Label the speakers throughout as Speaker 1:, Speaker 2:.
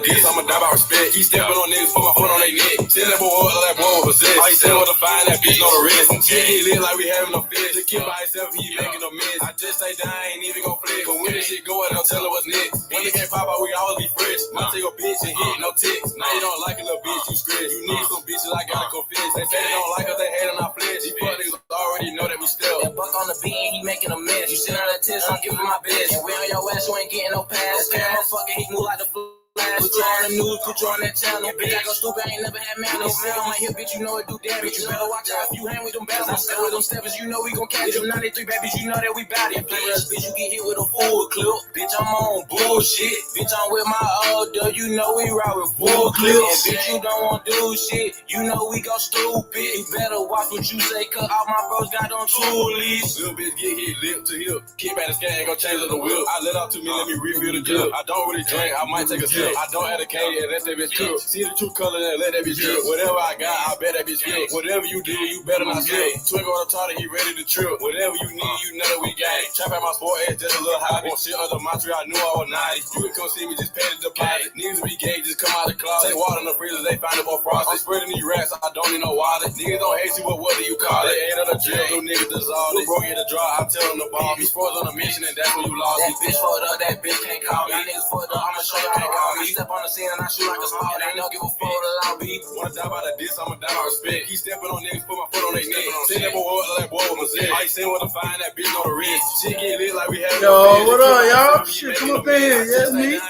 Speaker 1: diss, I'ma die by respect. Keep stepping on niggas, put my foot on their neck. Send that boy up like that boy was possessed. All he said was to find that bitch on the wrist. Shit get lit like we having a fist. The kid by himself, he making a mess. I just say that I ain't even gon' flick. But when this shit go out, don't tell her what's next. When the game pop out, we always be fresh. Might take a bitch and hit no ticks. Now you don't like a little bitch, you scratch. You need some bitches, I gotta confess. They say they don't like us, they hate on our flesh. These fuck niggas already know that we still.
Speaker 2: That buck on the beat, he making a mess. You send out a test, I'm giving my best. And we on your ass, you ain't getting no pass. That motherfucker, he move like the flash. Put you on the news, put you on that channel. Bitch, I go stupid, I ain't never had manners. Sit on my hip, bitch, you know it do damage. You better watch out if you hang with them battles. I stay with them steppers, you know we gon' catch them. 93 babies, you know that we bout it. Play with us, bitch, you get hit with a full clip. Bitch, I'm on bullshit. Bitch, I'm with my old dude, you know we ride with full clips. And bitch, you don't want to do shit, you know we go stupid. You better watch what you say, cause all my bros got on toolies.
Speaker 1: Little bitch get hit lip to hip. Keep at the scan, ain't gon' change the whip. I let out to me, let me refill the clip. I don't really drink, I might take a sip. I don't advocate and let that bitch trip. See the true color and let that bitch trip. Whatever I got, I bet that bitch get. Whatever you do, you better not slip. Twinkle on the target, he ready to trip. Whatever you need, you know that we got it. Trap at my sport ass, just a little hobby. Want shit under my tree, I knew I was naughty. You can come see me, just pay the deposit. Niggas be gay, just come out the closet. Take water in the freezer, they find it more frost. I'm spreading these rats, I don't need no water. Niggas don't hate you, but what do you call it? They ain't on the drill, no niggas dissolve. They broke in the draw, I'm telling the ball. You sports on a mission, and that's when you lost.
Speaker 2: That bitch fucked up, that bitch can't call me. Y'all niggas fucked up, I'ma show you how to call me. Step on the scene and I shoot like a small. They don't give a fuck what the law be.
Speaker 1: Wanna die by the diss, I'ma die by respect. Keep stepping on niggas, put my foot on their neck. Send that boy up like that boy was possessed. All he said was to find that bitch on the wrist. Shit get lit like we having
Speaker 3: Yo, what up, y'all? Shit, come up in here, yeah, me.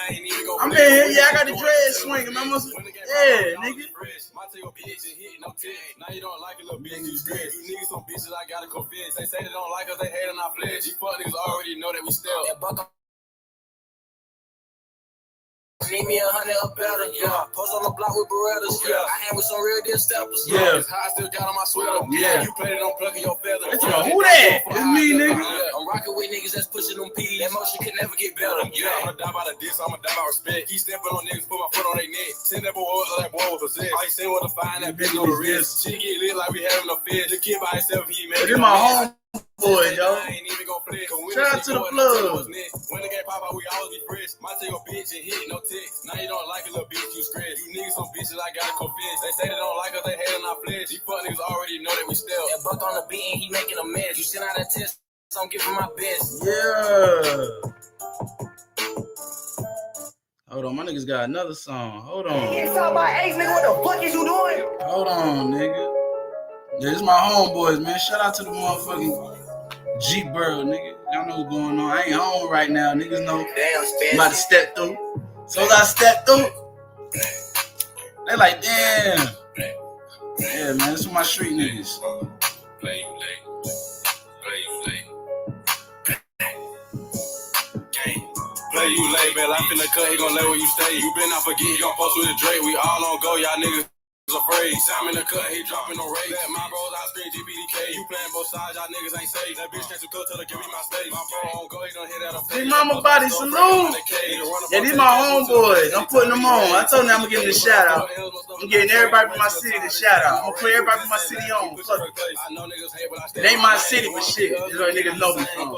Speaker 3: I'm in here, yeah, I got the dread swinging, man. Yeah, nigga.
Speaker 1: Now you don't like a little bitch, you scratch. You need some bitches, I gotta confess. They say they don't like us, they hate on our flesh. These fuck niggas already know that we still.
Speaker 2: Need me 100 or better, yeah. Post on the block with Berettas, yeah. I hang with some real deal steppers,
Speaker 3: yeah.
Speaker 1: It's hot, I still got on my sweater,
Speaker 3: yeah.
Speaker 1: You played it on plucking your feather.
Speaker 3: Who that? It's me, nigga.
Speaker 2: I'm rocking with niggas that's pushing them P's. That motion can never get better, yeah.
Speaker 1: I'ma die by the diss, I'ma die by respect. Keep stepping on niggas, put my foot on their neck. Send that boy up like that boy was possessed. All he said was to find that bitch on the wrist. Shit get lit like we having a fist. The kid by himself, he made it.
Speaker 3: This my home. Boy, yo. Shout out to the plug.
Speaker 1: When the game pop out, we always be fresh. Might take a bitch and hit no ticks. Now you don't like a little bitch, you scratch. You need some bitches, I gotta confess. They say they don't like us, they hate on our flesh. These fuck niggas already know that we still.
Speaker 2: That buck on the beat and he making a mess. You send out a test, so I'm giving my best.
Speaker 3: Yeah. Hold on, my niggas got another song. Hold on.
Speaker 2: You talking about Ace, nigga, what the fuck is you doing?
Speaker 3: Hold on, nigga. Yeah, this my homeboys, man. Shout out to the motherfucking Jeep Bird, nigga. Y'all know what's going on. I ain't home right now. Niggas know I'm about to step through. So as I step through, they like, damn. Yeah, man, this is my street niggas.
Speaker 1: Play you late. Play you late, man. Life in the cut, he gon' let where you stay. You better not forget, he gon' post with the Drake. We all on go, y'all niggas afraid. Sam in the cut, he dropping no rate. Let my bros out screen GBDK. You playing both sides, y'all niggas ain't safe. That bitch can't too close till they give me my space. My bro on go, he gon' hit at a face.
Speaker 3: Big Mama Body Salute. Yeah, these my homeboys. I'm putting them on. I told them I'm gonna give them a shout out. I'm getting everybody from my city to shout out. I'm gonna put everybody from my city on. Fuck it. It ain't my city, but shit. These other niggas know me from.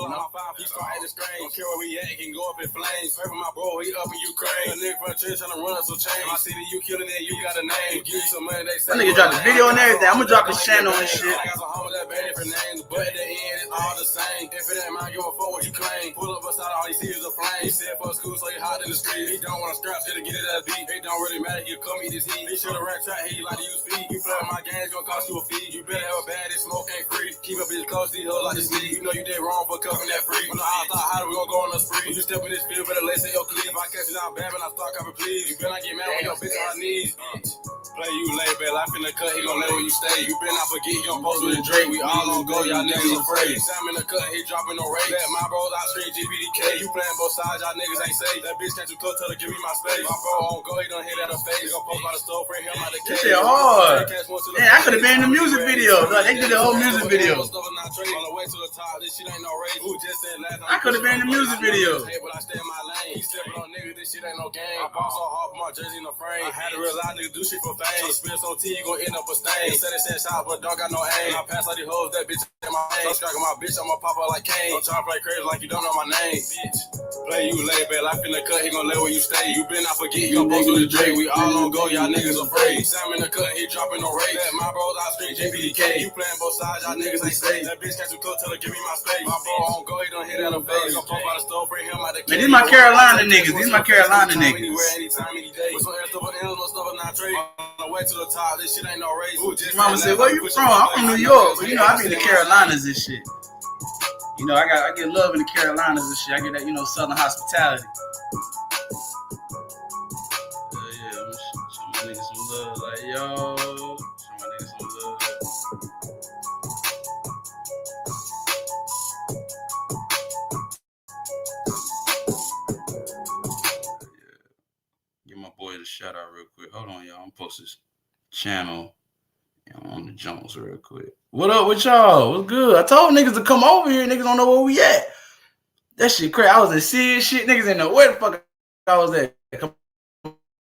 Speaker 1: He started the strain. Don't care where we at, can go up in flames. Pray for my bro, he up in Ukraine. A nigga from the church trying to run us some change. My city, you killing it, you got a name. Give you some money, they say.
Speaker 3: That nigga dropped a video and everything. I'm gonna drop his channel and shit.
Speaker 1: I got some homies that bear different names, but at the end, it's all the same. If it ain't mine, give a fuck what you claim. Pull up beside all he sees is a flame. He said for school, so he hot in the street. He don't want to scrap shit to get it at beat. It don't really matter, he'll come eat his heat. He should've ran track, he like to use speed. You play with my games, gon' cost you a fee. You better have a bad, this smoke ain't free. Keep up his close, these hoes like to sneeze. You know you did wrong for covering that free. When the odds are high, we gon' go on a spree. You step in this field, better lace in your cleave. If I catch it out bad, but I start copy, please. You better not get mad when your bitch on her knees. Play you late, bet life in the cut, he gon' let where you stay. You better not forget, he gon' post with the Drake. We all on go, y'all niggas afraid. Sam in the cut, he dropping no rate. Let my bros out straight GBDK. You playing both sides, y'all niggas ain't safe. That bitch can't too close, tell her give me my space. My bro on go, he done hit at her face. He gon' post by the stove, bring him out the cage.
Speaker 3: This shit hard. Man, I could've been in the music video. No, they did the whole music video. I could've been in the music video.
Speaker 1: He stepping on niggas, this shit ain't no game. I bought so hard for my jersey in the frame. I had to realize niggas do shit for fame. So spit some tea, you gon' end up a stain. Said it said shot, but don't got no aim. I pass all these hoes, that bitch in my name. Don't strike my bitch, I'ma pop up like Kane. Don't try to play crazy like you don't know my name, bitch. Play you lay back, life in the cut, he gon' lay where you stay. You been not forget, you gon' post with the Drake. We all on go, y'all niggas afraid. Sam in the cut, he dropping no rate. Let my bros out street, JPDK. You playing both sides, y'all niggas ain't safe. That bitch catch you close, tell her give me my space. My bro on go, he done hit out of face. Gon' post by the stove, bring him out the
Speaker 3: Man, these my Carolina niggas. These my Carolina niggas.
Speaker 1: Anywhere, anytime, any day. With some air stuff on the hills, no stuff on not trade. On the way to the top, this shit ain't no race.
Speaker 3: Mama said, where you from? I'm from New York. But you know, I be in the Carolinas and shit. You know, I get love in the Carolinas and shit. I get that, you know, Southern hospitality. Yeah, I'm show my niggas some love. Like, yo, show my niggas some love. Yeah. Give my boy a shout out real quick. Hold on, y'all. I'm gonna post his channel on the Jones real quick. What up with y'all? What's good? I told niggas to come over here. Niggas don't know where we at. That shit crazy. I was in serious shit. Niggas didn't know where the fuck I was at. Come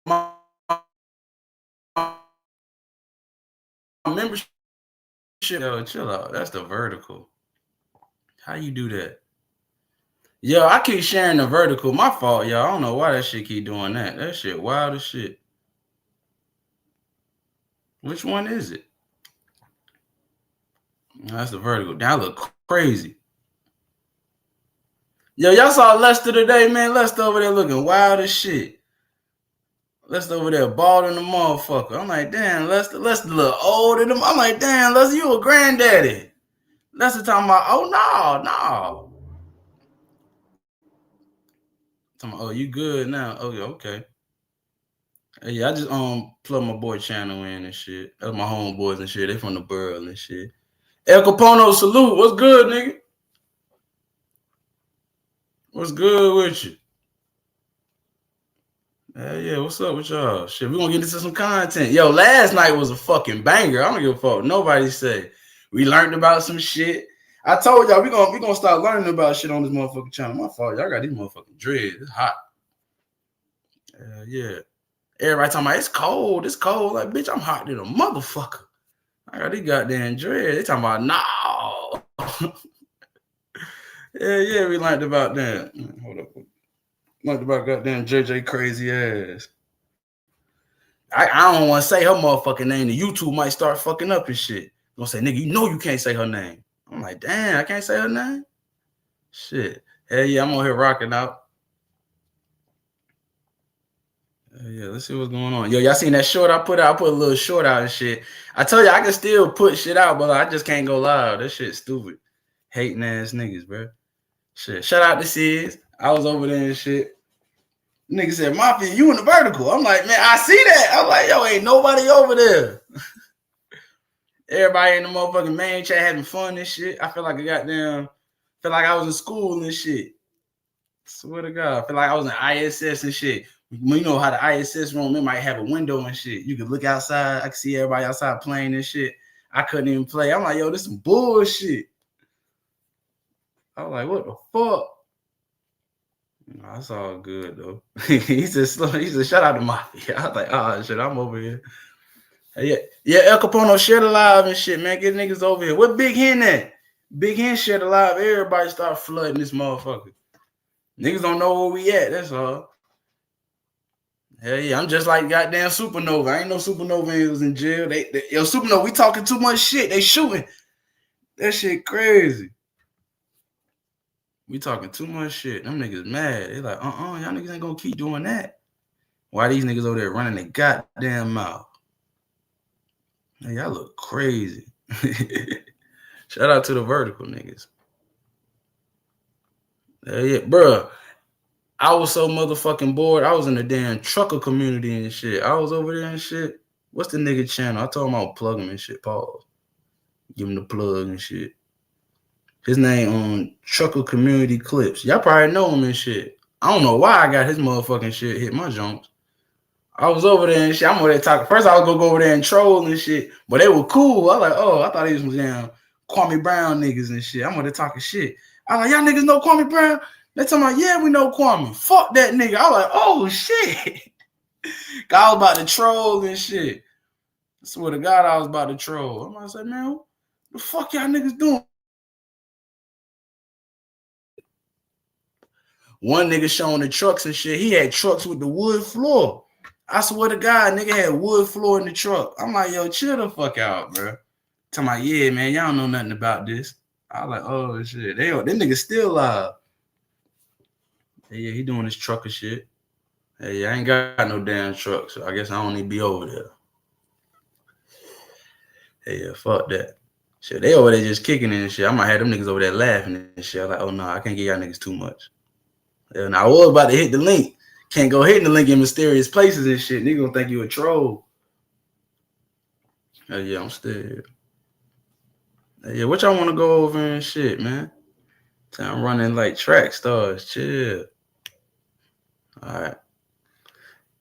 Speaker 3: on. Membership. Yo, chill out. That's the vertical. How you do that? Yo, I keep sharing the vertical. My fault, y'all. I don't know why that shit keep doing that. That shit wild as shit. Which one is it? That's the vertical. That look crazy. Yo, y'all saw Lester today, man. Lester over there looking wild as shit. Lester over there bald in the motherfucker. I'm like, damn, Lester a little old in them. I'm like, damn, Lester, you a granddaddy. Lester talking about, oh, no. Talking about, oh, you good now? Oh, yeah, okay. Yeah, I just plug my boy channel in and shit. That's my homeboys and shit. They from the borough and shit. El Capono, salute. What's good, nigga? What's good with you? Yeah, what's up with y'all? Shit, we gonna get into some content. Yo, last night was a fucking banger. I don't give a fuck. Nobody say. We learned about some shit. I told y'all we gonna start learning about shit on this motherfucking channel. My fault. Y'all got these motherfucking dreads. It's hot. Yeah. Everybody talking about it's cold. It's cold. Like, bitch, I'm hot than a motherfucker. I got these goddamn dreads. They talking about no. Yeah, we learned about that. Hold up. Learned about goddamn JJ crazy ass. I don't want to say her motherfucking name. The YouTube might start fucking up and shit. Gonna say, nigga, you know you can't say her name. I'm like, damn, I can't say her name? Shit. Hell yeah, I'm on here rocking out. Yeah, let's see what's going on. Yo, y'all seen that short I put out? I put a little short out and shit. I told you I can still put shit out, but I just can't go live. That shit's stupid. Hating ass niggas, bro. Shit. Shout out to Sis. I was over there and shit. Nigga said, Mafia, you in the vertical. I'm like, man, I see that. I'm like, yo, ain't nobody over there. Everybody in the motherfucking main chat having fun and shit. I feel like I was in school and shit. Swear to God. I feel like I was in ISS and shit. You know how the ISS room, it might have a window and shit. You could look outside. I could see everybody outside playing and shit. I couldn't even play. I'm like, yo, this some bullshit. I was like, what the fuck? No, that's all good though. he said, shout out to Mafia. I was like, oh shit, I'm over here. Yeah, El Capono share the live and shit, man. Get niggas over here. What Big Hen at? Big Hen share the live. Everybody start flooding this motherfucker. Niggas don't know where we at. That's all. Hell yeah, I'm just like goddamn Supernova. I ain't no Supernova was in jail. Yo, Supernova, we talking too much shit. They shooting. That shit crazy. We talking too much shit. Them niggas mad. They like, y'all niggas ain't gonna keep doing that. Why these niggas over there running their goddamn mouth? Man, y'all look crazy. Shout out to the vertical niggas. Yeah, bro. I was so motherfucking bored. I was in the damn trucker community and shit. I was over there and shit. What's the nigga channel? I told him I'll plug him and shit. Pause. Give him the plug and shit. His name on Trucker Community Clips. Y'all probably know him and shit. I don't know why I got his motherfucking shit hit my jumps. I was over there and shit. I'm over there talking. First, I was gonna go over there and troll and shit, but they were cool. I was like, oh, I thought he was damn Kwame Brown niggas and shit. I'm over there talking shit. I was like, y'all niggas know Kwame Brown? They talking about, yeah, we know Kwame. Fuck that nigga. I was like, oh shit. I was about to troll and shit. I swear to God, I was about to troll. I'm like, man, what the fuck y'all niggas doing? One nigga showing the trucks and shit. He had trucks with the wood floor. I swear to God, nigga had wood floor in the truck. I'm like, yo, chill the fuck out, bro. Talking about, yeah, man, y'all don't know nothing about this. I was like, oh shit, them niggas still alive. Yeah, he doing his trucker shit. Hey, I ain't got no damn truck, so I guess I don't need to be over there. Hey, yeah, fuck that. Shit, they over there just kicking it and shit. I might have them niggas over there laughing and shit. I'm like, oh no, I can't give y'all niggas too much. And I was about to hit the link. Can't go hitting the link in mysterious places and shit. Nigga gonna think you a troll. Hey, yeah, I'm still here. Hey, yeah, what y'all want to go over and shit, man? I'm running like track stars. Chill. All right.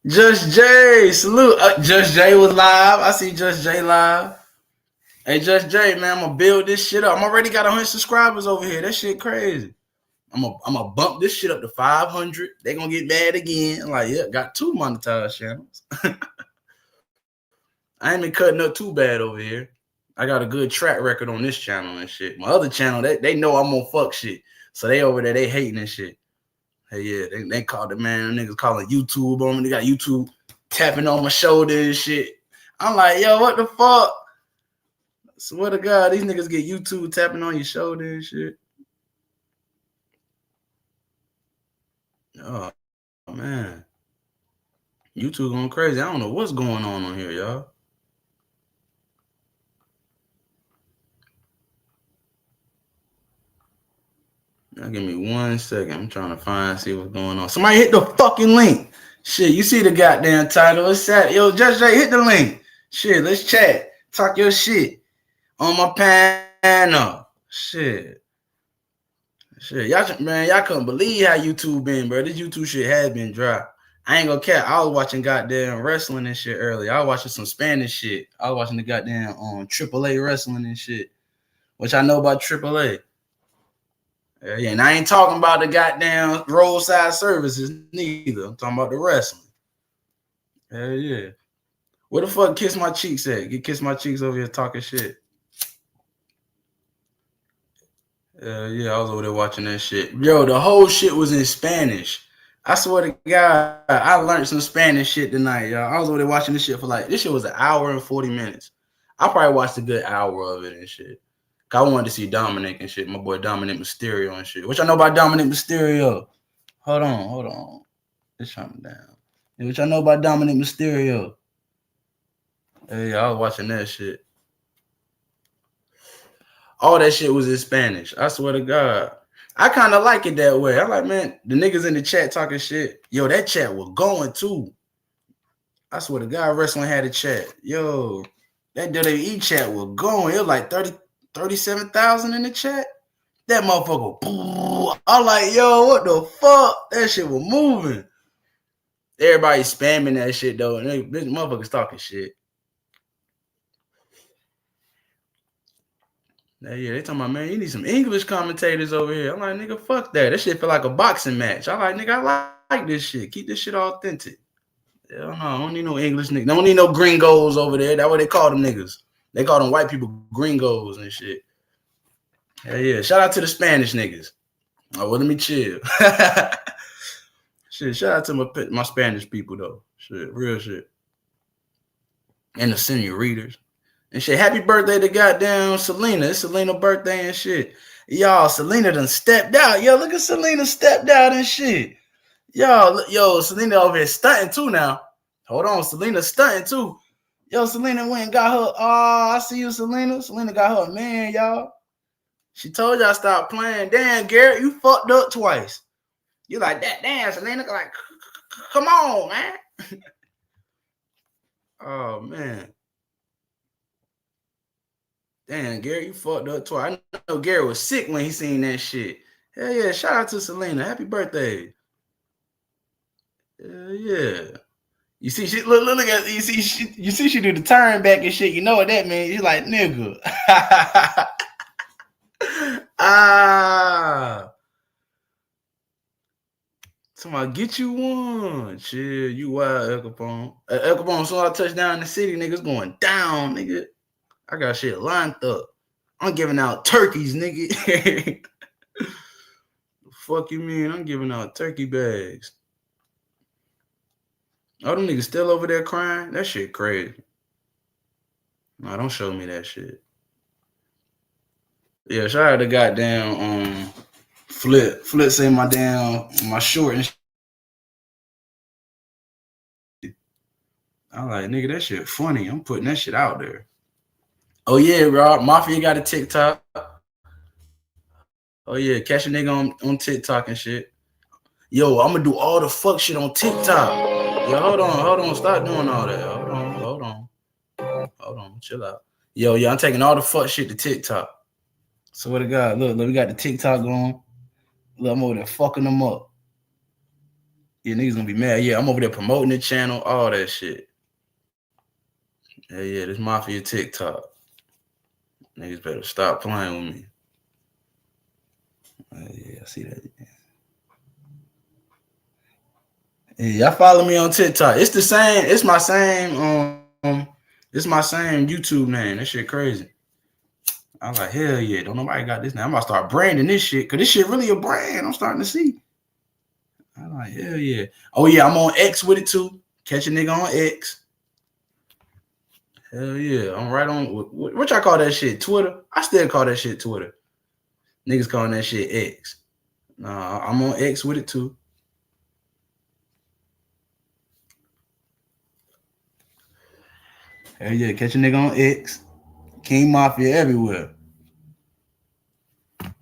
Speaker 3: Just J, salute. Just J was live. I see Just J live. Hey, Just J, man, I'm gonna build this shit up. I'm already got 100 subscribers over here. That shit crazy. I'm gonna bump this shit up to 500. They gonna get mad again. Like, yeah, got 2 monetized channels. I ain't been cutting up too bad over here. I got a good track record on this channel and shit. My other channel, they know I'm gonna fuck shit. So they over there, they hating and shit. Hey, yeah, they called the man, niggas calling YouTube on me. They got YouTube tapping on my shoulder and shit. I'm like, yo, what the fuck? Swear to God, these niggas get YouTube tapping on your shoulder and shit. Oh, man. YouTube going crazy. I don't know what's going on here, y'all. Now give me 1 second. I'm trying to see what's going on. Somebody hit the fucking link. Shit, you see the goddamn title. It's sad. Yo, Just Jay, hit the link. Shit, let's chat. Talk your shit on my panel. Shit, y'all couldn't believe how YouTube been, bro. This YouTube shit has been dry. I ain't gonna care. I was watching goddamn wrestling and shit earlier. I was watching some Spanish shit. I was watching the goddamn AAA wrestling and shit, which I know about AAA. Yeah, and I ain't talking about the goddamn roadside services neither. I'm talking about the wrestling. Hell yeah. Where the fuck Kiss My Cheeks at? Get Kiss My Cheeks over here talking shit. Yeah, I was over there watching that shit. Yo, the whole shit was in Spanish. I swear to God, I learned some Spanish shit tonight, y'all. I was over there watching this shit for this shit was 1 hour and 40 minutes. I probably watched a good hour of it and shit. I wanted to see Dominic and shit. My boy Dominic Mysterio and shit. What y'all know about Dominic Mysterio? Hold on. Let's shut him down. What y'all know about Dominic Mysterio? Hey, I was watching that shit. All that shit was in Spanish. I swear to God. I kind of like it that way. I'm like, man, the niggas in the chat talking shit. Yo, that chat was going too. I swear to God, wrestling had a chat. Yo, that WWE chat was going. It was like 37,000 in the chat. That motherfucker. I'm like, yo, what the fuck? That shit was moving. Everybody spamming that shit though. And this motherfuckers talking shit. Yeah, they talking about, man, you need some English commentators over here. I'm like, nigga, fuck that. That shit feel like a boxing match. I'm like, nigga, I like this shit. Keep this shit authentic. Hell no, I don't need no English niggas. I don't need no gringos over there. That's what they call them niggas. They call them white people gringos and shit. Hell yeah. Shout out to the Spanish niggas. Oh, well, let me chill. Shit, shout out to my Spanish people, though. Shit, real shit. And the senior readers. And shit, happy birthday to goddamn Selena. It's Selena's birthday and shit. Y'all, Selena done stepped out. Yo, look at Selena stepped out and shit. Yo, Selena over here stunting too now. Hold on, Selena stunting too. Yo, Selena went and got her. Oh, I see you, Selena. Selena got her a man, y'all. She told y'all stop playing. Damn, Garrett, you fucked up twice. You like that? Damn, Selena, like, come on, man. Oh man. Damn, Gary, you fucked up twice. I know Gary was sick when he seen that shit. Hell yeah, shout out to Selena. Happy birthday. Hell yeah. You see, she look at you see she do the turn back and shit. You know what that means? You're like, nigga. Somebody get you one. Chill, you wild, El Capone. El Capone, as soon as I touch down in the city, niggas going down, nigga. I got shit lined up. I'm giving out turkeys, nigga. Fuck you mean? I'm giving out turkey bags. Oh, them niggas still over there crying? That shit crazy. Nah, don't show me that shit. Yeah, shout out to goddamn Flip. Flip say my short and shit. I'm like, nigga, that shit funny. I'm putting that shit out there. Oh yeah, Rob. Mafia got a TikTok. Oh yeah, catch a nigga on TikTok and shit. Yo, I'm gonna do all the fuck shit on TikTok. Yo, hold on. Stop doing all that. Hold on. Chill out. Yo, I'm taking all the fuck shit to TikTok. Swear to God, look, we got the TikTok going. Look, I'm over there fucking them up. Yeah, niggas gonna be mad. Yeah, I'm over there promoting the channel, all that shit. Yeah, this Mafia TikTok. Niggas better stop playing with me. Yeah, I see that. Yeah, y'all follow me on TikTok. It's the same. It's my same. It's my same YouTube name. That shit crazy. I'm like, hell yeah. Don't nobody got this name. I'm about to start branding this shit because this shit really a brand. I'm starting to see. I'm like, hell yeah. Oh yeah, I'm on X with it too. Catch a nigga on X. Hell yeah. I'm right on. What y'all call that shit? Twitter? I still call that shit Twitter. Niggas calling that shit X. Nah, I'm on X with it too. Hell yeah, catch a nigga on X. King Mafia everywhere.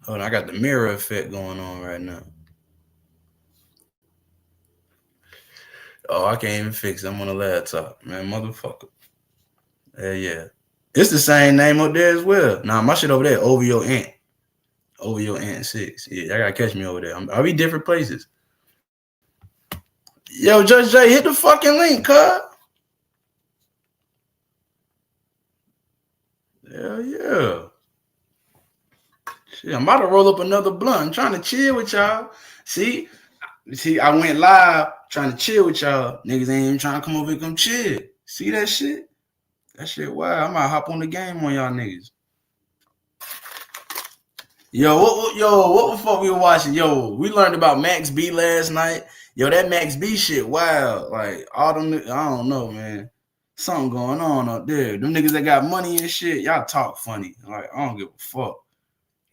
Speaker 3: Hold on, I got the mirror effect going on right now. Oh, I can't even fix it. I'm on the laptop, man, motherfucker. Hell yeah. It's the same name up there as well. Nah, my shit over there, Over Your Ant. Over Your Ant 6. Yeah, I gotta catch me over there. I'll be different places. Yo, Judge J, hit the fucking link, cuz. Hell yeah. Shit, I'm about to roll up another blunt. I'm trying to chill with y'all. See, I went live trying to chill with y'all. Niggas ain't even trying to come over and come chill. See that shit? That shit wild. I might hop on the game on y'all niggas. Yo, what the fuck we were watching? Yo, we learned about Max B last night. Yo, that Max B shit wild. Like, all them, I don't know, man. Something going on up there. Them niggas that got money and shit, y'all talk funny. Like, I don't give a fuck.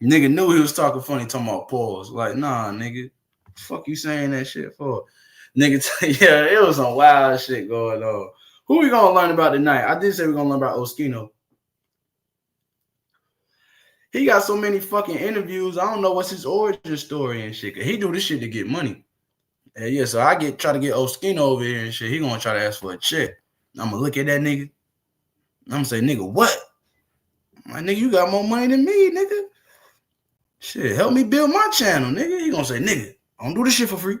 Speaker 3: Nigga knew he was talking funny, talking about pause. Like, nah, nigga. Fuck you saying that shit for? Nigga, yeah, it was some wild shit going on. Who we gonna learn about tonight? I did say we're gonna learn about Oskino. He got so many fucking interviews. I don't know what's his origin story and shit. Cause he do this shit to get money. Yeah, so I try to get Oskino over here and shit. He gonna try to ask for a check. I'm gonna look at that nigga. I'm gonna say, nigga, what? My nigga, you got more money than me, nigga. Shit, help me build my channel, nigga. He gonna say, nigga, I don't do this shit for free.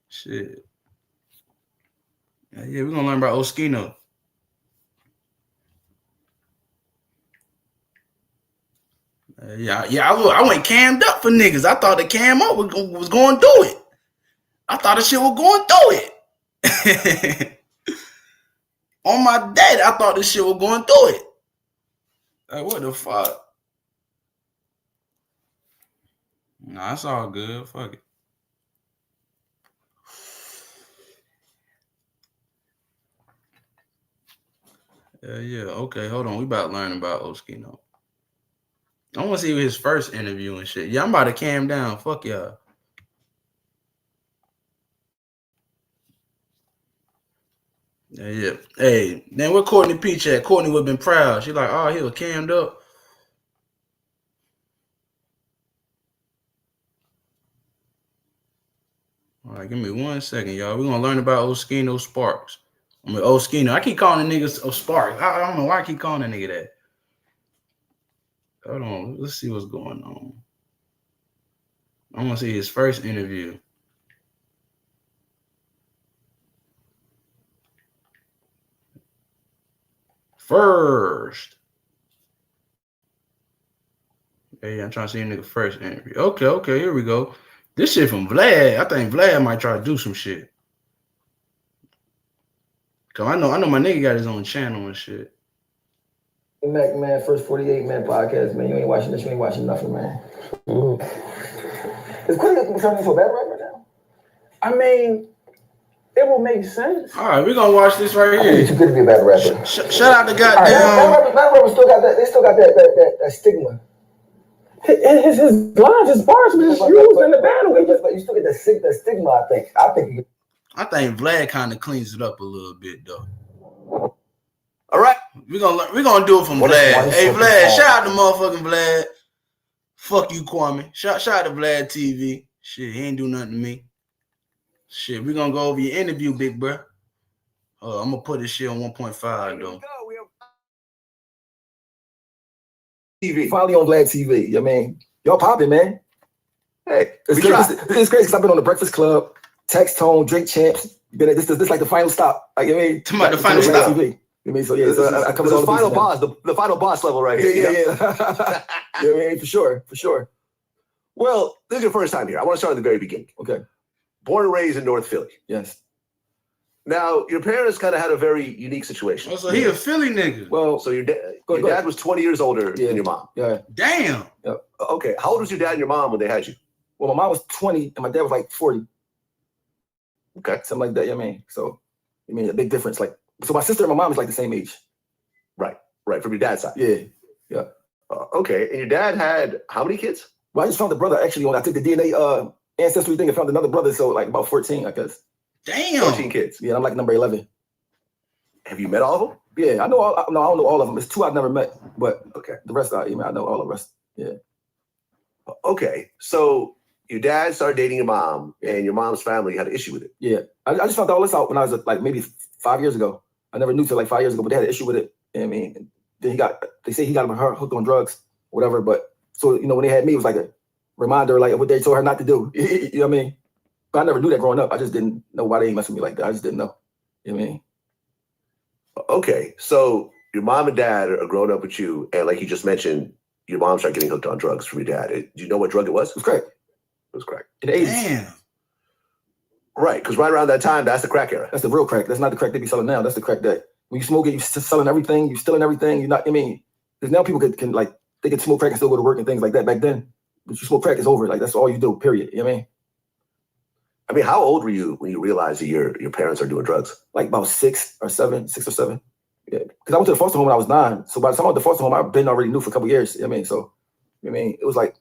Speaker 3: Shit. Yeah, we're gonna learn about Oskino. I went cammed up for niggas. I thought the cam up was going to do it. I thought the shit was going to do it. On my dad, I thought this shit was going to do it. Like, what the fuck? Nah, it's all good. Fuck it. Yeah. Okay, hold on. We about to learn about Oskino. I want to see his first interview and shit. Yeah, I'm about to cam down. Fuck y'all. Yeah. Hey, then where Courtney Peach at? Courtney would have been proud. She like, oh, he was cammed up. All right, give me 1 second, y'all. We're going to learn about Oskino Sparks. I mean, Oskino. I keep calling the niggas Sparks. I don't know why I keep calling that nigga that. Hold on. Let's see what's going on. I want to see his first interview. First. Hey, I'm trying to see a nigga first interview. Okay, here we go. This shit from Vlad. I think Vlad might try to do some shit. Cause I know my nigga got his own channel and shit.
Speaker 2: Mac, man, first 48 man podcast, man. You ain't watching this, you ain't watching nothing, man.
Speaker 4: Is Quiddy turning into a bad rapper now?
Speaker 1: I mean, it will make sense.
Speaker 3: All right, we're gonna watch this right here.
Speaker 4: He's too good to be a bad rapper.
Speaker 3: Shout out to goddamn.
Speaker 4: That rapper still got that. They still got that stigma.
Speaker 1: His lines, his bars were just used in the battle.
Speaker 4: But you still get the stigma. I think
Speaker 3: Vlad kind of cleans it up a little bit though.
Speaker 4: All right,
Speaker 3: we're gonna do it from Vlad. Hey Vlad, shout out to motherfucking Vlad. Fuck you, Kwame. Shout out to Vlad TV. Shit, he ain't do nothing to me. Shit, we're gonna go over your interview, big bro. I'm gonna put this shit on 1.5 though.
Speaker 4: TV. Finally on Vlad TV. I mean, y'all popping, man. Hey, it's crazy because I've been on the Breakfast Club, Text Tone, Drink Champs. This like the final stop. Like, I mean,
Speaker 3: the final stop.
Speaker 4: TV. I mean, so yeah, I covered all the final boss, the final boss level right here. Yeah. I mean, for sure.
Speaker 5: Well, this is your first time here. I want to start at the very beginning.
Speaker 4: Okay.
Speaker 5: Born and raised in North Philly.
Speaker 4: Yes.
Speaker 5: Now, your parents kind of had a very unique situation.
Speaker 3: Oh, so he a Philly nigga.
Speaker 4: Well,
Speaker 5: so your dad was 20 years older than your mom.
Speaker 4: Yeah.
Speaker 3: Damn.
Speaker 4: Yeah.
Speaker 5: Okay. How old was your dad and your mom when they had you?
Speaker 4: Well, my mom was 20 and my dad was like 40.
Speaker 5: Okay.
Speaker 4: Something like that. You know what I mean? So, I mean, a big difference. Like, so my sister and my mom is like the same age.
Speaker 5: Right. From your dad's side.
Speaker 4: Yeah.
Speaker 5: Okay. And your dad had how many kids?
Speaker 4: Well, I just found the brother actually when I took the DNA ancestry thing. I found another brother. So like about 14, I guess.
Speaker 3: Damn.
Speaker 5: 14 kids.
Speaker 4: Yeah, I'm like number 11.
Speaker 5: Have you met all of them?
Speaker 4: Yeah, I know all. No, I don't know all of them. It's 2 I've never met, but okay, the rest I know all the rest. Yeah.
Speaker 5: Okay, so your dad started dating your mom, and your mom's family had an issue with it.
Speaker 4: Yeah, I just found all this out when I was like maybe 5 years ago. I never knew till like 5 years ago, but they had an issue with it. I mean, then they say he got him hooked on drugs, whatever. But so when they had me, it was like a reminder, like what they told her not to do. You know what I mean? But I never knew that growing up. I just didn't know why they ain't messing with me like that. I just didn't know. You know what I mean?
Speaker 5: Okay, so your mom and dad are growing up with you, and like you just mentioned, your mom started getting hooked on drugs from your dad. Do you know what drug it was?
Speaker 4: It was crack.
Speaker 5: It was crack.
Speaker 4: In the 80s.
Speaker 3: Damn.
Speaker 5: Right, because right around that time, that's the crack era.
Speaker 4: That's the real crack. That's not the crack they be selling now. That's the crack that when you smoke it, you're selling everything, you're stealing everything. You're not, I mean, because now people can like, they can smoke crack and still go to work and things like that. Back then, but you smoke crack, it's over. Like, that's all you do, period. You know what I mean?
Speaker 5: I mean, how old were you when you realized that your parents are doing drugs?
Speaker 4: Like about 6 or 7. Yeah, because I went to the foster home when I was 9. So by the time I went to the foster home, I've been already knew for a couple years. You know what I mean? So, you know what I mean? It was like,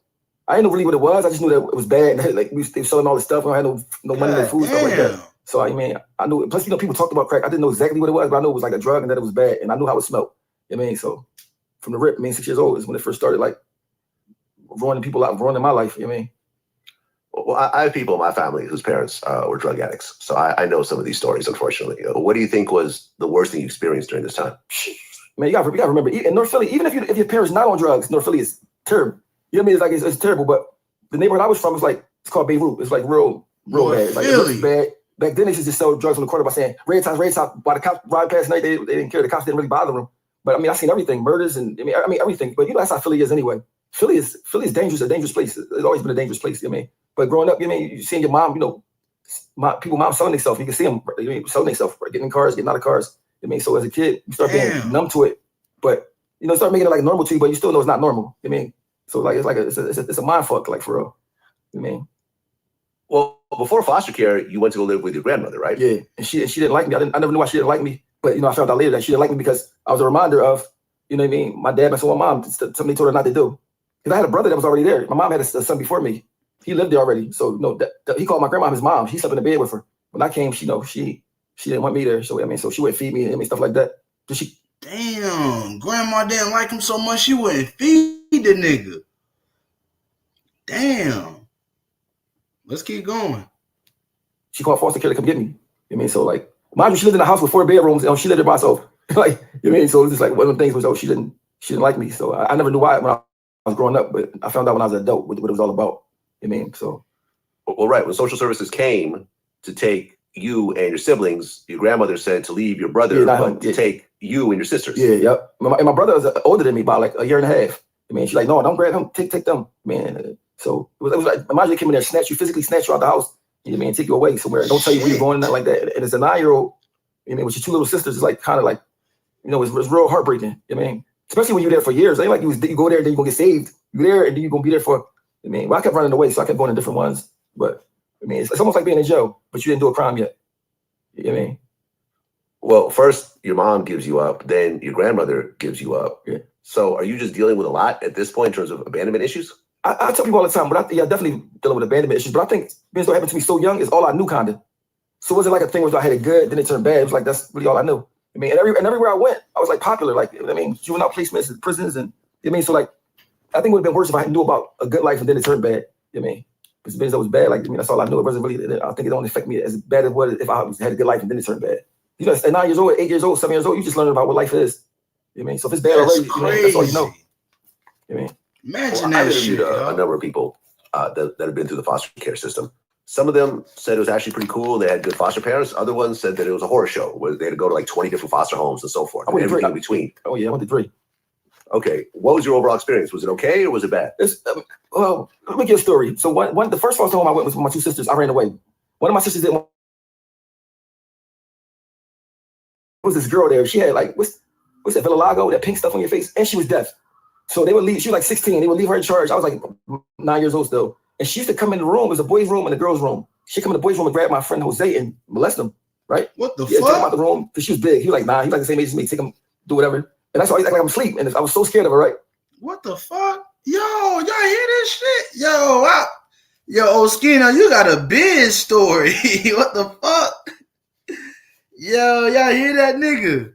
Speaker 4: I didn't know really what it was. I just knew that it was bad. And like, they were selling all this stuff. We don't have no money, no food, stuff like that. So, I mean, I knew, plus, people talked about crack. I didn't know exactly what it was, but I knew it was like a drug and that it was bad. And I knew how it smelled. You know what I mean? So, from the rip, 6 years old is when it first started, like, ruining people out, ruining my life. You know what I mean?
Speaker 5: Well, I have people in my family whose parents were drug addicts. So I know some of these stories, unfortunately. What do you think was the worst thing you experienced during this time?
Speaker 4: Man, you gotta remember, in North Philly, even if your parents not on drugs, North Philly is terrible. You know what I mean? It's terrible, but the neighborhood I was from is like, it's called Beirut. It's like real bad. Like, it looks bad. Back then, they used to sell drugs on the corner by saying, red top. While the cops ride past night, they didn't care. The cops didn't really bother them. But I mean, I seen everything, murders and I mean everything. But that's how Philly is anyway. Philly is dangerous, a dangerous place. It's always been a dangerous place. You know what I mean? But growing up, you seeing your mom, moms selling themselves. You can see them selling themselves, getting in cars, getting out of cars. I mean, so as a kid, you start being numb to it. But start making it like normal to you, but you still know it's not normal. I mean, so like it's a mind fuck, like for real. I mean,
Speaker 5: well, before foster care, you went to go live with your grandmother, right?
Speaker 4: Yeah, and she didn't like me. I never knew why she didn't like me, but I found out later that she didn't like me because I was a reminder of, you know what I mean, my dad messing with my mom, something they told her not to do. Because I had a brother that was already there. My mom had a son before me. He lived there already. So he called my grandma his mom. He slept in the bed with her. When I came, she didn't want me there. So so she wouldn't feed me, stuff like that.
Speaker 3: Damn, grandma didn't like him so much she wouldn't feed the nigga. Damn. Let's keep going.
Speaker 4: She called foster care to come get me. So like, mind you, she lived in a house with 4 bedrooms and she lived there by herself. Like, so it's just like one of the things was, she didn't like me. So I never knew why when I was growing up, but I found out when I was an adult what it was all about. So.
Speaker 5: Well, right. When social services came to take you and your siblings, your grandmother said to leave your brother to take you and your sisters.
Speaker 4: Yeah, yep. And my brother was older than me by like a year and a half. She's like, no, don't grab him. Take them, man. So it was like, imagine they came in there, physically snatch you out the house, take you away somewhere. Don't tell you where you're going, nothing like that. And it's a 9-year-old, with your 2 little sisters, it's like kind of like, it's real heartbreaking. Especially when you're there for years. It ain't like you go there, then you're gonna get saved. You're there, and then you're gonna be there for I mean, well, I kept running away, so I kept going to different ones. But I mean, it's almost like being in jail, but you didn't do a crime yet. You know what I mean?
Speaker 5: Well, first your mom gives you up, then your grandmother gives you up.
Speaker 4: Yeah.
Speaker 5: So are you just dealing with a lot at this point in terms of abandonment issues?
Speaker 4: I tell people all the time, but definitely dealing with abandonment issues. But I think being so happened to me so young is all I knew, kind of. So it wasn't like a thing where I had it good, then it turned bad. It was like that's really all I knew. I mean, and everywhere I went, I was like popular. Like, I mean, juvenile placements and prisons, and I mean, so like, I think it would have been worse if I knew about a good life and then it turned bad. I mean, because being so was bad, like, I mean, that's all I knew. It wasn't really. I think it don't affect me as bad as what if I had a good life and then it turned bad. You know, at 9 years old, 8 years old, 7 years old, you just learning about what life is. You know what I mean, so if it's bad already, you know, that's all you know. You know what I mean?
Speaker 3: Imagine
Speaker 5: I
Speaker 3: that
Speaker 5: interviewed
Speaker 3: shit.
Speaker 5: a number of people that have been through the foster care system. Some of them said it was actually pretty cool. They had good foster parents. Other ones said that it was a horror show where they had to go to like 20 different foster homes and so forth.
Speaker 4: I went to 3.
Speaker 5: In between.
Speaker 4: Oh yeah, I went to 3.
Speaker 5: Okay, what was your overall experience? Was it okay or was it bad?
Speaker 4: Well, let me give you a story. So the first foster home I went was with my 2 sisters. I ran away. One of my sisters didn't. Was this girl there? She had like what's that vitiligo, that pink stuff on your face, and she was deaf. So they would leave. She was like 16. They would leave her in charge. I was like 9 years old still, and she used to come in the room. It was a boys' room and a girls' room. She'd come in the boys' room and grab my friend Jose and molest him. Right?
Speaker 3: What the
Speaker 4: Take him
Speaker 3: fuck?
Speaker 4: out the room because she was big. He was like 9. He was like the same age as me. Take him, do whatever. And that's why he's like I'm asleep, and I was so scared of her. Right?
Speaker 3: What the fuck? Yo, y'all hear this shit? Yo, Oskino, you got a big story. What the fuck? Yo, y'all hear that nigga?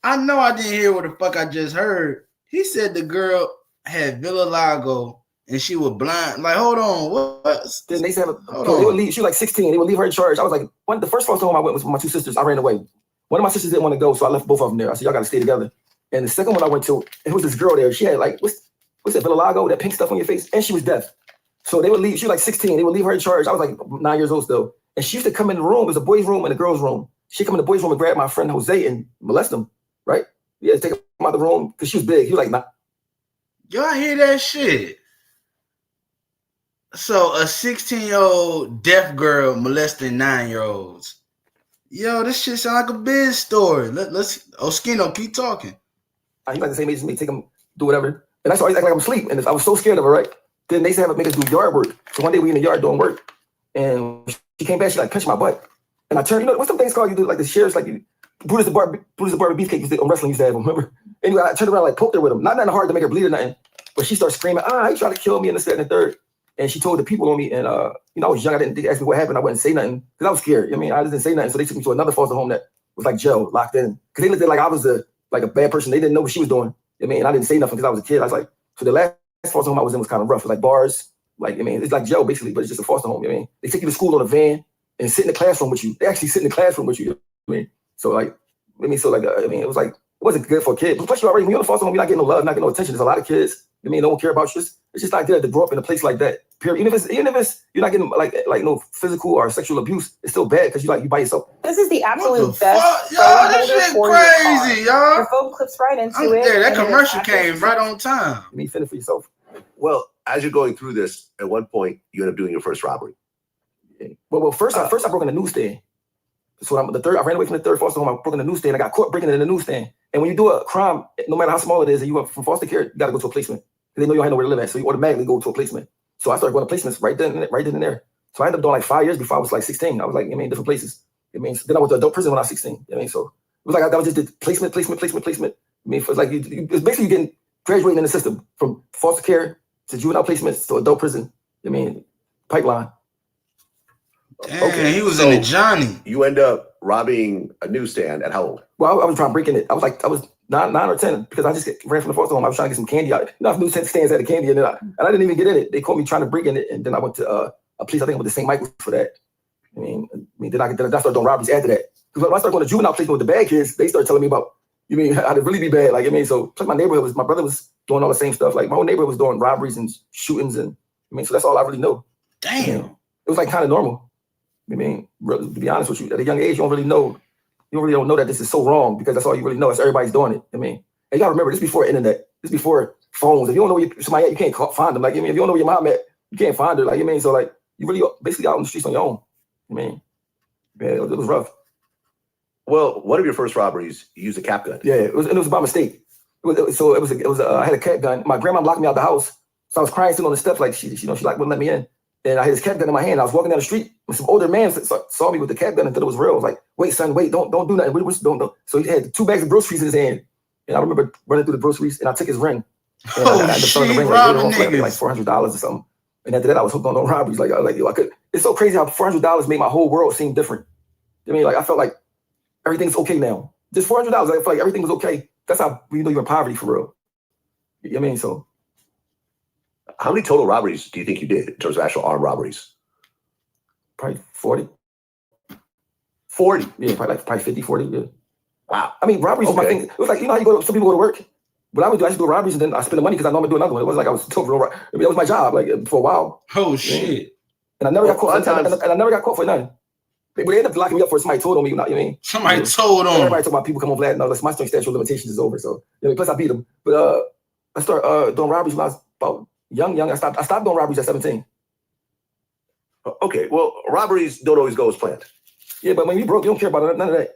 Speaker 3: I know I didn't hear what the fuck I just heard. He said the girl had vitiligo and she was blind. Like, hold on, what?
Speaker 4: Then they said they would leave. She was like 16. They would leave her in charge. I was like, the first foster home I went was with my 2 sisters. I ran away. One of my sisters didn't want to go, so I left both of them there. I said, y'all got to stay together. And the second one I went to, it was this girl there. She had like what's that vitiligo, that pink stuff on your face, and she was deaf. So they would leave. She was like 16. They would leave her in charge. I was like 9 years old still, and she used to come in the room. It was a boys' room and a girls' room. She'd come in the boys' room and grab my friend Jose and molest him. Right? Yeah, take him out of the room because she was big. He was like, nah.
Speaker 3: Y'all hear that shit? So a 16-year-old deaf girl molesting 9-year-olds. Yo, this shit sound like a big story. Let's Oskino, keep talking.
Speaker 4: He's like the same age as me. Take him, do whatever. And that's why he's like I'm asleep. And I was so scared of her, right? Then they used to make us do yard work. So one day we in the yard doing work, and she came back. She like punched my butt, and I turned. You know what's some things called? You do like the sheriff's like you. Brutus the Barber Beefcake used to, wrestling used to have them, remember? Anyway, I turned around like poked her with him. Not nothing hard to make her bleed or nothing. But she started screaming, he tried to kill me and this, that, and the third. And she told the people on me, and you know, I was young, I didn't ask me what happened. I wouldn't say nothing because I was scared. I mean, I didn't say nothing. So they took me to another foster home that was like jail, locked in. Because they looked at like I was a bad person. They didn't know what she was doing. I mean, and I didn't say nothing because I was a kid. I was like, so the last foster home I was in was kind of rough. It was like bars. Like, I mean, it's like jail basically, but it's just a foster home. I mean, they take you to school on a van and sit in the classroom with you. They actually sit in the classroom with you. I mean, so like, I mean, it was like, it wasn't good for a kid. But plus, you already, when you're in a foster home, you're not getting no love, not getting no attention. There's a lot of kids. I mean, no one care about you. It's just not good to grow up in a place like that. Period. Even if it's you're not getting like no physical or sexual abuse, it's still bad because you by yourself.
Speaker 6: This is the absolute best.
Speaker 3: Y'all, this shit crazy, y'all.
Speaker 6: Your phone clips right into it.
Speaker 3: Yeah, that commercial came right on time.
Speaker 4: You need to fend for yourself.
Speaker 5: Well, as you're going through this, at one point you end up doing your first robbery.
Speaker 4: Yeah. Well, first I broke in the newsstand. So I ran away from the third foster home. I broke in the newsstand. I got caught breaking in the newsstand. And when you do a crime, no matter how small it is, and you went from foster care, you got to go to a placement. They know you don't have nowhere to live at, so you automatically go to a placement. So I started going to placements right then and there. So I ended up doing like 5 years before I was like 16. I was like, different places. So then I went to adult prison when I was 16. So it was like that was just the placement. I mean, it was like it's basically getting graduating in the system from foster care to juvenile placements to adult prison. Pipeline.
Speaker 3: Damn, okay, he was in the Johnny.
Speaker 5: You end up robbing a newsstand at how old?
Speaker 4: Well, I was trying to break in it. I was 9 or 10 because I just ran from the foster home. I was trying to get some candy out. Newsstand stands had the candy in it, and I didn't even get in it. They caught me trying to break in it, and then I went to a place, I think it was the St. Michael's for that. Then I started doing robberies after that. Because when I started going to juvenile placement with the bad kids, they started telling me about how to really be bad. So plus my neighborhood my brother was doing all the same stuff. Like my whole neighborhood was doing robberies and shootings, and so that's all I really know.
Speaker 3: Damn,
Speaker 4: it was like kind of normal. To be honest with you, at a young age, you don't really don't know that this is so wrong because that's all you really know. It's everybody's doing it. And you gotta remember, this before internet, this before phones. If you don't know where somebody at, you can't find them. If you don't know where your mom at, you can't find her. So you really basically out on the streets on your own. It was rough.
Speaker 5: Well, one of your first robberies, you used a cap gun.
Speaker 4: Yeah, it was by mistake. I had a cap gun. My grandma locked me out of the house, So I was crying sitting on the steps like she like wouldn't let me in. And I had this cap gun in my hand. I was walking down the street and some older man saw me with the cap gun and thought it was real. I was like, wait, son, wait, don't do nothing. Don't. So he had 2 bags of groceries in his hand. And I remember running through the groceries and I took his ring. And I had to throw the ring like $400 or something. And after that, I was hooked on robberies. Like, yo, I could. It's so crazy how $400 made my whole world seem different. I mean, like I felt like everything's okay now. Just $400, I felt like everything was okay. That's how you're in poverty for real. You know what I mean? So.
Speaker 5: How many total robberies do you think you did in terms of actual armed robberies?
Speaker 4: Probably 40.
Speaker 5: 40?
Speaker 4: Yeah, probably 50, 40, yeah.
Speaker 5: Wow.
Speaker 4: I mean, robberies was my thing. It was like, you know how some people go to work? What I would do, I used to do robberies and then I spend the money because I know I'm going to do another one. It wasn't like I was still real. I mean, that was my job, like, for a while.
Speaker 3: Oh, shit.
Speaker 4: And I never got caught. And I never got caught for nothing. But they ended up locking me up for somebody told on me. You know what I mean?
Speaker 3: Somebody told on.
Speaker 4: Everybody told my people come over that. No, that's my statute of limitations is over. So, plus I beat them. But I started doing robberies when I was about young. I stopped doing robberies at 17.
Speaker 5: Okay, well, robberies don't always go as planned.
Speaker 4: Yeah, but when you broke, you don't care about none of that.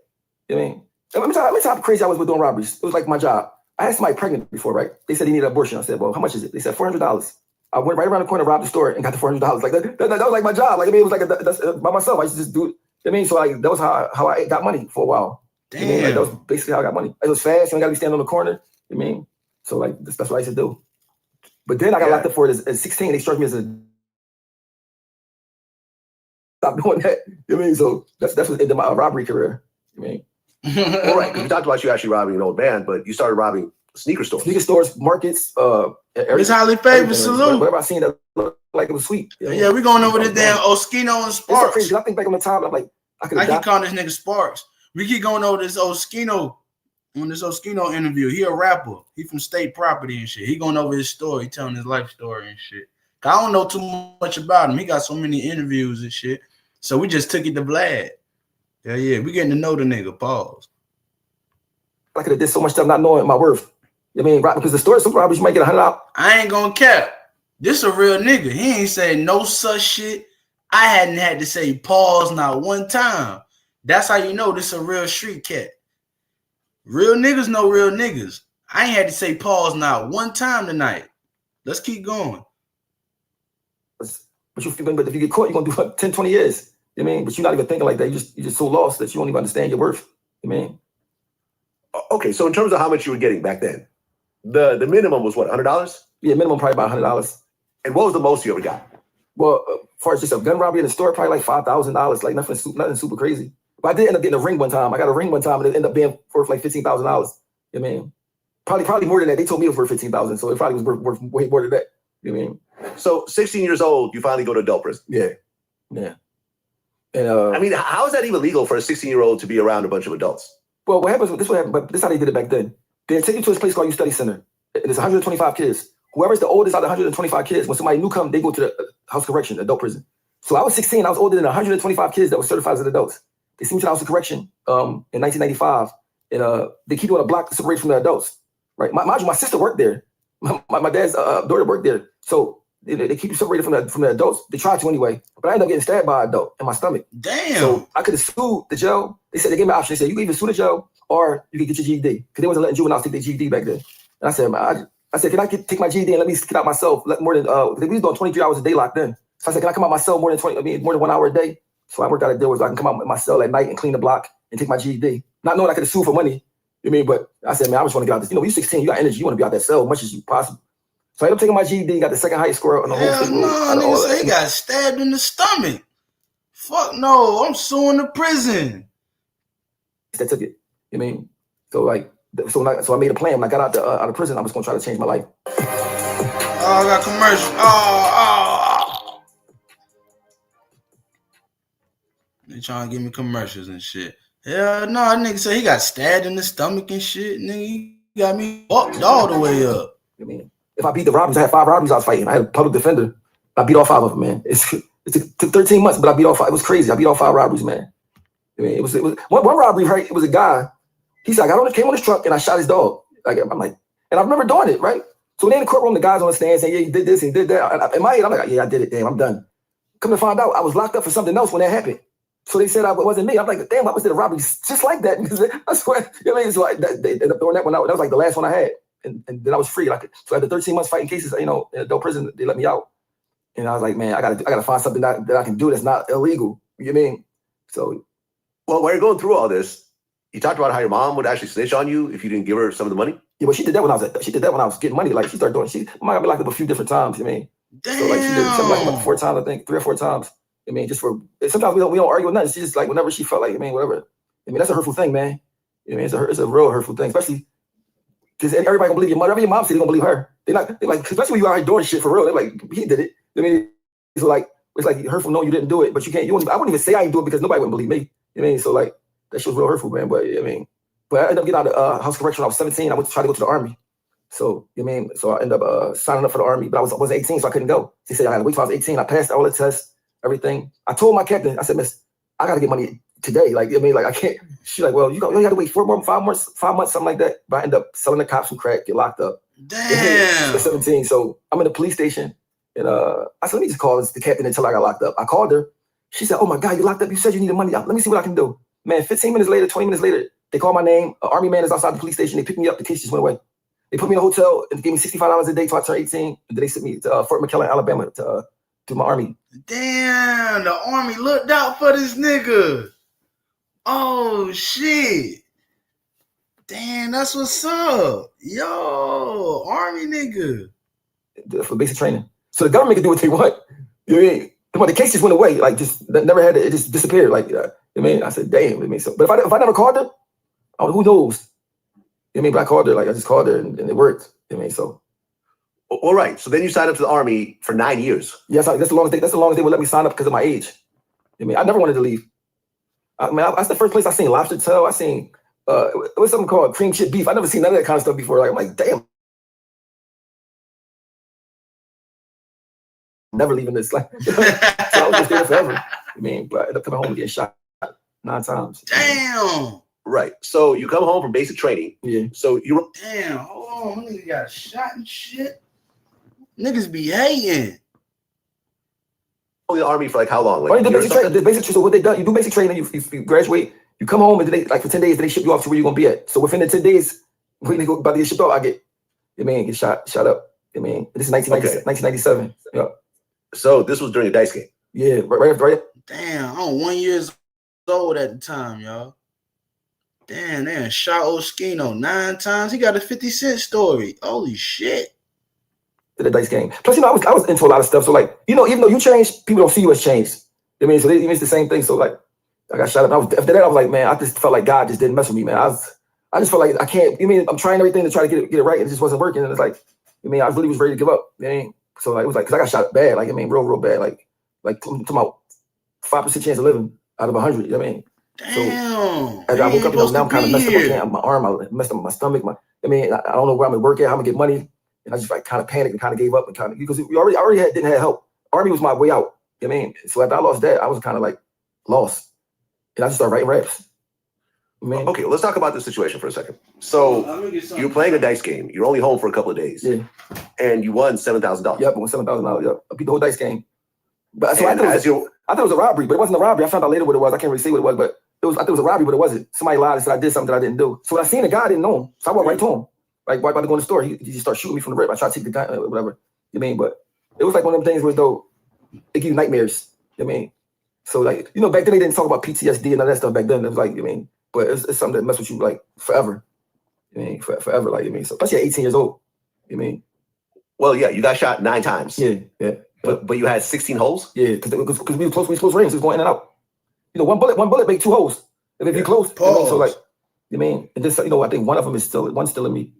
Speaker 4: You know what I mean? Let me tell you how crazy I was with doing robberies. It was like my job. I had somebody pregnant before, right? They said they needed an abortion. I said, well, how much is it? They said $400. I went right around the corner, robbed the store, and got the $400. Like that was like my job. Like I mean, it was like that's by myself. I used to just do it. I mean, so like that was how I got money for a while.
Speaker 3: Damn.
Speaker 4: You know, like, that was basically how I got money. It was fast. You ain't got to be standing on the corner. You know what I mean? So like that's what I used to do. But then I got locked up for it at 16. They charged me as a stop doing that. You know what I mean? So that's what ended my robbery career. You know what I mean?
Speaker 5: All right, because we talked about you actually robbing an old man, but you started robbing sneaker stores.
Speaker 4: Sneaker stores, markets,
Speaker 3: It's highly favored. Salute.
Speaker 4: Whatever I seen that looked like it was sweet.
Speaker 3: Yeah, we're going over this damn Oskino and
Speaker 4: It's so
Speaker 3: Sparks.
Speaker 4: crazy. I think back on the time, I'm like, I
Speaker 3: keep calling this nigga Sparks. We keep going over this Oskino on this Oskino interview. He a rapper. He from State Property and shit. He going over his story, he telling his life story and shit. I don't know too much about him. He got so many interviews and shit. So we just took it to Vlad. Yeah, we getting to know the nigga. Pause.
Speaker 4: I could have did so much stuff not knowing my worth. I mean, because the store, some robbers you might get $100.
Speaker 3: I ain't gonna cap. This a real nigga. He ain't saying no such shit. I hadn't had to say pause not one time. That's how you know this a real street cat. Real niggas know real niggas. I ain't had to say pause not one time tonight. Let's keep going.
Speaker 4: But if you get caught, you're gonna do 10, 20 years. You know what I mean? But you're not even thinking like that. You're just so lost that you don't even understand your worth. You know what I mean?
Speaker 5: Okay, so in terms of how much you were getting back then, the minimum was what, $100?
Speaker 4: Yeah, minimum probably about $100.
Speaker 5: And what was the most you ever got?
Speaker 4: Well, as far as just a gun robbery in the store, probably like $5,000. Like nothing super crazy. But I did end up getting a ring one time. I got a ring one time and it ended up being worth like $15,000. You know what I mean? Probably more than that. They told me it was worth $15,000, so it probably was worth way more than that. You know what I mean?
Speaker 5: So 16 years old, you finally go to adult prison.
Speaker 4: Yeah. And
Speaker 5: I mean, how is that even legal for a 16-year-old to be around a bunch of adults?
Speaker 4: Well, what happened, but this is how they did it back then. They take you to this place called Youth Study Center. And there's 125 kids. Whoever's the oldest out of 125 kids, when somebody new come, they go to the house correction, adult prison. So I was 16. I was older than 125 kids that were certified as adults. They sent me to the house of correction in 1995. And they keep you on a block separated from the adults. Right? Mind you, my sister worked there. My dad's daughter worked there. So they keep you separated from the adults. They tried to anyway. But I ended up getting stabbed by an adult in my stomach.
Speaker 3: Damn.
Speaker 4: So I could have sued the jail. They said they gave me an option. They said you can either sue the jail or you can get your GED. Because they wasn't letting juveniles take their GED back then. And I said, I said, can I take my GED and let me get out myself? More than we was doing 23 hours a day locked in. So I said, can I come out my cell more than 1 hour a day? So I worked out a deal where I can come out my cell at night and clean the block and take my GED. Not knowing I could have sued for money. You know what I mean? But I said, man, I just want to get out this. You know, when you're 16, you got energy. You want to be out that cell as much as you possible. So I ended up taking my GED, got the second highest score on the whole state.
Speaker 3: Nigga say he got stabbed in the stomach. Fuck no, I'm suing the prison.
Speaker 4: That took it. You know what I mean? So I made a plan. When I got out of prison, I was going to try to change my life.
Speaker 3: Oh, I got commercial. Oh. They trying to give me commercials and shit. Hell no, nigga say he got stabbed in the stomach and shit. Nigga, he got me fucked all the way up.
Speaker 4: I mean, if I beat the robberies, I had 5 robberies I was fighting. I had a public defender. I beat all 5 of them, man. It took 13 months, but I beat all 5. It was crazy. I beat all 5 robberies, man. I mean, it was one robbery, right? It was a guy. He said, came on his truck and I shot his dog. I'm like, and I remember doing it, right? So when they in the courtroom, the guys on the stand saying, yeah, he did this, he did that. In my head, I'm like, yeah, I did it. Damn, I'm done. Come to find out, I was locked up for something else when that happened. So they said it wasn't me. I'm like, damn, I was did a robbery just like that. I swear, you know what I mean? So they ended up throwing that one out. That was like the last one I had. and then I was free. So after 13 months fighting cases, in adult prison, they let me out. And I was like, man, I gotta find something that I can do that's not illegal. You know what I mean? So,
Speaker 5: well, while you're going through all this, you talked about how your mom would actually snitch on you if you didn't give her some of the money.
Speaker 4: Yeah, but she did that when I was getting money. Like she started doing. My mom got me locked up a few different times. You know what I mean?
Speaker 3: Damn.
Speaker 4: So like she did something like 4 times, I think, 3 or 4 times. I mean, just for sometimes we don't argue with nothing. She just like whenever she felt like, whatever. I mean, that's a hurtful thing, man. You know, it's a real hurtful thing, especially because everybody gonna believe your mother. Whatever your mom said, they gonna believe her. They like, especially when you out here doing shit for real. They're like, he did it. I mean, it's like hurtful. No, you didn't do it, but you can't. I wouldn't even say I didn't do it because nobody wouldn't believe me. You know what I mean? So like that shit was real hurtful, man. But but I ended up getting out of house correction when I was 17. I went to try to go to the army. So you know what I mean? So I ended up signing up for the army, but I was 18, so I couldn't go. He said I had to wait till I was 18. I passed all the tests, everything. I told my captain, I said, Miss, I gotta get money today. Like, I mean, like I can't. She's like, well, you got to wait 5 months, something like that. But I end up selling the cops some crack, get locked up.
Speaker 3: Damn.
Speaker 4: At 17. So I'm in the police station, and I said, let me just call the captain until I got locked up. I called her. She said, oh my God, you locked up. You said you needed money. Let me see what I can do. Man, 15 minutes later, 20 minutes later, they called my name. An army man is outside the police station. They picked me up. The case just went away. They put me in a hotel and gave me $65 a day till I turned 18. And then they sent me to Fort McClellan, Alabama to do my army.
Speaker 3: Damn, the army looked out for this nigga. Oh, shit. Damn, that's what's up. Yo, army nigga.
Speaker 4: For basic training. So the government can do what they want. You know what I mean? The case just went away. Like, just never had it. It just disappeared. Like, I mean, I said, damn. I mean, so, but if I never called her, who knows? I mean, but I called her, like I just called her and it worked. I mean, so.
Speaker 5: All right. So then you signed up to the army for 9 years.
Speaker 4: Yes, that's the longest they would let me sign up because of my age. I mean, I never wanted to leave. I mean, that's the first place I seen lobster tail. I seen it was something called cream chip beef. I never seen none of that kind of stuff before. Like I'm like, damn. Never leaving this. Like, so I was just there forever. I mean, but I ended up coming home and getting shot 9 times.
Speaker 3: Damn.
Speaker 5: Right. So you come home from basic training.
Speaker 4: Yeah.
Speaker 5: So you
Speaker 3: Damn, hold on. Niggas got shot and shit. Niggas be hating.
Speaker 5: the army for like how long? Like
Speaker 4: the basic training. The basic. So what they done? You do basic training. You graduate. You come home and then for 10 days, they ship you off to where you're gonna be at. So within the 10 days, when they go about to get shipped off, get shot up. I mean, this is 1997. Yeah.
Speaker 5: So this was during a dice game.
Speaker 4: Yeah, right.
Speaker 3: Damn, I'm 1 year old at the time, y'all. Damn, they shot Oskino 9 times. He got a 50 Cent story. Holy shit.
Speaker 4: The dice game. Plus, I was into a lot of stuff. So, like, even though you change, people don't see you as changed. I mean, so it's the same thing. So, like, I got shot up. After that, I was like, man, I just felt like God just didn't mess with me, man. I just felt like I can't. I'm trying everything to try to get it right, and it just wasn't working. And it's like, I really was ready to give up. So, like, it was like, because I got shot bad. Like, real bad. Like to about 5% chance of living out of 100. You know what I mean?
Speaker 3: Damn.
Speaker 4: So, I woke up and now I'm kind of messed up my arm. I messed up my stomach. I don't know where I'm gonna work at. How I'm gonna get money. And I just like kind of panicked and kind of gave up and because we already didn't have help. Army was my way out. You know what I mean? So after I lost that, I was kind of like lost. And I just started writing raps.
Speaker 5: Okay, let's talk about this situation for a second. So you're playing a dice game. You're only home for a couple of days.
Speaker 4: Yeah.
Speaker 5: And you won $7,000.
Speaker 4: Yep, I won $7,000. Yep. I beat the whole dice game. But so I thought it was a robbery, but it wasn't a robbery. I found out later what it was. I can't really say what it was, but I thought it was a robbery, but it wasn't. Somebody lied and said I did something that I didn't do. So when I seen the guy, I didn't know him. So I walked right to him. Like, right about to go in the store, he just started shooting me from the rip. I tried to take the gun, whatever. But it was like one of them things where, though, it give you nightmares. So, like, back then they didn't talk about PTSD and all that stuff back then. It was like, but it's something that mess with you, like, forever. Forever, like, so especially at 18 years old.
Speaker 5: Well, yeah, you got shot 9 times.
Speaker 4: Yeah.
Speaker 5: But you had 16 holes?
Speaker 4: Yeah, because we were close range, so it was going in and out. One bullet make 2 holes. If you close, so like, and this, I think one of them one's still in me.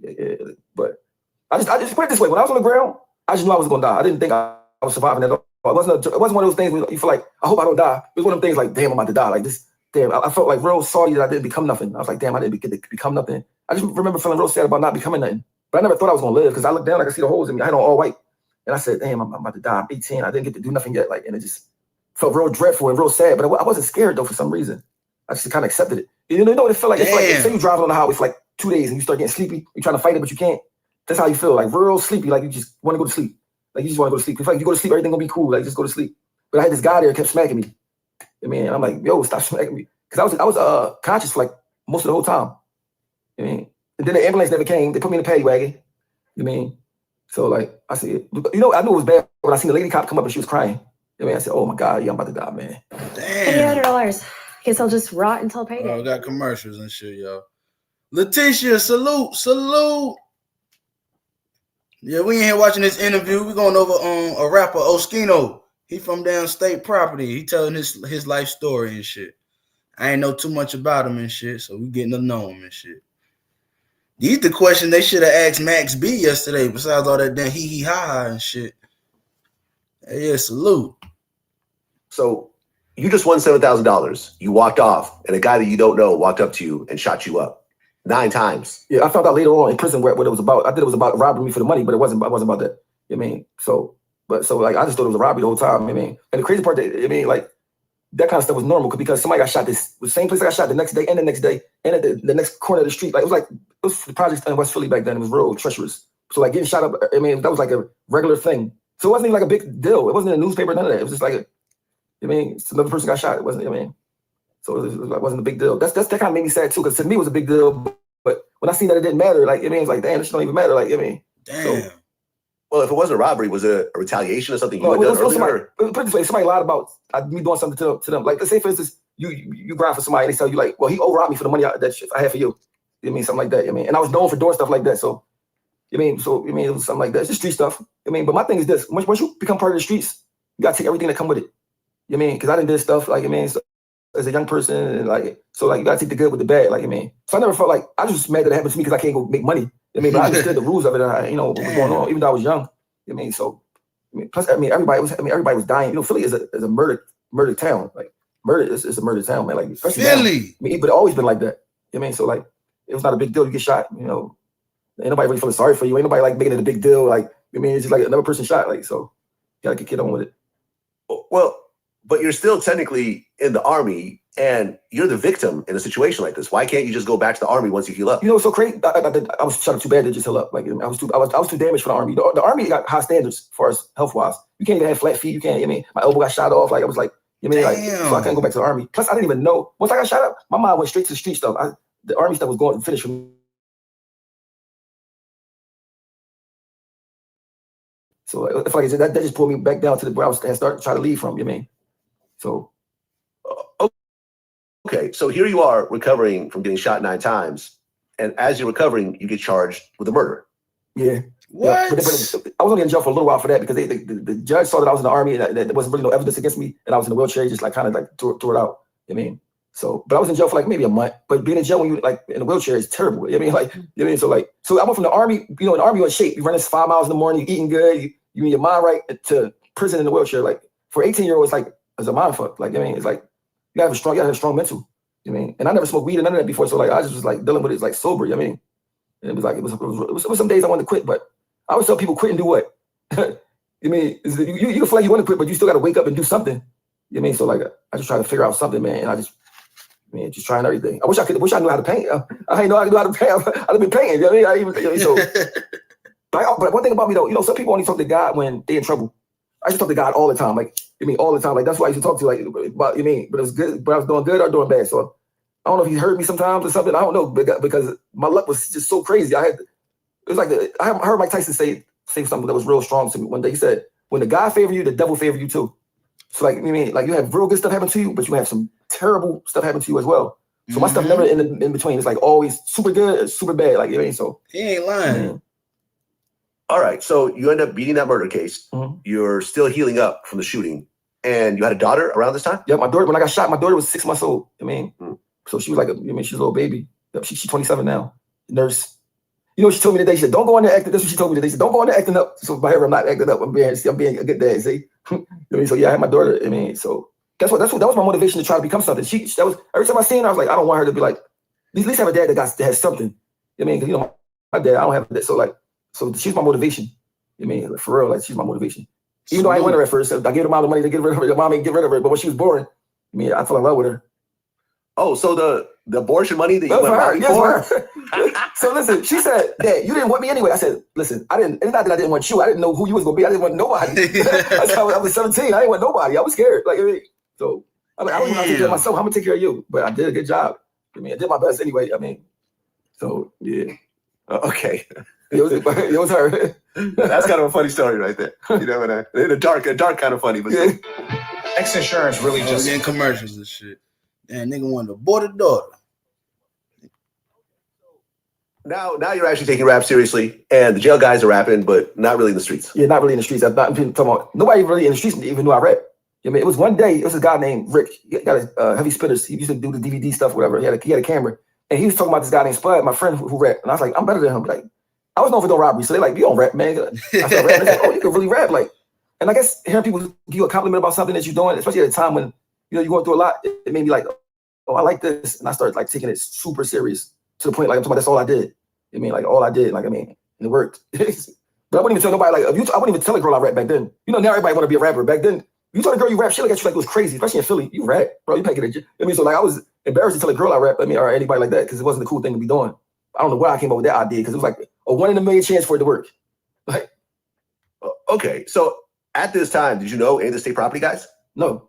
Speaker 4: But I just put it this way: when I was on the ground, I just knew I was gonna die. I didn't think I was surviving at all. It wasn't one of those things where you feel like I hope I don't die. It was one of them things like, damn, I'm about to die. Like this, damn. I felt like real sorry that I didn't become nothing. I was like, damn, I didn't get to become nothing. I just remember feeling real sad about not becoming nothing. But I never thought I was gonna live because I looked down, I could see the holes in me. I had on all white, and I said, damn, I'm about to die. I'm 18. I didn't get to do nothing yet. Like, and it just felt real dreadful and real sad. But I wasn't scared though for some reason. I just kind of accepted it. You know what it felt like? It's like, say you driving on the highway for like 2 days and you start getting sleepy. You're trying to fight it, but you can't. That's how you feel, like real sleepy. Like you just want to go to sleep. Like you just want to go to sleep. It's like you go to sleep, everything gonna be cool. Like just go to sleep. But I had this guy there kept smacking me. And I'm like, yo, stop smacking me, because I was conscious for like most of the whole time. And then the ambulance never came. They put me in a paddy wagon. You mean? So like I said, you know, I knew it was bad when I seen the lady cop come up and she was crying. You mean? I said, oh my God, yeah, I'm about to die, man.
Speaker 3: Damn.
Speaker 6: $200. Guess I'll just rot until payday.
Speaker 3: Oh, got commercials and shit, y'all. Letitia, salute. Yeah, we in here watching this interview. We going over a rapper, Oskino. He from down State Property. He telling his life story and shit. I ain't know too much about him and shit, so we getting to know him and shit. These the question they should have asked Max B yesterday, besides all that damn hee ha ha and shit. Hey, yeah, salute.
Speaker 5: So you just won $7,000. You walked off, and a guy that you don't know walked up to you and shot you up 9 times.
Speaker 4: Yeah, I found out later on in prison what it was about. I thought it was about robbing me for the money, but it wasn't about that. You know what I mean? So like I just thought it was a robbery the whole time. You know what I mean? And the crazy part, like that kind of stuff was normal because somebody got shot the same place I got shot the next day and the next day and at the next corner of the street. Like it was the projects in West Philly back then. It was real treacherous. So like getting shot up, I mean, that was like a regular thing. So it wasn't even like a big deal. It wasn't in the newspaper, none of that. It was just like another person got shot. It wasn't, so it wasn't a big deal. That kind of made me sad too, because to me it was a big deal. But when I seen that it didn't matter, like, it's like, damn, this don't even matter. Like,
Speaker 3: Damn.
Speaker 4: So,
Speaker 5: well, if it wasn't a robbery, was it a retaliation or something?
Speaker 4: Put it this way, somebody lied about me doing something to them. Like, let's say, for instance, you grind for somebody and they tell you, like, well, he overrobbed me for the money that I had for you. Something like that. And I was known for doing stuff like that. So, it was something like that. It's just street stuff. But my thing is this: once you become part of the streets, you gotta take everything that come with it. Because I done did stuff like so, as a young person, and like you gotta take the good with the bad. So I never felt like I was just mad that it happened to me because I can't go make money. But I understood the rules of it. And what was going on, even though I was young. Plus, everybody was dying. Philly is a murder town. Like murder is a murder town, man. Like especially
Speaker 3: Philly.
Speaker 4: Now. But it always been like that. So like it was not a big deal. You get shot. Ain't nobody really feeling sorry for you. Ain't nobody like making it a big deal. Like it's just like another person shot. Like so, you gotta get on with it.
Speaker 5: Well, but you're still technically in the Army, and you're the victim in a situation like this. Why can't you just go back to the Army once you heal up?
Speaker 4: So crazy. I was shot up too bad to just heal up. Like I was too damaged for the Army. The Army got high standards as far as health wise. You can't even have flat feet. You can't. My elbow got shot off. Like I was like, so I couldn't go back to the Army. Plus, I didn't even know. Once I got shot up, my mind went straight to the street stuff. The Army stuff was going to finish for me. So if like I said, that just pulled me back down to the where I was and started trying to leave from. So.
Speaker 5: Okay, so here you are recovering from getting shot 9 times, and as you're recovering, you get charged with a murder.
Speaker 4: Yeah.
Speaker 3: What?
Speaker 4: Yeah, but I was only in jail for a little while for that because the judge saw that I was in the Army and that there wasn't really no evidence against me, and I was in a wheelchair. He just like kind of like tore it out. So, but I was in jail for like maybe a month. But being in jail when you like in a wheelchair is terrible. So I went from the Army. In the Army, you're in shape. You run this 5 miles in the morning. You eating good. You in your mind right, to prison in a wheelchair. Like for 18-year-olds, like it's a mind fuck. Like it's like you gotta have a strong mental. And I never smoked weed and none of that before. So like I just was like dealing with it like sober. And it was like it was some days I wanted to quit, but I always tell people quit and do what? You feel like you want to quit, but you still got to wake up and do something. So like I just try to figure out something, man. And I just trying everything. I wish I knew how to paint. I didn't know I knew how to paint. I'd have been painting. But one thing about me though, some people only talk to God when they're in trouble. I used to talk to God all the time, all the time. Like that's why I used to talk to you, like, about but it was good, but I was doing good or doing bad. So I don't know if he heard me sometimes or something. I don't know, because my luck was just so crazy. I heard Mike Tyson say something that was real strong to me one day. He said, "When the God favor you, the devil favor you too." So like you have real good stuff happen to you, but you have some terrible stuff happen to you as well. So my stuff never in between. It's like always super good, super bad. Like so
Speaker 3: he ain't lying.
Speaker 5: All right, so you end up beating that murder case.
Speaker 4: Mm-hmm.
Speaker 5: You're still healing up from the shooting, and you had a daughter around this time?
Speaker 4: Yeah, my daughter, when I got shot, my daughter was 6 months old. So she was like, she's a little baby. She's 27 now, nurse. She told me today, she said, don't go in there acting. That's what she told me today. She said, don't go in there acting up. So by her, I'm not acting up. I'm being a good dad, see? So yeah, I had my daughter. So that was my motivation to try to become something. That was every time I seen her, I was like, I don't want her to be like, at least have a dad that has something. Because my dad, I don't have that. So she's my motivation. For real, like she's my motivation. Even though I didn't want her at first, I gave her mom the money to get rid of her. The mom ain't get rid of her. But when she was born, I fell in love with her.
Speaker 5: Oh, so the abortion money that you went married for?
Speaker 4: So listen, she said, "Dad, you didn't want me anyway." I said, "Listen, I didn't. It's not that I didn't want you. I didn't know who you was gonna be. I didn't want nobody. I was 17. I didn't want nobody. I was scared. So I'm like, I don't know how to take care of myself. I'm gonna take care of you. But I did a good job. I did my best anyway. So yeah."
Speaker 5: Okay.
Speaker 4: It was her.
Speaker 5: That's kind of a funny story right there. You know, in a dark kind of funny, but
Speaker 7: X Insurance really just
Speaker 3: getting commercials and shit. And nigga wanted to abort a daughter.
Speaker 5: Now you're actually taking rap seriously, and the jail guys are rapping, but not really in the streets.
Speaker 4: Yeah, not really in the streets. I'm talking about nobody really in the streets even knew I rap. I mean, it was one day. It was a guy named Rick. He got a heavy spitters. He used to do the DVD stuff, whatever. He had a camera, and he was talking about this guy named Spud, my friend who rapped. And I was like, I'm better than him. Like, I was known for doing robbery, so they're like, you don't rap, man. I started rapping. Like, oh, you can really rap, like. And I guess hearing people give you a compliment about something that you're doing, especially at a time when you're going through a lot, it made me like, oh, I like this, and I started like taking it super serious to the point like I'm talking about that's all I did. I mean, like all I did, like I mean, and it worked. But I wouldn't even tell nobody like I wouldn't even tell a girl I rap back then. You know, now everybody want to be a rapper. Back then, you told a girl you rap, she look at you like it was crazy, especially in Philly. You rap, bro. You can't get it. I mean, so like I was embarrassed to tell a girl I rap. I mean, or anybody like that because it wasn't a cool thing to be doing. I don't know where I came up with that idea because it was like a 1 in a million chance for it to work. Like,
Speaker 5: okay, so at this time, did you know any of the state property guys?
Speaker 4: No,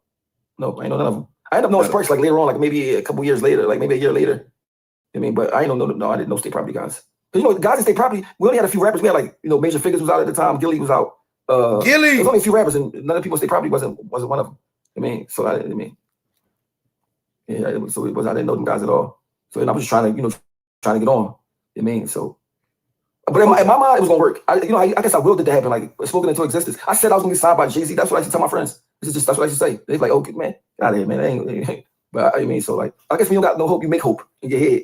Speaker 4: I ain't know none of them. I ended up knowing Sparks like later on, like maybe a couple years later, like maybe a year later. I mean, but I ain't no, I didn't know state property guys. Because, you know, the guys in state property, we only had a few rappers. We had like, you know, Major Figures was out at the time. Gilly was out.
Speaker 3: Gilly!
Speaker 4: There was only a few rappers and none of the people in state property wasn't one of them. I mean, so I didn't know them guys at all. So and I was just trying to get on. I mean, so. But in my mind, it was gonna work. I guess I willed it to happen, like spoken into existence. I said I was gonna get signed by Jay-Z. That's what I used to tell my friends. That's what I used to say. They're like, "Okay, man, get out of here, man." Ain't. But I mean, so like, I guess when you don't got no hope, you make hope in your head.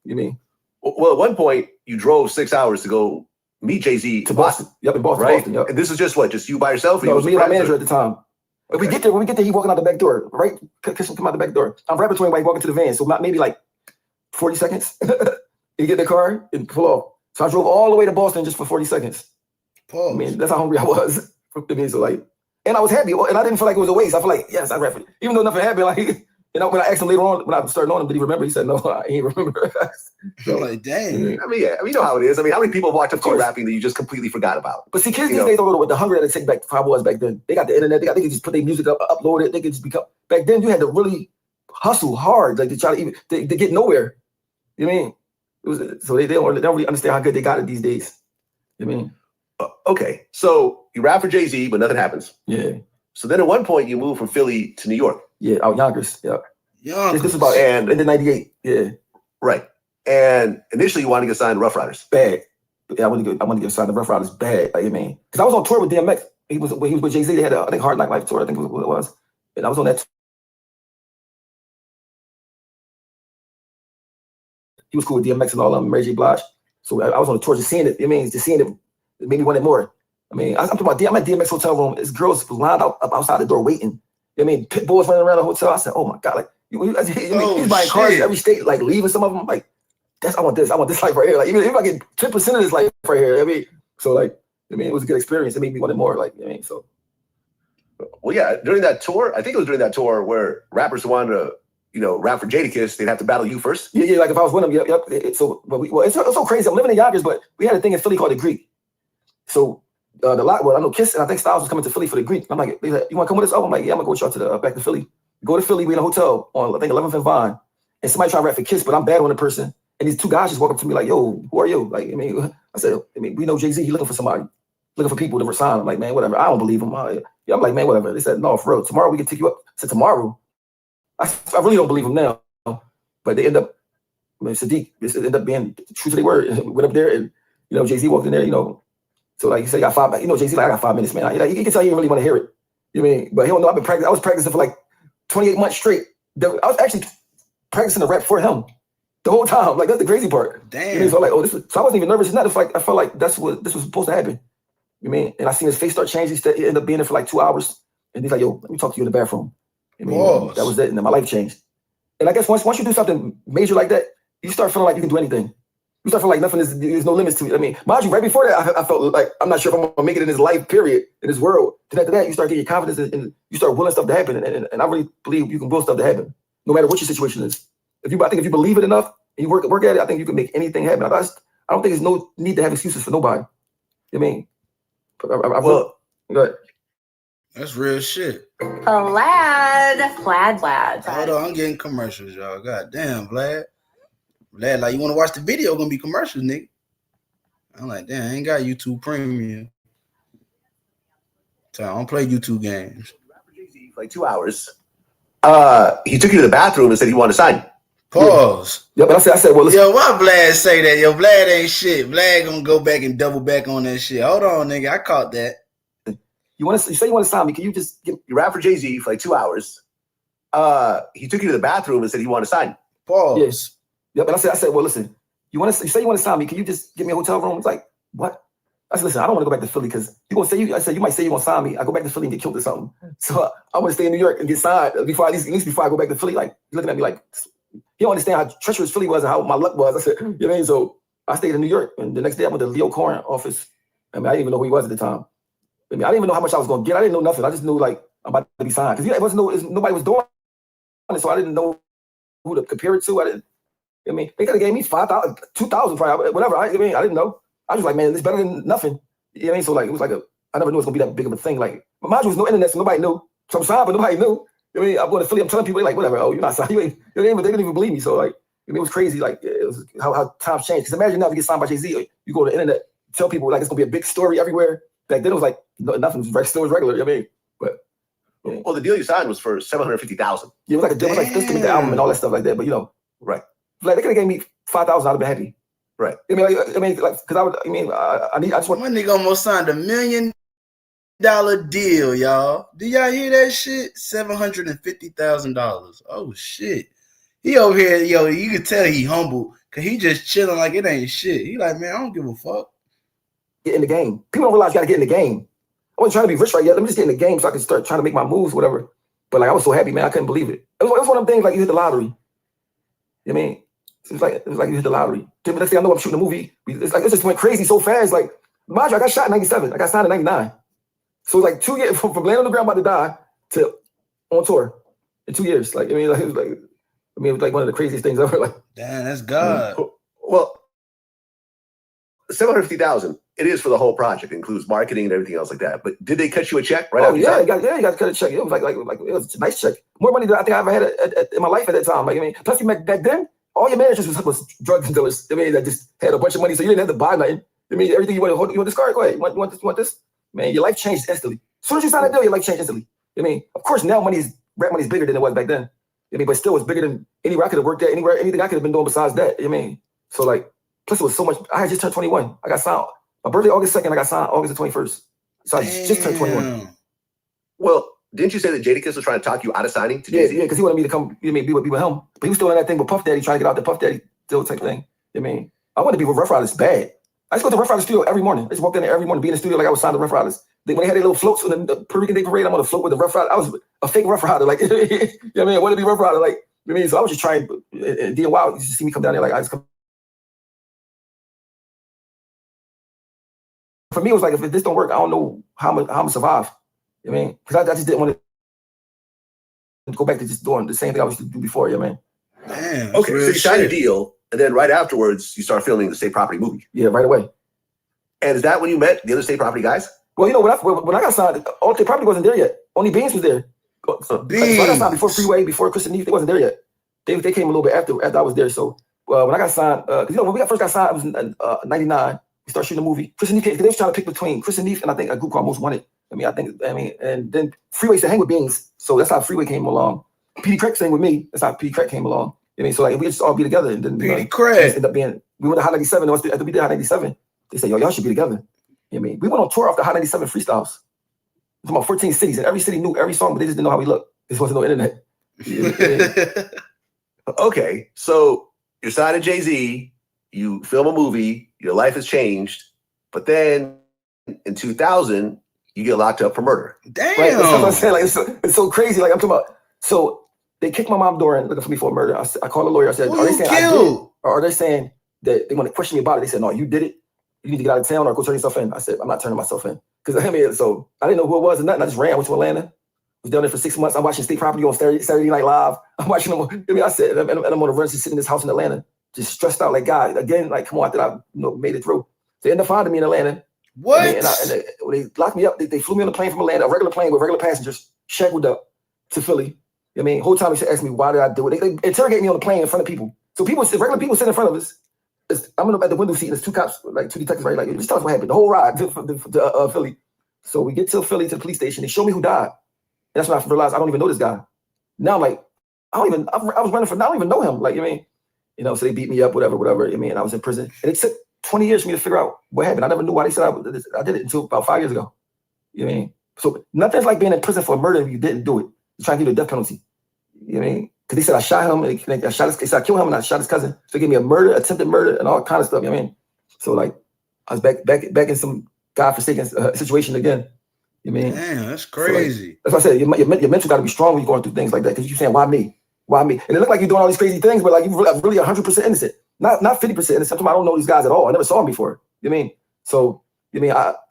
Speaker 4: You mean?
Speaker 5: Well, at one point, you drove 6 hours to go meet Jay-Z
Speaker 4: to Boston. Yep, in Boston.
Speaker 5: Right?
Speaker 4: Boston, yep.
Speaker 5: And this is just what? Just you by yourself?
Speaker 4: No, it was me and my manager at the time.
Speaker 5: Okay.
Speaker 4: When we get there, he walking out the back door, right? Christian come out the back door. I'm rapping to him while he's walking to the van, so maybe like 40 seconds. He get in the car and pull off. So I drove all the way to Boston just for 40 seconds.
Speaker 3: Pause.
Speaker 4: I mean, that's how hungry I was. I mean, so like, and I was happy, and I didn't feel like it was a waste. I feel like, yes, I rapped. Even though nothing happened, like, you know, when I asked him later on, when I started knowing him, did he remember? He said, no, I ain't remember.
Speaker 3: So like, dang.
Speaker 5: I mean, yeah, you know how it is. I mean, how many people walked up to you rapping that you just completely forgot about?
Speaker 4: But see, kids these days don't know what the hunger that they take back how it was back then. They got the internet. They could just put their music up, upload it. They could just become. Back then, you had to really hustle hard, like to try to even to get nowhere. You know what I mean? It was, so they don't really understand how good they got it these days. You know what I mean?
Speaker 5: Okay, so you rap for Jay-Z, but nothing happens.
Speaker 4: Yeah.
Speaker 5: So then at one point you moved from Philly to New York.
Speaker 4: Yeah, out Yonkers. Yeah.
Speaker 3: Yonkers.
Speaker 4: This was about in the 98. Yeah.
Speaker 5: Right. And initially you wanted to get signed to Rough Riders.
Speaker 4: Bad. Yeah, I want to get signed to Rough Riders bad. Like, I mean, because I was on tour with DMX. He was with Jay-Z. They had I think Hard Knock Life tour. I think was what it was. And I was on that. He was cool with DMX and all of them, Mary J. Blige. So I was on the tour just seeing it. I mean, just seeing it made me want it more. I mean, I'm talking about I'm at DMX hotel room. This girls lined up outside the door waiting. I mean, pit bulls running around the hotel. I said, "Oh my god!" Like, he's buying cars in every state, like leaving some of them. Like, I want this life right here. Like, even if I get 10% of this life right here, I mean, so like, I mean, it was a good experience. It made me want it more. Like, I mean, so.
Speaker 5: Well, yeah, during that tour, I think it was during that tour where rappers who wanted to, rap for Jadakiss, they'd have to battle you first.
Speaker 4: Yeah, like if I was with them, yep. So, but it's so crazy. I'm living in Yonkers, but we had a thing in Philly called the Greek. So I know Kiss and I think Styles was coming to Philly for the Greek. I'm like, you want to come with us? Oh, I'm like, yeah, I'm gonna go with y'all to back to Philly. Go to Philly. We in a hotel on I think 11th and Vine, and somebody trying to rap for Kiss, but I'm bad on the person. And these two guys just walk up to me like, "Yo, who are you?" Like, I said, we know Jay-Z. He looking for somebody, looking for people to resign. I'm like, man, whatever. I don't believe him. I'm like, man, whatever. They said, no, for real. Tomorrow we can take you up. I said, tomorrow. I really don't believe him now. But they end up, Sadiq, this ended up being true to their word. Went up there and, Jay-Z walked in there, So like he said, I got 5, Jay-Z like, I got 5 minutes, man. He can tell you really want to hear it. You know what I mean? But he don't know I've been practicing. I was practicing for like 28 months straight. I was actually practicing the rap for him the whole time. Like, that's the crazy part.
Speaker 3: Damn.
Speaker 4: You know, so like, so I wasn't even nervous. It's not. It's like I felt like this was supposed to happen. You know what I mean? And I seen his face start changing. He ended up being there for like 2 hours. And he's like, yo, let me talk to you in the bathroom. You know what I mean? That was it. And then my life changed. And I guess once you do something major like that, you start feeling like you can do anything. You start feeling like there's no limits to it. I mean, mind you, right before that, I felt like I'm not sure if I'm gonna make it in this life, period, in this world. Then after that, you start getting confidence and you start willing stuff to happen. And I really believe you can will stuff to happen, no matter what your situation is. I think if you believe it enough and you work at it, I think you can make anything happen. I don't think there's no need to have excuses for nobody. You know what I mean? Go ahead.
Speaker 3: That's real shit.
Speaker 6: Vlad.
Speaker 3: Hold on, I'm getting commercials, y'all. God damn, Vlad, like you want to watch the video? Gonna be commercials, nigga. I'm like, damn, I ain't got YouTube Premium. So I don't play YouTube games.
Speaker 5: Like 2 hours. He took you to the bathroom and said he wanted to sign.
Speaker 3: Pause.
Speaker 4: Yeah, but I said, well, listen.
Speaker 3: Yo, why Vlad say that? Yo, Vlad ain't shit. Vlad gonna go back and double back on that shit. Hold on, nigga. I caught that.
Speaker 4: You say you want to sign me? Can you just
Speaker 5: You rap for Jay-Z for like 2 hours. He took you to the bathroom and said he wanted to sign.
Speaker 3: Pause.
Speaker 4: Yes. Yeah, but I said, well, listen. You say you want to sign me? Can you just give me a hotel room? It's like, what? I said, listen, I don't want to go back to Philly because you gonna say you. I said you might say you gonna sign me. I go back to Philly and get killed or something. So I want to stay in New York and get signed before at least before I go back to Philly. Like looking at me like you don't understand how treacherous Philly was and how my luck was. I said, you know what I mean? So I stayed in New York, and the next day I went to Leo Cohen office. I mean, I didn't even know who he was at the time. I didn't even know how much I was gonna get. I didn't know nothing. I just knew like I'm about to be signed because nobody was doing it, so I didn't know who to compare it to. I mean, they could have gave me 5,000, 2,000 probably, whatever. I didn't know. I was like, man, it's better than nothing. You know what I mean? So like, it was like I never knew it was gonna be that big of a thing. Like, but mind you, there was no internet, so nobody knew. So I'm signed, but nobody knew. I mean, I'm going to Philly. I'm telling people, they're like, whatever. Oh, you're not signed. You ain't. They didn't even believe me. So like, I mean, it was crazy. Like, it was how times changed. Because imagine now if you get signed by Jay-Z, you go to the internet, tell people like it's gonna be a big story everywhere. Back then it was like nothing. It was still was regular. You know what I mean? But
Speaker 5: yeah. Well, the deal you signed was for $750,000.
Speaker 4: Yeah, it was like a deal. It was like this to make the album and all that stuff like that. But you know,
Speaker 5: right?
Speaker 4: Like they could have gave me 5,000. I'd have been happy.
Speaker 5: Right.
Speaker 4: I mean, like, because I just want.
Speaker 3: My nigga almost signed $1 million deal, y'all. Do y'all hear that shit? $750,000. Oh shit. He over here, yo. You can tell he humble because he just chilling like it ain't shit. He like, man, I don't give a fuck.
Speaker 4: Get in the game. People don't realize you gotta get in the game. I wasn't trying to be rich right yet. Let me just get in the game so I can start trying to make my moves, whatever. But like I was so happy, man. I couldn't believe it. It was one of them things like you hit the lottery. You know what I mean? It was like you hit the lottery. The next thing I know, I'm shooting a movie. It's like it just went crazy so fast. Like, mind you, I got shot in 97. I got signed in 99. So it's like 2 years from laying on the ground about to die to on tour in 2 years. Like, it was like one of the craziest things ever. Like,
Speaker 3: damn, that's God.
Speaker 5: Well, $750,000. It is for the whole project. It includes marketing and everything else like that. But did they cut you a check right after?
Speaker 4: Yeah, you got to cut a check. It was like it was a nice check. More money than I think I ever had in my life at that time. Like, I mean, plus back then, all your managers was drug dealers. I mean, that just had a bunch of money, so you didn't have to buy nothing. I mean, everything you want this car? Go ahead. You want this? Man, your life changed instantly. As soon as you sign that deal, your life changed instantly. I mean, of course, now rap money's bigger than it was back then. I mean, but still, it's bigger than anywhere I could have worked at, anywhere, anything I could have been doing besides that. I mean, so like, plus it was so much. I had just turned 21. I got signed. My birthday, August 2nd. I got signed August the 21st. So I just turned 21.
Speaker 5: Well, didn't you say that Jadakiss was trying to talk you out of signing to Jay-Z?
Speaker 4: Yeah, because he wanted me to come, be with him. But he was still in that thing with Puff Daddy, trying to get out the Puff Daddy deal type thing. I mean, I wanted to be with Rough Riders bad. I used to go to Rough Riders studio every morning. I just walked in there every morning, be in the studio like I was signed to Rough Riders. When they had their little floats on the Puerto Rican Day Parade, I'm on a float with the Rough Rider. I was a fake Rough Rider, like, you know what I mean? I wanted to be Rough Rider, like, you know what I mean? So I was just trying, and then wow, you just see me come down there, like, I just come. For me, it was like, if this don't work, I don't know how I'm going to survive. You know what I mean? Because I just didn't want to go back to just doing the same thing I used to do before, you know what I mean?
Speaker 3: Damn.
Speaker 5: Okay, so you signed a deal, and then right afterwards, you start filming the State Property movie.
Speaker 4: Yeah, right away.
Speaker 5: And is that when you met the other State Property guys?
Speaker 4: Well, you know, when I got signed, all State Property wasn't there yet. Only Beans was there. So I got signed before Freeway, before Chris and Neef, they wasn't there yet. They came a little bit after I was there. So when I got signed, because you know, when we first got signed, it was in 99. We started shooting a movie. Chris and Neef, because they was trying to pick between Chris and Neef and I think a group called Most Wanted. And then Freeway said hang with Beans. So that's how Freeway came along. P.D. Craig sang with me. That's how P.D. Craig came along. I mean, so like we just all be together. And then
Speaker 3: P.D. Craig
Speaker 4: ended up being, we went to Hot 97. After we did Hot 97, they said, yo, y'all should be together. You know what I mean? We went on tour off the Hot 97 freestyles. From about 14 cities, and every city knew every song, but they just didn't know how we looked. There wasn't no internet.
Speaker 5: Okay, so you're signed to Jay-Z, you film a movie, your life has changed, but then in 2000, you get locked up for murder.
Speaker 3: Damn.
Speaker 4: Right? That's what I'm saying. Like, it's so crazy. Like, I'm talking about, so they kicked my mom door in looking for me for a murder. I called a lawyer. I said, are they saying I did it? Or are they saying that they want to question me about it? They said, no, you did it. You need to get out of town or go turn yourself in. I said, I'm not turning myself in. Because I mean, so I didn't know who it was or nothing. I just ran. I went to Atlanta. Was down there for 6 months. I'm watching State Property on Saturday Night Live. I'm watching them. I mean, I said, and I'm on the run, just sitting in this house in Atlanta, just stressed out. Like, God, again, like, come on, that I made it through. They ended up finding me in Atlanta.
Speaker 3: What?
Speaker 4: And they locked me up. They flew me on a plane from Atlanta, a regular plane with regular passengers, shackled up to Philly. I mean, whole time they asked me, why did I do it? They interrogate me on the plane in front of people. So regular people sit in front of us. I'm at the window seat, and there's two cops, like two detectives, right? Like, just tell us what happened. The whole ride to Philly. So we get to Philly to the police station. They show me who died. And that's when I realized I don't even know this guy. Now I'm like, I was running for, I don't even know him. Like, so they beat me up, whatever. I was in prison. And it took 20 years for me to figure out what happened. I never knew why they said I did it until about 5 years ago. You know what I mean? So nothing's like being in prison for a murder if you didn't do it. You're trying to give you the death penalty. You know what I mean? Because they said I shot him, and they said I killed him, and I shot his cousin. So they gave me a murder, attempted murder, and all kind of stuff. You know what I mean? So like, I was back in some godforsaken situation again. You know what I mean?
Speaker 3: Damn, that's crazy.
Speaker 4: So like, that's why I said your mental got to be strong when you're going through things like that. Because you're saying, why me? Why me? And it looked like you're doing all these crazy things, but like you're really 100% innocent. Not 50% innocent. Sometimes I don't know these guys at all. I never saw them before. You know what I mean? So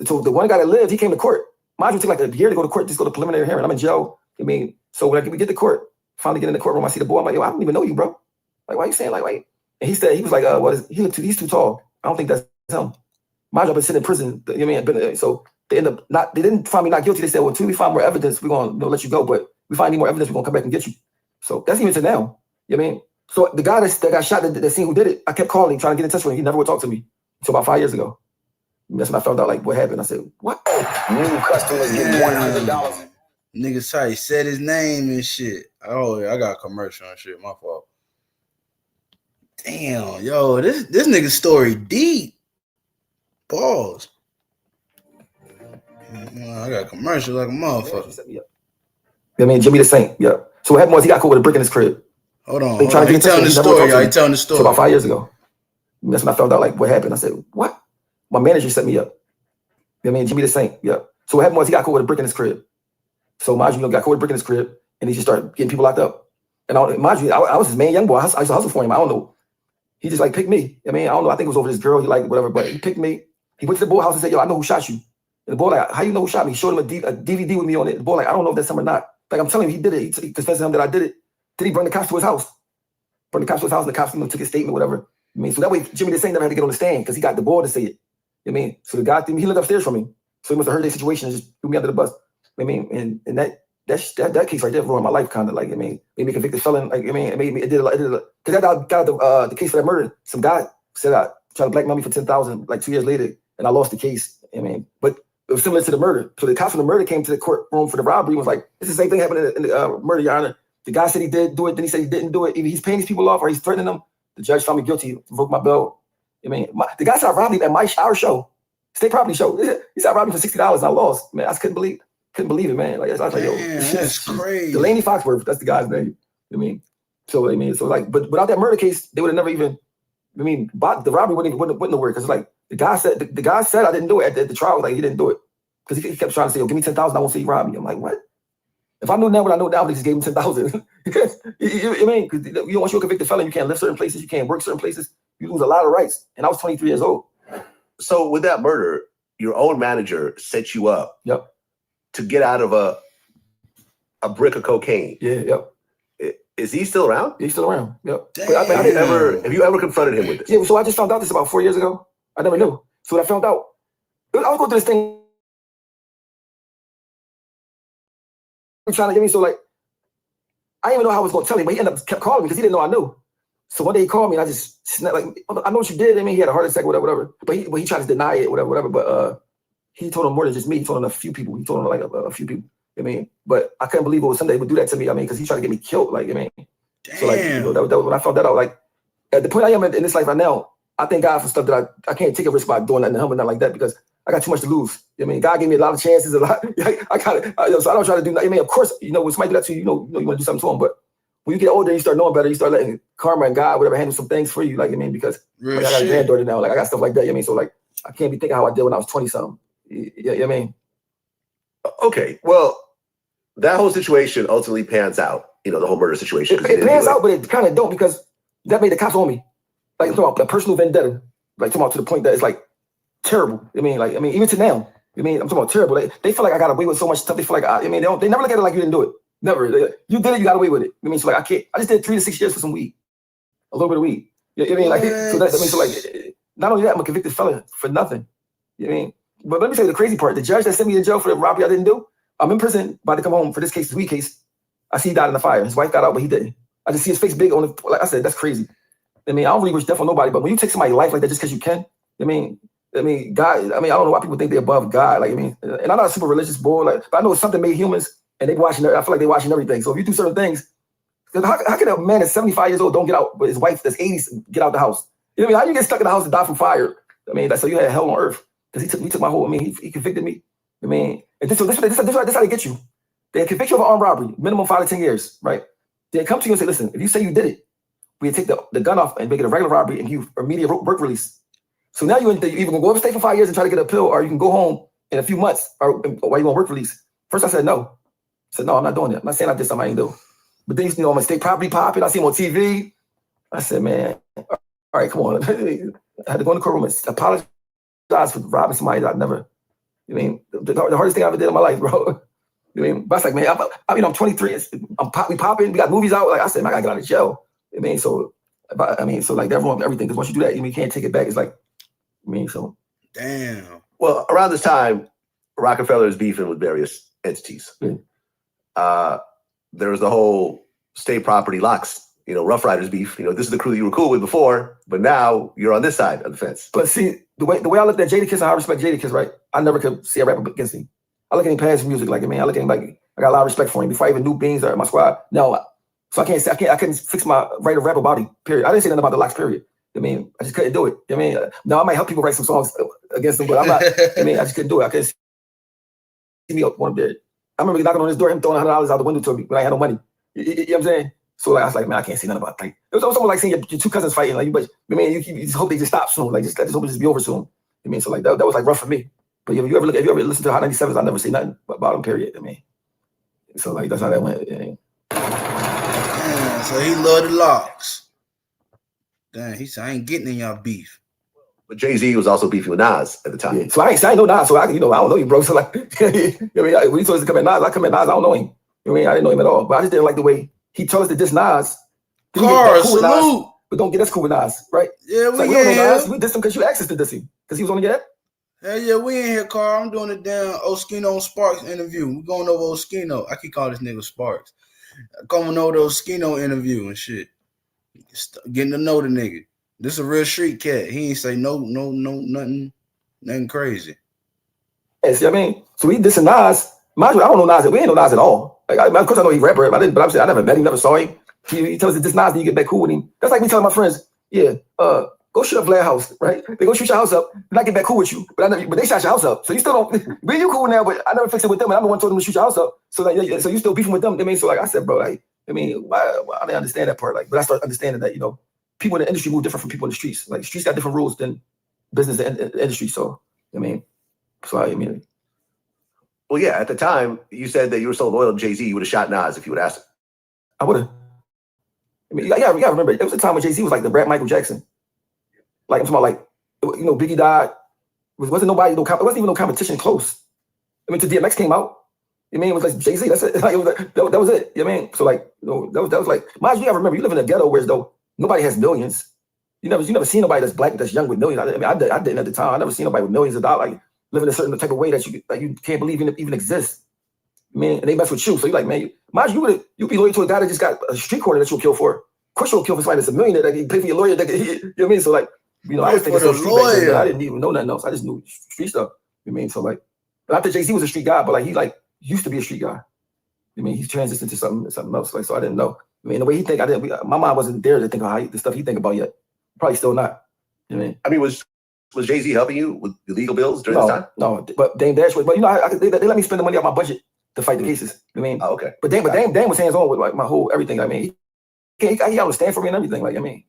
Speaker 4: so the one guy that lived, he came to court. Mind you, it took like a year to go to court, just go to preliminary hearing. I'm in jail. You know what I mean? So when we get to court, finally get in the courtroom, I see the boy. I'm like, yo, I don't even know you, bro. Like, why are you saying like, wait? And he said, he was like, he's too tall. I don't think that's him. Mind you, I've been sitting in prison. You know what I mean? So they didn't find me not guilty. They said, well, until we find more evidence, we're going to let you go. But we find any more evidence, we're going to come back and get you. So that's even to now. You know what I mean? So the guy that got shot, that seen who did it, I kept calling, trying to get in touch with him. He never would talk to me until about 5 years ago. And that's when I found out like what happened. I said, what?
Speaker 1: New customers get $100.
Speaker 3: Niggas try to said his name and shit. Oh, yeah, I got a commercial and shit. My fault. Damn, yo, this nigga story deep. Pause. I got a commercial like a motherfucker.
Speaker 4: You know what I mean? Jimmy the Saint. Yeah. So what happened was he got caught with a brick in his crib.
Speaker 3: Hold on.
Speaker 4: They trying to
Speaker 3: get telling the story. Y'all telling the story.
Speaker 4: So about 5 years ago. And that's when I found out like what happened. I said, what? My manager set me up. You know what I mean? Jimmy the Saint. Yeah. So what happened was he got caught with a brick in his crib. So mind you, got caught with a brick in his crib, and he just started getting people locked up. And mind you, I was his main young boy. I used to hustle for him. I don't know. He just like picked me. I mean, I don't know. I think it was over this girl. He liked whatever, but he picked me. He went to the boy house and said, yo, I know who shot you. And the boy like, how you know who shot me? He showed him a DVD with me on it. The boy like, I don't know if that's him or not. Like I'm telling him, he did it. He confessed to him that I did it. Then he brought the cops to his house. And the cops took his statement, whatever. I mean, so that way Jimmy the Saint never had to get on the stand because he got the boy to say it. You know what I mean? So the guy, he lived upstairs from me. So he must have heard their situation and just threw me under the bus. I mean, and that case right there ruined my life, kind of like, I mean, made me a convicted felon. Like, I mean, it did a lot. Because I got the case for that murder. Some guy said I tried to blackmail me for $10,000 like 2 years later, and I lost the case. I mean, but it was similar to the murder. So the cops from the murder came to the courtroom for the robbery and was like, it's the same thing happened in the murder, Your Honor. The guy said he did do it, then he said he didn't do it. Either he's paying these people off or he's threatening them. The judge found me guilty, revoked my bail. I mean, the guy said I robbed me at our show, state property show. He said I robbed me for $60 and I lost. Man, I just couldn't believe it, man. Like, I was like, yo,
Speaker 3: that's crazy.
Speaker 4: Delaney Foxworth, that's the guy's name. I mean, so like, but without that murder case, they would have never even. I mean, the robbery wouldn't have worked because like the guy said I didn't do it at the trial. Like he didn't do it because he kept trying to say, "Yo, give me $10,000. I won't say you robbed me." I'm like, what? If I knew now what I know now, they just gave him $10,000. I mean, because once you're a convicted felon, you can't live certain places, you can't work certain places, you lose a lot of rights. And I was 23 years old.
Speaker 5: So with that murder, your own manager set you up.
Speaker 4: Yep.
Speaker 5: To get out of a brick of cocaine.
Speaker 4: Yeah, yep.
Speaker 5: Is he still around?
Speaker 4: He's still around. Yep.
Speaker 5: But have you ever confronted him with this?
Speaker 4: Yeah, so I just found out this about 4 years ago. I never knew. So when I found out, I was going through this thing. Trying to get me, so like, I didn't even know how I was going to tell him, but he ended up kept calling me because he didn't know I knew. So one day he called me and I just snapped, like, I know what you did. I mean, he had a heart attack, whatever. But he tried to deny it, whatever. But he told him more than just me. He told him a few people. He told him like a few people. I mean, but I couldn't believe it was somebody would do that to me. I mean, because he tried to get me killed. Like, I mean,
Speaker 3: damn.
Speaker 4: So like, that when I found that out, like, at the point I am in this life right now, I thank God for stuff that I can't take a risk by doing nothing to him and nothing like that because I got too much to lose. I mean, God gave me a lot of chances, a lot. I got it. So I don't try to do nothing. I mean, of course, when somebody do that to you, you know you want to do something to them. But when you get older, you start knowing better. You start letting karma and God, whatever, handle some things for you. Like, I mean, because like, I got a granddaughter now. Like, I got stuff like that. I mean, so like, I can't be thinking how I did when I was 20-something. I mean.
Speaker 5: Okay, well, that whole situation ultimately pans out. The whole murder situation.
Speaker 4: It pans out, but it kind of don't because that made the cops on me. Like, I'm talking about a personal vendetta. Like, talking about to the point that it's like terrible. I mean, even to now. I mean, I'm talking about terrible. They feel like I got away with so much stuff. They feel like they never look at it like you didn't do it. Never. You did it, you got away with it. I mean, so like I just did 3 to 6 years for some weed, a little bit of weed. I mean, like not only that, I'm a convicted felon for nothing. I mean, but let me tell you the crazy part. The judge that sent me to jail for the robbery I didn't do, I'm in prison, about to come home for this case, this weed case. I see he died in the fire. His wife got out, but he didn't. I just see his face big on the. Like I said, that's crazy. I mean, I don't really wish death on nobody, but when you take somebody's life like that just because you can, I mean, God, I don't know why people think they're above God. Like, I mean, and I'm not a super religious boy, like, but I know it's something made humans, and I feel like they're watching everything. So if you do certain things, how can a man that's 75 years old don't get out, but his wife that's 80 get out the house? You know what I mean? How you get stuck in the house and die from fire? I mean, so you had hell on earth because he took my whole. I mean, he convicted me. I mean, and this how they get you. They convict you of an armed robbery, minimum 5 to 10 years, right? They come to you and say, listen, if you say you did it, we take the gun off and make it a regular robbery and give you immediate work release. So now you either gonna go upstate for 5 years and try to get a pill, or you can go home in a few months, or while you on work release. First I said no. I said, no, I'm not doing that. I'm not saying I did something I ain't do. But then, I'm gonna stay property popping. I see him on TV. I said, man, all right, come on. I had to go in the courtroom and apologize for robbing somebody that I never, I mean, the hardest thing I ever did in my life, bro. I mean, but it's like, man, I'm 23. We popping. We got movies out. Like I said, man, I gotta get out of jail. I mean, so like that ruined everything. Because once you do that, you can't take it back. It's like, so.
Speaker 3: Damn.
Speaker 5: Well, around this time, Rockefeller is beefing with various entities.
Speaker 4: Yeah.
Speaker 5: There was the whole state property locks, Rough Riders beef. This is the crew you were cool with before, but now you're on this side of the fence.
Speaker 4: But see, the way I looked at Jadakiss and how I respect Jadakiss, right? I never could see a rapper against him. I look at him past music, like, man, I look at him like I got a lot of respect for him. Before I even knew Beans or my squad, no, so I couldn't fix my right to rap about him. Period. I didn't say nothing about the locks. Period. I mean, I just couldn't do it. I mean, now I might help people write some songs against them, but I'm not. I mean, I just couldn't do it. I couldn't see me up one there. I remember knocking on his door, him throwing $100 out the window to me when I had no money. You know what I'm saying? So like, I was like, man, I can't see nothing about it. Like, it was almost like seeing your two cousins fighting. Like, but I mean, you just hope they just stop soon. Like, just hope it just be over soon. I mean, so like that was like rough for me. But if you ever listen to Hot 97s, I never say nothing about them. Period. I mean, so like that's how that went.
Speaker 3: Damn, so he loved the locks. Damn, he said I ain't getting in y'all beef.
Speaker 5: But Jay-Z was also beefing with Nas at the time.
Speaker 4: Yeah. So I ain't know Nas, so I don't know you, bro. So like, I mean, when he told us to come at Nas, I come at Nas, I don't know him. I mean, I didn't know him at all. But I just didn't like the way he told us to diss Nas.
Speaker 3: Cars,
Speaker 4: cool
Speaker 3: salute.
Speaker 4: Nas, but don't get us cool with Nas, right?
Speaker 3: Yeah,
Speaker 4: we don't know Nas. We dissed him because you asked us to diss him. Because he was on the get.
Speaker 3: Hell yeah, we in here, Carl. I'm doing a damn Oskino and Sparks interview. We're going over Oskino. I keep calling this nigga Sparks. Going over the Oskino interview and shit. Getting to know the nigga. This is a real street cat. He ain't say no, nothing crazy.
Speaker 4: Yeah, see what I mean? So we dissing Nas. Mind you, I don't know Nas. We ain't know Nas at all. Like, of course I know he rapper, but I'm saying I never met him, never saw him. He tells us this Nas, then you get back cool with him. That's like me telling my friends, yeah, go shoot up Vlad house, right? They go shoot your house up, then I get back cool with you. But they shot your house up. So you still don't, but you cool now, but I never fixed it with them, and I'm the one told them to shoot your house up. So like, so you still beefing with them. I mean, so like I said, bro, like, I mean, why I didn't understand that part. Like, but I started understanding that, people in the industry move different from people in the streets. Like, the streets got different rules than business and industry. So, I mean,
Speaker 5: well, yeah, at the time, you said that you were so loyal to Jay-Z, you would have shot Nas if you would have asked him.
Speaker 4: I would have. I mean, you gotta remember, there was a time when Jay-Z was like the rap Michael Jackson. Like, I'm talking about, like, Biggie died. It wasn't even no competition close. I mean, till DMX came out, I mean, it was like Jay-Z, that's it. Like, that was it. You know what I mean? So, like, that was like, mind you gotta remember, you live in a ghetto where though nobody has millions. You never seen nobody that's black, that's young with millions. I didn't at the time. I never seen nobody with millions of dollars, like, living a certain type of way that you can't believe even exists. Man, and they mess with you. So you're like, man, mind you be loyal to a guy that just got a street corner that you'll kill for. Of course you'll kill for somebody that's a millionaire that can pay for your lawyer. You know what I mean? So like, I was thinking so street back then, I didn't even know nothing else. I just knew street stuff. You know what I mean? So like, but I think Jay-Z was a street guy, but like he like used to be a street guy. I mean, he's transitioned to something else. Like, so I didn't know. I mean, the way he think, my mind wasn't there to think of the stuff he think about yet. Probably still not. You know what I mean?
Speaker 5: I mean, was Jay-Z helping you with the legal bills during this time?
Speaker 4: No, but Dame Dash was. But they let me spend the money out my budget to fight the cases. You know what I mean?
Speaker 5: Oh, okay.
Speaker 4: But Dame was hands on with like my whole everything. I mean, he always stand for me and everything. Like, I mean,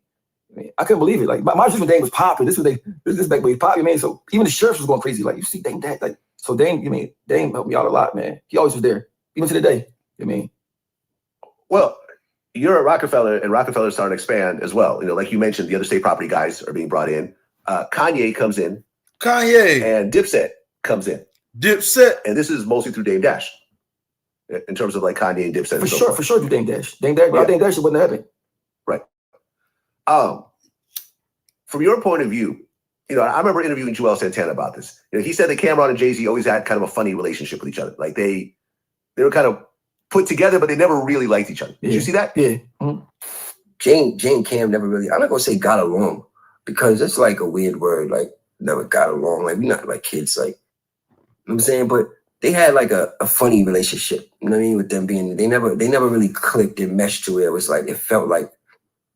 Speaker 4: I couldn't believe it. Like my when Dame was popping. This back when he popped. I mean, so even the sheriff was going crazy. Like, you see Dame Dash. Like, so Dame helped me out a lot, man. He always was there, even to the day. You know what I mean?
Speaker 5: Well, you're at Rockefeller, and Rockefeller starting to expand as well. Like you mentioned, the other state property guys are being brought in. Kanye comes in. And Dipset comes in. And this is mostly through Dame Dash. In terms of like Kanye and Dipset.
Speaker 4: For sure through Dame Dash. Dame Dash, without Dame Dash, it wouldn't have happened.
Speaker 5: Right. From your point of view, I remember interviewing Joel Santana about this. He said that Cameron and Jay-Z always had kind of a funny relationship with each other. Like they were kind of put together, but they never really liked each other. Did you see that?
Speaker 4: Yeah. Mm-hmm.
Speaker 8: Jane Cam never really, I'm not gonna say got along, because it's like a weird word, like never got along. Like we're not like kids, like, you know what I'm saying? But they had like a funny relationship, you know what I mean, with them being, they never really clicked and meshed to where it was like, it felt like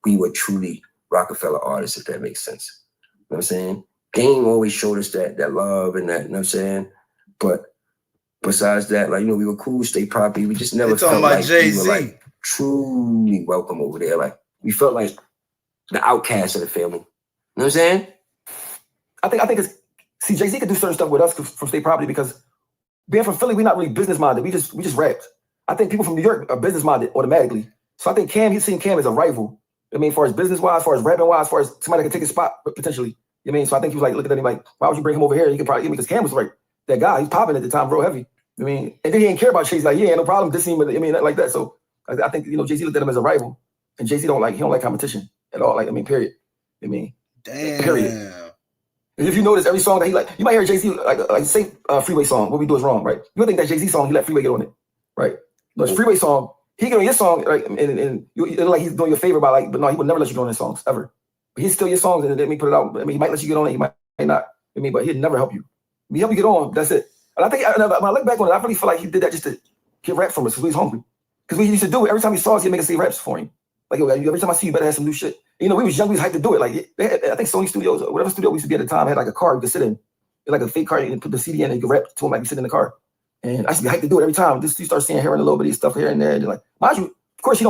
Speaker 8: we were truly Rockefeller artists, if that makes sense. You know what I'm saying? Game always showed us that love and that, you know what I'm saying? But besides that, like, you know, we were cool, state property. We just never felt like we were like truly welcome over there. Like we felt like the outcast of the family. You know what I'm saying?
Speaker 4: I think it's, see, Jay-Z could do certain stuff with us from state property because being from Philly, we're not really business minded. We just rapped. I think people from New York are business minded automatically. So I think he's seen Cam as a rival. I mean, as far as business wise, as far as rapping wise, as far as somebody that can take his spot potentially. You know what I mean? So I think he was like looking at him like, why would you bring him over here? He could probably, because Cam was right. That guy, he's popping at the time real heavy. I mean, and then he didn't care about Chase. Like, yeah, no problem. This team, I mean, like that. So I think, you know, Jay-Z looked at him as a rival, and Jay-Z don't like competition at all. Like, I mean, period. I mean,
Speaker 3: damn.
Speaker 4: Period. And if you notice every song that he like, you might hear Jay-Z like say Freeway song, What We Do Is Wrong, right? You would think that Jay-Z song, he let Freeway get on it, right? No, it's Freeway song, he get on your song, right? And you like he's doing your favor by like, but no, he would never let you get on his songs ever. But he's still your songs, and then he put it out. I mean, he might let you get on it, he might not. I mean, but he'd never help you. He help you get on. That's it. And I think when I look back on it, I really feel like he did that just to get raps from us because we was hungry. Because we used to do it every time he saw us, he'd make us say raps for him. Like, every time I see you, better have some new shit. You know, we was young, we was hyped to do it. Like, I think Sony Studios, or whatever studio we used to be at the time, had like a car you could sit in. Like a fake car, you can put the CD in and you could rap to him like you sit in the car. And I used to be hyped to do it every time. Just you start seeing hearing a little bit of stuff here and there. And like, mind you, of course, he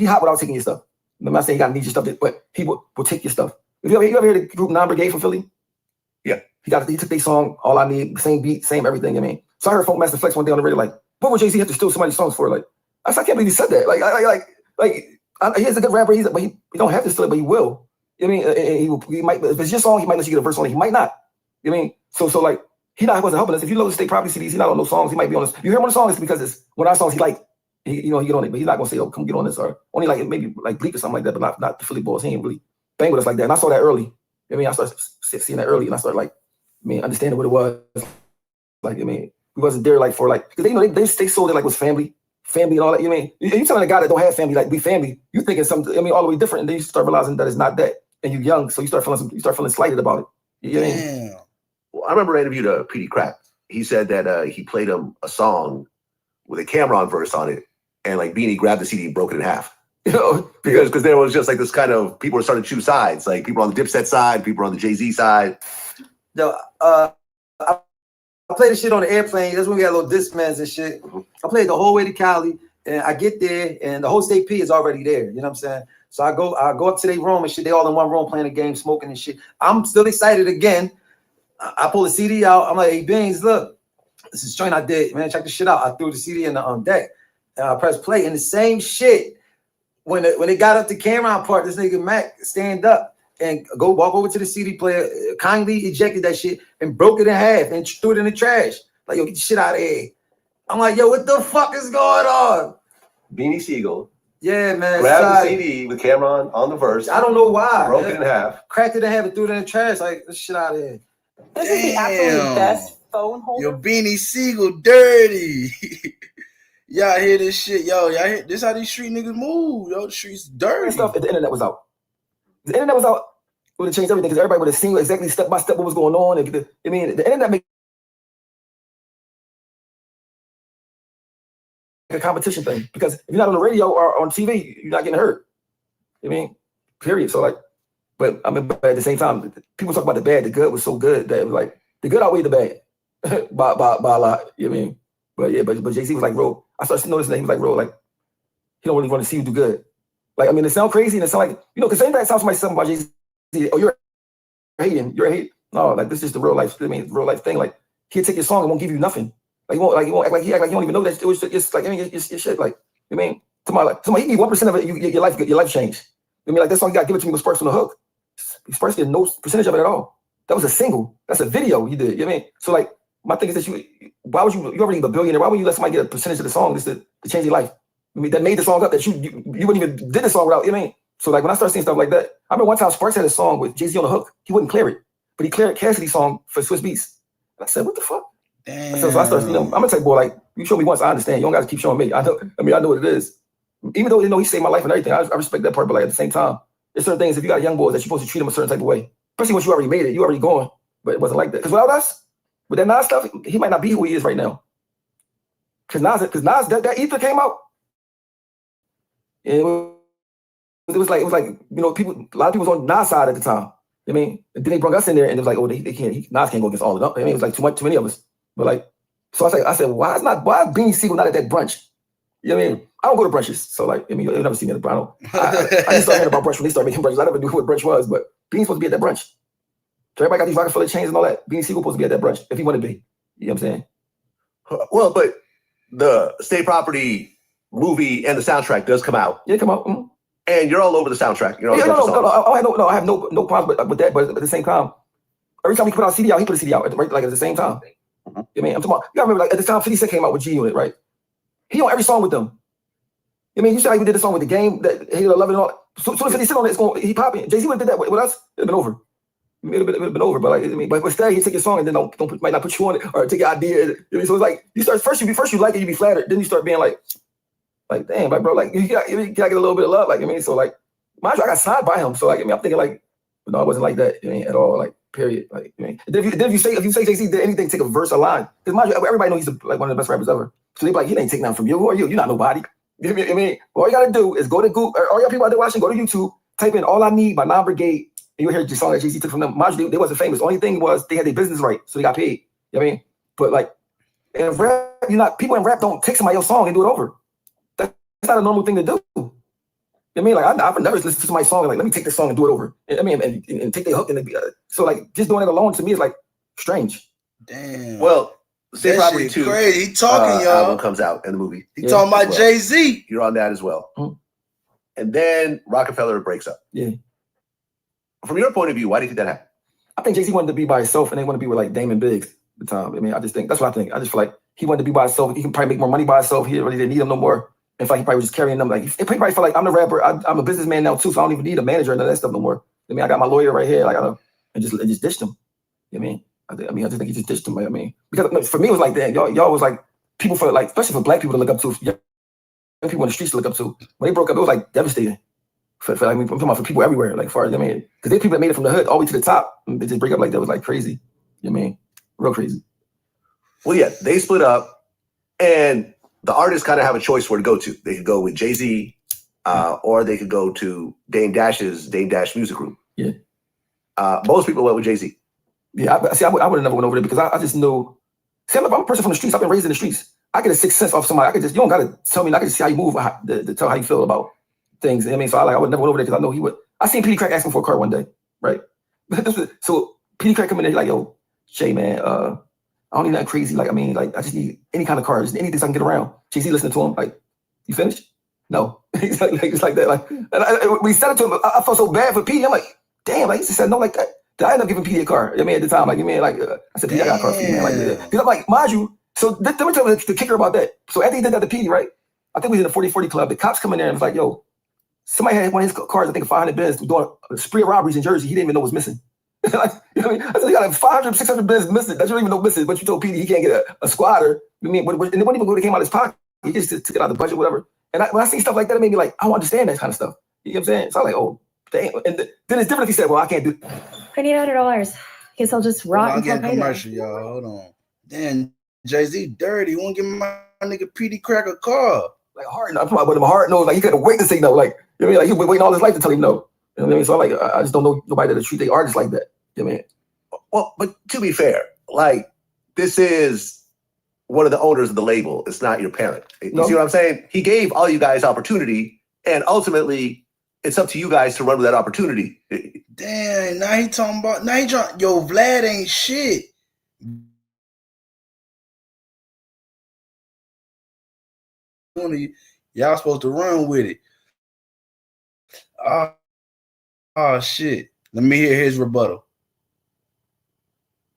Speaker 4: hot without taking your stuff. I'm not saying he got to need your stuff, but he will take your stuff. You ever hear the group Non Brigade from Philly?
Speaker 5: Yeah. He
Speaker 4: took their song, All I Need, same beat, same everything. I mean, so I heard Funk Master Flex one day on the radio, like, what would Jay-Z have to steal somebody's songs for? Like, I can't believe he said that. He's a good rapper, but he don't have to steal it, but he will. I mean, he might, if it's your song, he might let you get a verse on it. He might not. I mean, so like, he wasn't helping us. If you load the state property CDs, he's not on those songs. He might be on this. You hear him on the song, it's because it's one of our songs he like. He get on it, but he's not gonna say, "Oh, come get on this," or only like maybe like Bleak or something like that, but not the Philly Boys. He ain't really bang with us like that. And I saw that early. I mean, I started seeing that early, and I started like, understanding what it was. Like, we wasn't there like for like, because they sold it like was family and all that. You mean, you telling a guy that don't have family like we family, you thinking something. All the way different, and then you start realizing that it's not that, and you're young, so you start feeling slighted about it. You know what I mean?
Speaker 5: Well, I remember I interviewed P.D. Crack. He said that he played him a song with a Cameron verse on it, and like Beanie grabbed the CD and broke it in half. Because there was just like this kind of, people were starting to choose sides. Like people on the Dipset side, people on the Jay-Z side.
Speaker 9: No, I played the shit on the airplane. That's when we had little Discmans and shit. I played the whole way to Cali, and I get there, and the whole state P is already there. You know what I'm saying? So I go up to their room and shit. They all in one room playing a game, smoking and shit. I'm still excited again. I pull the CD out. I'm like, hey, Beans, look, this is joint I did. Man, check this shit out. I threw the CD in the deck, and I pressed play. And the same shit, when it got up to Cameron part, this nigga Mac stand up and walk over to the CD player, kindly ejected that shit and broke it in half and threw it in the trash. Like, yo, get the shit out of here. I'm like, yo, what the fuck is going on?
Speaker 5: Beanie Siegel.
Speaker 9: Yeah, man.
Speaker 5: Grabbed the CD with Cameron on the verse.
Speaker 9: I don't know why.
Speaker 5: Broke it in half.
Speaker 9: Cracked it in half and threw it in the trash. Like, get the shit out of here.
Speaker 6: This is the absolute best phone holder.
Speaker 3: Yo, Beanie Siegel dirty. Y'all hear this shit, yo? Y'all hear this? How these street niggas move, yo? The streets dirty.
Speaker 4: Stuff if the internet was out. If the internet was out, it would have changed everything because everybody would have seen exactly step by step what was going on. And the internet makes a competition thing because if you're not on the radio or on TV, you're not getting heard. Period. So like, but at the same time, people talk about the bad. The good was so good that it was like the good outweighed the bad by a lot. You know what I mean? But yeah, but Jay-Z was like, bro, I started noticing that he was like, bro, like, he don't really want to see you do good. Like, it sound crazy and it sound like, because same time somebody said about Jay-Z, oh, you're hating. No, like, this is the real life, real life thing. Like, he'll take your song and won't give you nothing. Like, he won't act like he don't even know that it was just like, it's shit. Like, somebody he give 1% of it, your life changed. Like, that song you got to give it to me with Sparks on the hook. Sparks get no percentage of it at all. That was a single. That's a video he did. You know what I mean? So like, my thing is that why would you already a billionaire? Why would you let somebody get a percentage of the song just to change your life? That made the song up that you wouldn't even did the song without, you know what I mean? So like when I started seeing stuff like that, I remember one time Sparks had a song with Jay-Z on the hook. He wouldn't clear it, but he cleared Cassidy's song for Swiss Beats. And I said, what the fuck?
Speaker 3: Damn.
Speaker 4: So I started, I'm gonna tell you, boy, like, you show me once, I understand. You don't got to keep showing me. I know what it is. Even though he saved my life and everything, I respect that part. But like at the same time, there's certain things. If you got young boys, that you're supposed to treat them a certain type of way, especially once you already made it, you already going. But it wasn't like that. Because without us, with that Nas stuff, he might not be who he is right now. Because Nas, that ether came out. And it was like people. A lot of people was on Nas side at the time. I mean, and then they brought us in there, and it was like, oh, they can't. Nas can't go against all of them. I mean, it was like too many of us. But like, so I said, why is Beanie Siegel not at that brunch? You know what I mean? I don't go to brunches, so like, I mean, you'll never see me at a brunch. I just started hearing about brunch when they started making brunches. I never knew what brunch was, but Beanie's supposed to be at that brunch. So everybody got these Rockefeller chains and all that. Beanie Siegel supposed to be at that brunch if he wanted to be. You know what I'm saying?
Speaker 5: Well, but the State Property movie and the soundtrack does come out.
Speaker 4: Yeah, come out. Mm-hmm.
Speaker 5: And you're all over the soundtrack. You know,
Speaker 4: I have no problems with that. But at the same time, every time he put out a CD out, he put a CD out at the same time. Mm-hmm. I mean, I'm talking about, you gotta remember, like at the time 50 Cent came out with G Unit, right? He on every song with them. I mean, you see how he did the song with The Game, that Hate or Love and all. So if 50 Cent on it, he popping. Jay-Z would have did that with us, it'd have been over. It would have been over. But like, I mean, but instead he take your song and then might not put you on it or take your idea. I mean, so it's like you start first you like it, you be flattered, then you start being like damn, like bro, like you gotta get a little bit of love. Like I mean, so like mind you, I got signed by him. So like I mean, I'm thinking like, no, it wasn't like that. I mean, at all. Like period. Like I mean, if you say Jay-Z did anything, take a verse, a line. Because mind you, everybody knows he's like one of the best rappers ever. So they be like, he ain't taking nothing from you. Who are you? You're not nobody. I mean, all you gotta do is go to Google. All y'all people out there watching, go to YouTube, type in "All I Need" by Non Brigade, and you'll hear the song that Jay-Z took from them. Mind you, they wasn't famous. Only thing was they had their business right, so they got paid. You know what I mean? But like, in rap, people in rap don't take somebody else's song and do it over. That's not a normal thing to do. You know what I mean? Like I've never listened to somebody's song and like, let me take this song and do it over. I mean, and take their hook and so like just doing it alone to me is like strange.
Speaker 3: Damn.
Speaker 5: Well, State Property 2.
Speaker 3: Crazy. He talking, y'all.
Speaker 5: Album comes out in the movie.
Speaker 3: He talking about
Speaker 5: well.
Speaker 3: Jay-Z.
Speaker 5: You're on that as well.
Speaker 4: Mm-hmm.
Speaker 5: And then Rockefeller breaks up.
Speaker 4: Yeah.
Speaker 5: From your point of view, why do you think that happened?
Speaker 4: I think Jay-Z wanted to be by himself, and they wanted to be with like Damon Biggs at the time. I mean, I just think that's what I think. I just feel like he wanted to be by himself. He can probably make more money by himself. He really didn't need him no more. In fact, he probably was just carrying them. Like he probably felt like I'm the rapper. I'm a businessman now too, so I don't even need a manager and none of that stuff no more. I mean, I got my lawyer right here. Like and just ditched him. You know what I mean? I just think he just ditched him. I mean, because for me it was like that. Y'all was like people for like, especially for black people to look up to, young people in the streets to look up to. When they broke up, it was like devastating. For I mean, I'm talking about for people everywhere. Like far as I mean, because they people that made it from the hood all the way to the top, and they just break up like that was like crazy. You know what I mean? Real crazy.
Speaker 5: Well, yeah, they split up, and the artists kind of have a choice where to go to. They could go with Jay-Z, or they could go to Dame Dash's Dame Dash Music Group.
Speaker 4: Yeah.
Speaker 5: Most people went with Jay-Z.
Speaker 4: Yeah, I would have never went over there because I just knew. See, I'm a person from the streets. I've been raised in the streets. I get a sixth sense off somebody. You don't gotta tell me. I can see how you move, to tell how you feel about things. You know what I mean, so I would never went over there because I know he would. I seen P.D. Crack asking for a car one day, right? So P.D. Crack come in there, he's like, "Yo, Jay, man, I don't need nothing crazy. Like, I mean, like, I just need any kind of car, just anything so I can get around." Jay-Z listening to him, like, "You finished?" No, he's like, it's like that. Like, and we said it to him. I felt so bad for P.D. I'm like, damn, like he said no like that. I ended up giving P.D. a car. I mean, at the time, like, I said, P.D., I got a car for you, man. Like, because I'm like, mind you, so let me tell you the kicker about that. So after he did that to P.D., right? I think we was in the 40-40 club. The cops come in there and was like, yo, somebody had one of his cars, I think a 500 Benz, doing a spree of robberies in Jersey. He didn't even know was missing. Like, you know what I mean? I said, you got like 500, 600 Benz missing that you don't even know missing, but you told P.D. he can't get a squatter. I mean, and it wasn't even what came out of his pocket. He just took it out of the budget, whatever. And when I see stuff like that, it made me like, I don't understand that kind of stuff. You know what I'm saying? So I'm like, oh, damn. And then it's different if he said, well, I can't do
Speaker 6: I need $100. Guess I'll just rot until payday.
Speaker 3: Commercial, y'all. Hold on. Damn, Jay-Z dirty. He won't give my nigga P.D. Crack a car.
Speaker 4: Like hard enough. I'm talking about him hard nose. Like he couldn't wait to say no. Like, you know what I mean? Like he was waiting all his life to tell him no. You know what I mean? So I'm like, I just don't know nobody that treat their artists like that. You know what I mean?
Speaker 5: Well, but to be fair, like this is one of the owners of the label. It's not your parent. You see what I'm saying? He gave all you guys opportunity, and ultimately, it's up to you guys to run with that opportunity.
Speaker 3: Damn, now he talking about, yo, Vlad ain't shit. Y'all supposed to run with it. Oh shit. Let me hear his rebuttal.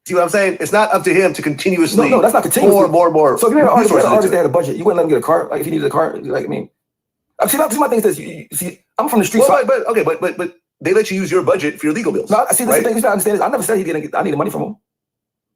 Speaker 5: See what I'm saying? It's not up to him to continuously.
Speaker 4: No, that's not continuously.
Speaker 5: More.
Speaker 4: So if you had an artist that had a budget, you wouldn't let him get a car. Like if he needed a car, like I mean, see, my thing is this. You see, I'm from the streets.
Speaker 5: Well, but they let you use your budget for your legal bills.
Speaker 4: No, see, the thing you gotta understand is I never said I needed money from him.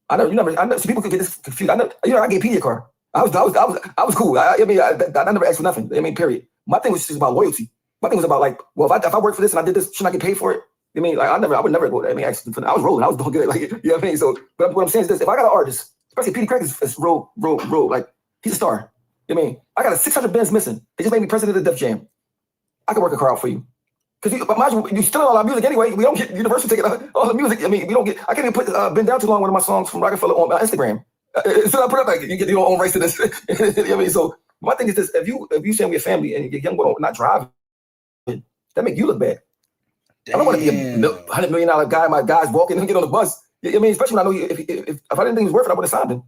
Speaker 4: I never. So people could get this confused. I gave P.D. a car. I was cool. I mean, I never asked for nothing. I mean, period. My thing was just about loyalty. My thing was about like, well, if I work for this and I did this, shouldn't I get paid for it? I mean, like I would never go there. I mean, actually, I was rolling, I was doing good. Like, you know what I mean? So, but what I'm saying is this: if I got an artist, especially Petey Craig is real, like he's a star. I mean, I got a 600 bins missing. They just made me president of Def Jam. I can work a car out for you. Because you stealing all our music anyway. We don't get Universal taking all the music. I mean, we don't get. I can't even put "Been Down Too Long," one of my songs from Rockefeller, on Instagram. So I put up like you get your own rights to this. You know what I mean? So my thing is this: if you say we're family and your young boy not driving, that make you look bad. Damn. I don't want to be a $100 million guy. My guys walking and get on the bus. You know what I mean, especially when I know if I didn't think he was worth it, I would have signed him.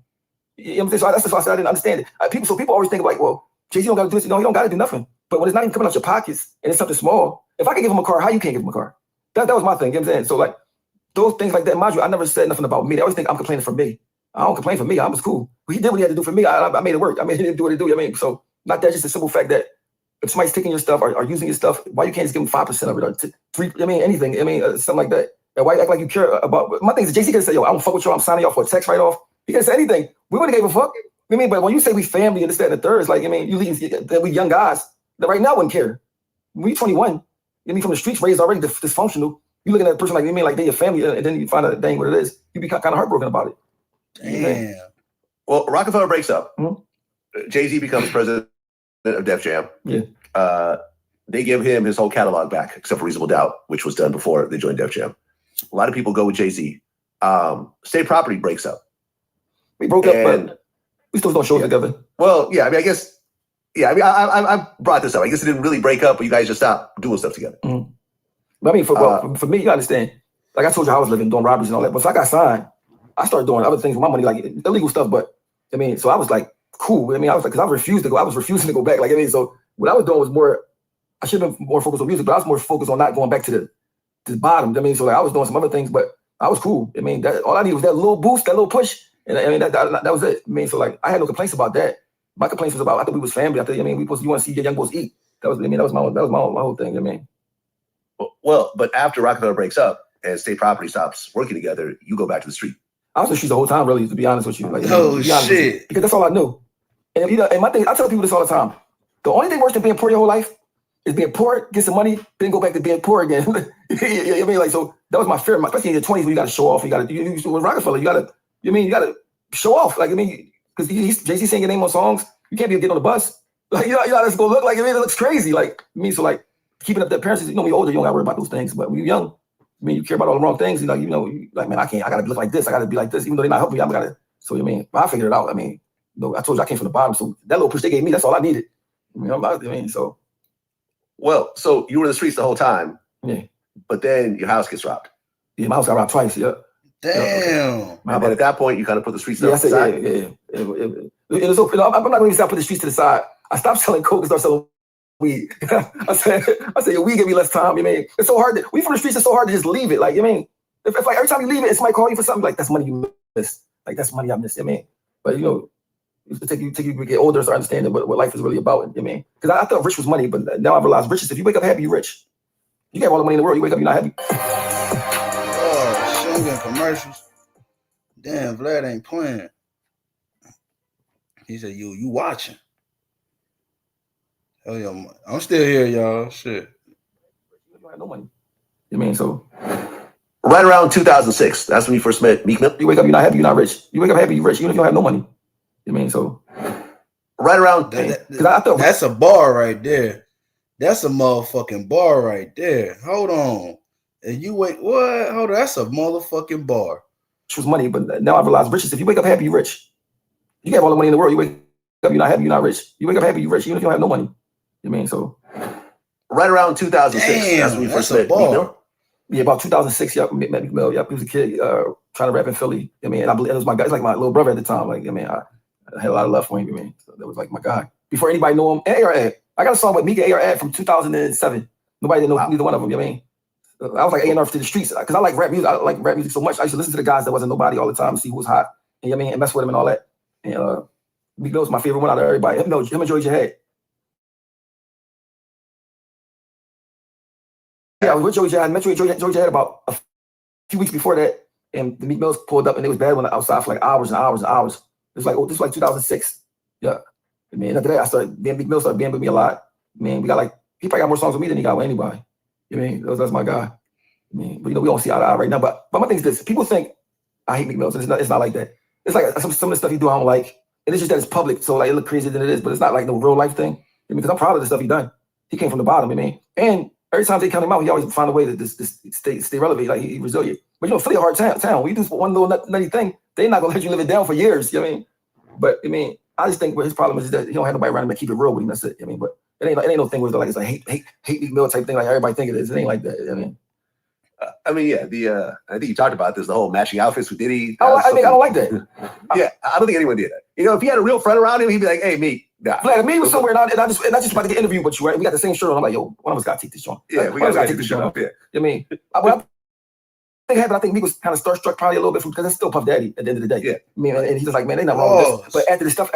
Speaker 4: You know what I'm saying? So that's just why I said I didn't understand it. People always think like, well, Jay-Z don't got to do this. No, he don't got to do nothing. But when it's not even coming out your pockets and it's something small, if I can give him a car, how you can't give him a car? That was my thing. You know what I'm saying? So like those things like that, mind you, I never said nothing about me. They always think I'm complaining for me. I don't complain for me. I was cool. He did what he had to do for me. I made it work. I mean, he didn't do what he do. I mean, so not that, just a simple fact that if somebody's taking your stuff or using your stuff, why you can't just give them 5% of it or 3? I mean, anything. I mean, something like that. And why you act like you care about? My thing is, Jay-Z could say, "Yo, I don't fuck with you. I'm signing off for a text right off." He could say anything. We wouldn't give a fuck. I mean, but when you say we family and this, that, and the third, it's like, I mean, we young guys that right now wouldn't care. When we 21, I mean, from the streets, raised already dysfunctional. You looking at a person like, you mean, like they're your family, and then you find out that ain't what it is. You be kind of heartbroken about it.
Speaker 5: Damn. Well, Rockefeller breaks up. Mm-hmm. Jay-Z becomes president of Def Jam.
Speaker 4: Yeah.
Speaker 5: They give him his whole catalog back, except for Reasonable Doubt, which was done before they joined Def Jam. A lot of people go with Jay-Z. State Property breaks up.
Speaker 4: We broke up, but we still don't show together.
Speaker 5: Well, yeah, I mean, I guess, yeah, I mean, I brought this up. I guess it didn't really break up, but you guys just stopped doing stuff together.
Speaker 4: Mm-hmm. But I mean, for me, you understand, like I told you, I was living, doing robberies and all that. But so I got signed, I started doing other things with my money, like illegal stuff. But I mean, so I was like, cool. I mean, I was like, because I refusing to go back. Like, I mean, so what I was doing was more, I should have been more focused on music, but I was more focused on not going back to the bottom. I mean, so like I was doing some other things, but I was cool. I mean, all I needed was that little boost, that little push. And I mean, that was it. I mean, so like, I had no complaints about that. My complaints was about, I thought we was family. I thought, I mean, you want to see your young boys eat. That was my whole thing. I mean.
Speaker 5: Well, but after Rockefeller breaks up and State Property stops working together, you go back to the street.
Speaker 4: I was in the streets the whole time, really, to be honest with you. Like,
Speaker 3: oh, shit.
Speaker 4: Because that's all I knew. And, and my thing, I tell people this all the time. The only thing worse than being poor your whole life is being poor, get some money, then go back to being poor again. You know what I mean? Like, so that was my fear, especially in your 20s when you got to show off. With Rockefeller, you got to show off. Like, I mean, because Jay-Z saying your name on songs, you can't be getting on the bus. Like, you know, let's go look like, I mean, it looks crazy. Like, I mean, so like, keeping up the appearances, you know, when you're older, you don't got to worry about those things. But when you're young, I mean, you care about all the wrong things. Like, man, I got to look like this. I got to be like this. Even though they're not helping me, I got to. So, I mean, I figured it out. I mean, I told you I came from the bottom. So that little push they gave me, that's all I needed. So.
Speaker 5: Well, so you were in the streets the whole time.
Speaker 4: Yeah.
Speaker 5: But then your house gets robbed.
Speaker 4: Yeah, my house got robbed twice. Yeah.
Speaker 3: Damn.
Speaker 5: And then at that point, you kind of put the streets to the
Speaker 4: side. Yeah. It was okay. I'm not going to even put the streets to the side. I stopped selling coke and started selling weed. I said, your weed give me less time. You mean, it's so hard. We from the streets, it's so hard to just leave it. Like, you mean, if like every time you leave it, somebody call you for something, like, that's money you missed. Like, that's money I missed. I mean, but you know, it take you to get older to start understanding what life is really about. I mean, because I thought rich was money, but now I realize rich is, if you wake up happy, you're rich. You have all the money in the world, you wake up, you're not happy.
Speaker 3: Oh, singing commercials. Damn, Vlad ain't playing. He said, you watching. Hell yeah, I'm still here, y'all. Shit.
Speaker 4: You don't have no money. You mean, so.
Speaker 5: Right around 2006, that's when you first met Meek Mill.
Speaker 4: You wake up, you're not happy, you're not rich. You wake up happy, you're rich, even if you don't have no money. You mean, so.
Speaker 5: Right around.
Speaker 3: That's a bar right there. That's a motherfucking bar right there. Hold on. And you wait, what? Hold on, that's a motherfucking bar.
Speaker 4: Which was money, but now I realize riches. If you wake up happy, you're rich. You have all the money in the world. You wake up, you're not happy, you're not rich. You wake up happy, you're rich, even if you don't have no money. You mean, so.
Speaker 5: Right around 2006, that's when you first met Meek Mill.
Speaker 4: Yeah, about 2006, yeah, met Meek Mill. Yeah, he was a kid trying to rap in Philly. I mean, and I believe it was my guy. It's like my little brother at the time. Like, I mean, I had a lot of love for him. I mean, so that was like my guy. Before anybody knew him, and A.R.Ad. I got a song with Meek and A.R.Ad from 2007. Nobody didn't know neither one of them. You know what I mean? I was like A&R to the streets because I like rap music. I like rap music so much. I used to listen to the guys that wasn't nobody all the time, see who was hot, and you know what I mean, and mess with them and all that. And Meek Mill's my favorite one out of everybody. Him and Joey Jihad. Yeah, I was with Joey Jihad. I met Joey Jihad about a few weeks before that, and the Meek Mills pulled up, and it was bad when I was outside for like hours and hours and hours. It was like, this was like 2006. Yeah. I mean, after that, Meek Mill started being with me a lot. Man, we got like he probably got more songs with me than he got with anybody. You know what I mean? That's my guy. I mean, but we don't see eye to eye right now. But my thing is this: people think I hate Meek Mill. It's not like that. It's like some of the stuff he do I don't like, and it's just that it's public, so like it look crazier than it is. But it's not like no real life thing. Because I'm proud of the stuff he done. He came from the bottom. I mean, and every time they count him out, he always find a way to stay relevant. Like he resilient. But Philly a hard town. When you do one little nutty thing, they're not gonna let you live it down for years. You know what I mean? But I mean, I just think what his problem is that he don't have nobody around him to keep it real with him. That's it. I mean, but it ain't no thing where like it's like hate Meek Mill type thing like everybody think it is. It ain't like that. I mean,
Speaker 5: yeah. I think you talked about this, the whole matching outfits with Diddy.
Speaker 4: I don't like that.
Speaker 5: Yeah, I don't think anyone did that. If he had a real friend around him, he'd be like, "Hey, Meek." Nah.
Speaker 4: Like, me was somewhere, and I just about to get interviewed with you, right? We got the same shirt on. I'm like, yo, one of us got to take this on.
Speaker 5: Yeah, we got to take this shirt off. Yeah.
Speaker 4: I mean, I think Meek was kind of starstruck probably a little bit because it's still Puff Daddy at the end of the day.
Speaker 5: Yeah.
Speaker 4: I mean, and he's just like, man, they not wrong with this. But after the stuff,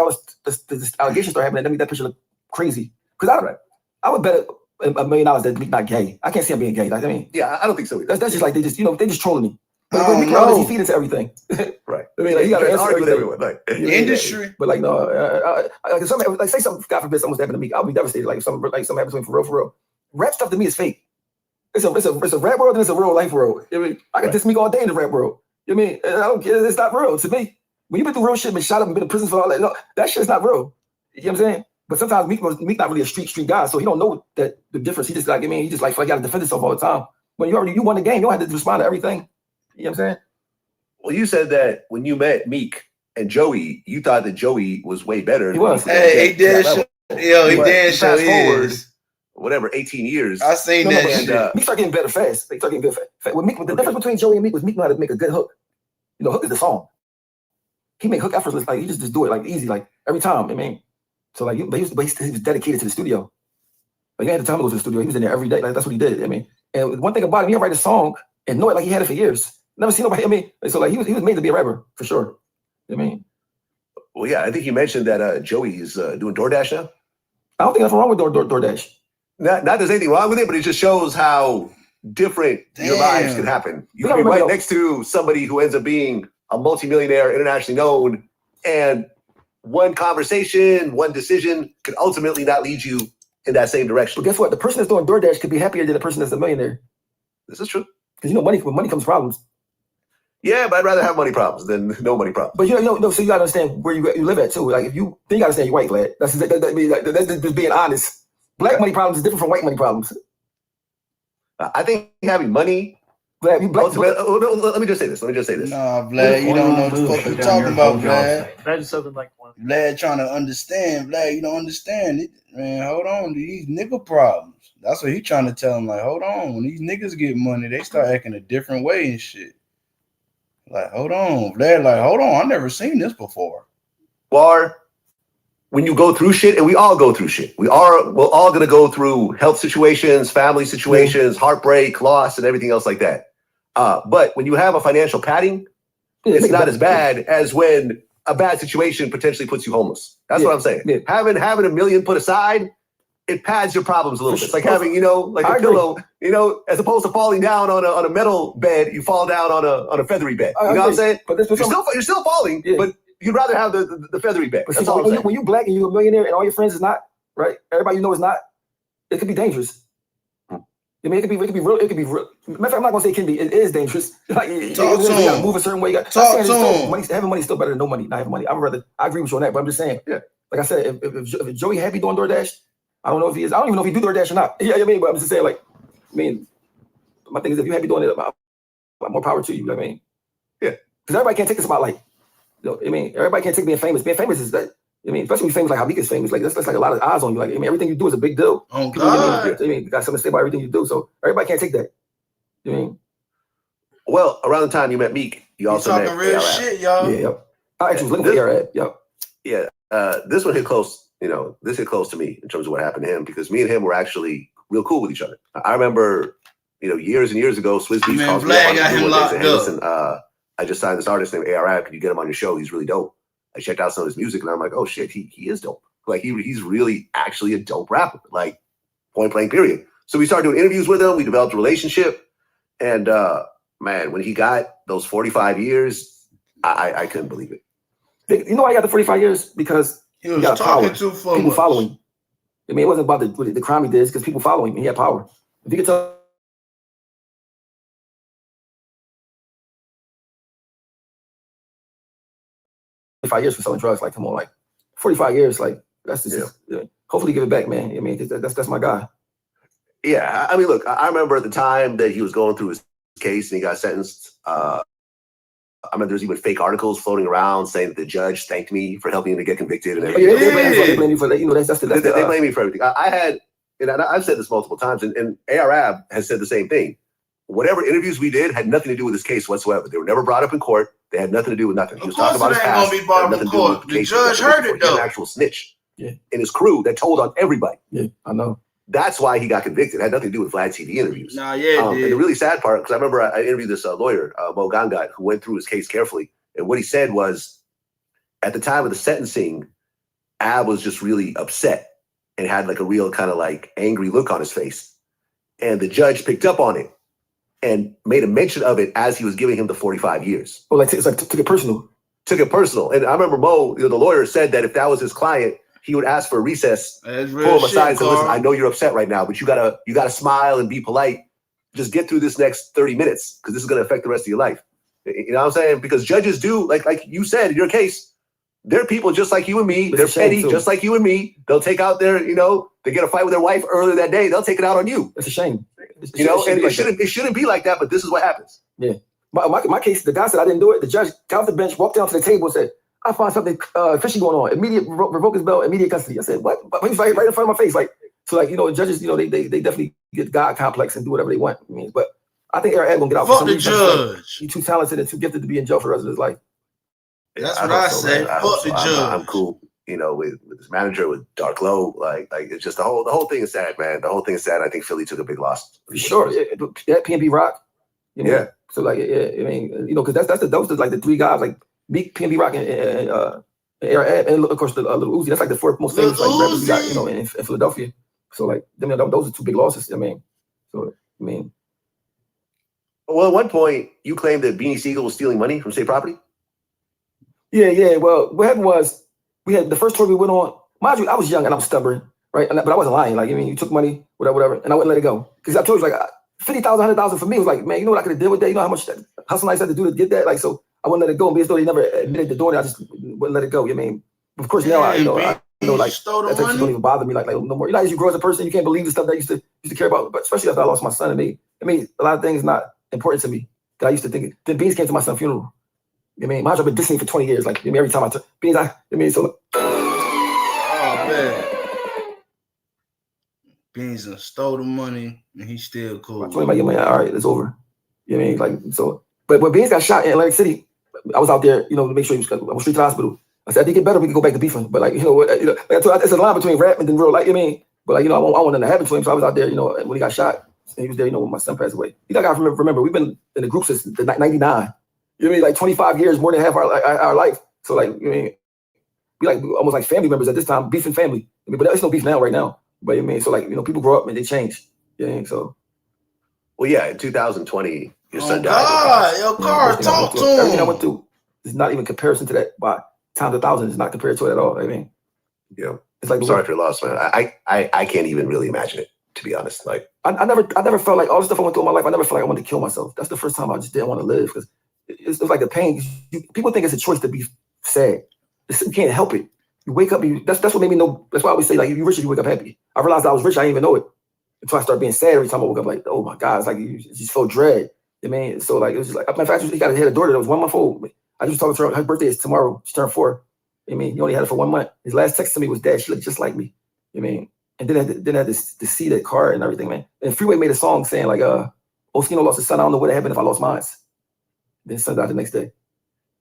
Speaker 4: this allegation started happening, then that picture looked crazy. Because I would bet $1 million that Meek not gay. I can't see him being gay. Like, I mean,
Speaker 5: yeah, I don't think so either.
Speaker 4: That's just like they just trolling me. But Meek knows he feed into everything.
Speaker 5: Right.
Speaker 4: I mean, like, you got to
Speaker 5: argue with everyone. Like
Speaker 3: the industry.
Speaker 4: But like, no, like say something, God forbid, something's happened to Meek, I'll be devastated. Like, something happens to him for real. Rap stuff to me is fake. It's a rap world and it's a real life world. I mean, I can diss Meek all day in the rap world. I mean, I don't care. It's not real to me. When you've been through real shit, been shot up and been in prison for all that, no, that shit's not real. You know what I'm saying? But sometimes Meek not really a street guy, so he don't know that the difference. He just like, I mean, he just like got to defend himself all the time. When you won the game, you don't have to respond to everything. You know what I'm saying?
Speaker 5: Well, you said that when you met Meek and Joey, you thought that Joey was way better.
Speaker 4: He was.
Speaker 3: Hey, he did show. Yo, he did show his.
Speaker 5: Whatever, 18 years.
Speaker 3: I seen that shit.
Speaker 4: Meek started getting better fast. They started getting better fast. With Meek, the difference between Joey and Meek was Meek knew how to make a good hook. Hook is the song. He make hook effortless. Like, he just do it like easy, like every time. I mean, so like, he was dedicated to the studio. Like, you had to tell him to go to the studio. He was in there every day. Like, that's what he did. I mean, and one thing about him, he'll write a song and know it like he had it for years. Never seen nobody. I mean, so like he was made to be a rapper for sure. I mean,
Speaker 5: well, yeah, I think you mentioned that Joey is doing DoorDash now.
Speaker 4: I don't think nothing wrong with DoorDash.
Speaker 5: Not there's anything wrong with it, but it just shows how different your lives can happen. You can be right next to somebody who ends up being a multimillionaire, internationally known, and one conversation, one decision could ultimately not lead you in that same direction.
Speaker 4: But guess what? The person that's doing DoorDash could be happier than the person that's a millionaire.
Speaker 5: This is true.
Speaker 4: Because with money comes problems.
Speaker 5: Yeah, but I'd rather have money problems than no money problems.
Speaker 4: But so you gotta understand where you live at too. Like then you gotta understand you're white, Vlad. That's just being honest. Black money problems is different from white money problems.
Speaker 5: I think having money.
Speaker 4: Vlad,
Speaker 5: let me just say this.
Speaker 3: Nah, Vlad, you don't know what the fuck you're talking about, Vlad.
Speaker 10: Vlad is something like one.
Speaker 3: Vlad trying to understand. Vlad, you don't understand it. Man, hold on. These nigga problems. That's what he trying to tell him. Like, hold on. When these niggas get money, they start acting a different way and shit. Like, hold on. Vlad, like, hold on. I've never seen this before.
Speaker 5: Or when you go through shit, and we all go through shit. We're all going to go through health situations, family situations, heartbreak, loss, and everything else like that. But when you have a financial padding, it's not as bad as when a bad situation potentially puts you homeless. That's what I'm saying. Yeah. Having $1 million put aside, it pads your problems a little bit. It's like having, like a pillow, as opposed to falling down on a metal bed, you fall down on a feathery bed. You know what I'm saying? But you're still falling, but you'd rather have the feathery bed.
Speaker 4: But see, when you're black and you're a millionaire and all your friends is not, right? Everybody you know is not, it could be dangerous. I mean, it could be real. It could be real. Matter of fact, I'm not gonna say it can be. It is dangerous. Like, you gotta move a certain way. Having money is still better than no money. Not having money. I agree with you on that. But I'm just saying. Yeah. Like I said, if Joey happy doing DoorDash, I don't know if he is. I don't even know if he do DoorDash or not. Yeah, I mean, but I'm just saying, like, my thing is, if you happy doing it, more power to you. You know what I mean? Yeah. Because everybody can't take the spotlight. Everybody can't take being famous. Being famous is that. Especially when you're famous like how Meek is famous, like that's like a lot of eyes on you. Like, everything you do is a big deal.
Speaker 3: Oh, God.
Speaker 4: You got something to say about everything you do. So everybody can't take that.
Speaker 5: Well, around the time you met Meek, you also met
Speaker 3: talking real shit, y'all.
Speaker 4: Yeah, I actually was looking for ARAB. Yep.
Speaker 5: Yeah. This one hit close. This hit close to me in terms of what happened to him, because me and him were actually real cool with each other. I remember, years and years ago, Swizz Beatz calls me up
Speaker 3: got him locked up.
Speaker 5: Listen, I just signed this artist named ARAB. Can you get him on your show? He's really dope. I checked out some of his music and I'm like, oh shit, he is dope. Like he's really actually a dope rapper, like point blank period. So we started doing interviews with him. We developed a relationship. And man, when he got those 45 years, I couldn't believe it.
Speaker 4: You know why he got the 45 years? Because
Speaker 3: he was talking too far.
Speaker 4: People following. I mean, it wasn't about the crime he did, because people follow him. He had power. If he could tell 45 years for selling drugs, like, come on, like 45 years, like that's just hopefully give it back, man. I mean, that's my guy.
Speaker 5: Yeah, I mean, look, I remember at the time that he was going through his case and he got sentenced. I remember there's even fake articles floating around saying that the judge thanked me for helping him to get convicted and everything.
Speaker 4: They blame me for that. You know,
Speaker 5: they blame me for everything. I had, and I've said this multiple times, and Arab has said the same thing. Whatever interviews we did had nothing to do with this case whatsoever. They were never brought up in court. They had nothing to do with nothing. He was talking about his past.
Speaker 3: Be brought up in court. The judge heard it though.
Speaker 5: An actual snitch. Yeah. And his crew that told on everybody.
Speaker 4: Yeah, I know.
Speaker 5: That's why he got convicted. It had nothing to do with Vlad TV interviews.
Speaker 3: Nah, yeah,
Speaker 5: and the really sad part, because I remember I interviewed this lawyer, Mo Gangat, who went through his case carefully. And what he said was, at the time of the sentencing, Ab was just really upset and had like a real kind of like angry look on his face. And the judge picked up on it and made a mention of it as he was giving him the 45 years.
Speaker 4: Oh, like it's like took it personal.
Speaker 5: Took it personal. And I remember Mo, the lawyer, said that if that was his client, he would ask for a recess, pull him aside and say, listen, I know you're upset right now, but you gotta smile and be polite. Just get through this next 30 minutes, because this is gonna affect the rest of your life. You know what I'm saying? Because judges do, like you said in your case, they're people just like you and me. They're petty, just like you and me. They'll take out their, they get a fight with their wife earlier that day, they'll take it out on you.
Speaker 4: It's a shame.
Speaker 5: And it shouldn't be like that, but this is what happens.
Speaker 4: Yeah. My case, the guy said I didn't do it. The judge got off the bench, walked down to the table and said, I find something fishy going on. Immediate revoke his bail, immediate custody. I said, what? But he was right in front of my face. Like, so like, judges, they definitely get God complex and do whatever they want. I mean, but I think Ed gonna get out.
Speaker 3: Fuck the judge.
Speaker 4: He's too talented and too gifted to be in jail for the rest of his life.
Speaker 3: That's what I say. Fuck the judge.
Speaker 5: I'm cool. With his manager, with Dark Low, like it's just the whole thing is sad, man. The whole thing is sad. I think Philly took a big loss.
Speaker 4: For sure. Yeah, PNB Rock.
Speaker 5: Yeah.
Speaker 4: So like, yeah, I mean, because those are like the three guys, like Meek, PNB Rock, and of course the Lil Uzi. That's like the fourth most famous like rappers we got, in Philadelphia. So like, those are two big losses. I mean, well,
Speaker 5: at one point you claimed that Beanie Siegel was stealing money from state property.
Speaker 4: Yeah. Well, what happened was we had the first tour we went on. Mind you, I was young and I was stubborn, right? But I wasn't lying. Like, you took money, whatever, and I wouldn't let it go, because I told you, like, 50,000, 100,000 for me was like, man, you know what I could have did with that? You know how much hustle I had to do to get that? Like, so I wouldn't let it go. And as though they never admitted to doing it, I just wouldn't let it go. You know what I mean? Of course, now I know like that don't even bother me like no more. As you grow as a person, you can't believe the stuff that I used to care about. But especially after I lost my son, it made a lot of things not important to me that I used to think. Then Beans came to my son's funeral. You know what I mean? Mind you, I've been dissing for 20 years. Like, every time I took Beans,
Speaker 3: oh man. Beans done stole the money and he's still cool.
Speaker 4: I told him, man, all right, it's over. You know what I mean? Like, so, but when Beans got shot in Atlantic City, I was out there, to make sure he was straight to the hospital. I said, I think it better we can go back to beefing. But like, it's a line between rap and then real life. You know what I mean? But like, I want nothing to happen to him. So I was out there, when he got shot, and he was there, when my son passed away. You gotta remember, we've been in the group since the 99. You know what I mean? Like 25 years, more than half our life. So like, you know what I mean? We like almost like family members at this time, beefing family. But there's no beef now, right now. But I mean, so like, people grow up and they change. Yeah, so.
Speaker 5: Well, yeah, in 2020, your son died.
Speaker 3: Yo, Carl, talk to him.
Speaker 4: Everything I went through is not even comparison to that. By times 1,000 is not compared to it at all. I mean,
Speaker 5: yeah, it's like, I'm sorry for your loss, man. I can't even really imagine it, to be honest. Like,
Speaker 4: I never felt like all the stuff I went through in my life. I never felt like I wanted to kill myself. That's the first time I just didn't want to live, because it's like the pain. People think it's a choice to be sad. You can't help it. You wake up. That's what made me know. That's why I always say, like, if you're rich, you wake up happy. I realized I was rich. I didn't even know it until I started being sad every time I woke up. Like, oh my God, it's like you just feel dread. You know what I mean? So like, it was just like, matter of fact, he had a daughter that was 1 month old. I just talked to her. Her birthday is tomorrow. She turned 4. You know what I mean? He only had it for 1 month. His last text to me was, Dad, she looked just like me. You know what I mean? And then I had to see that car and everything, man. And Freeway made a song saying like, Oskino lost his son. I don't know what happened if I lost mine. Then his son died the next day.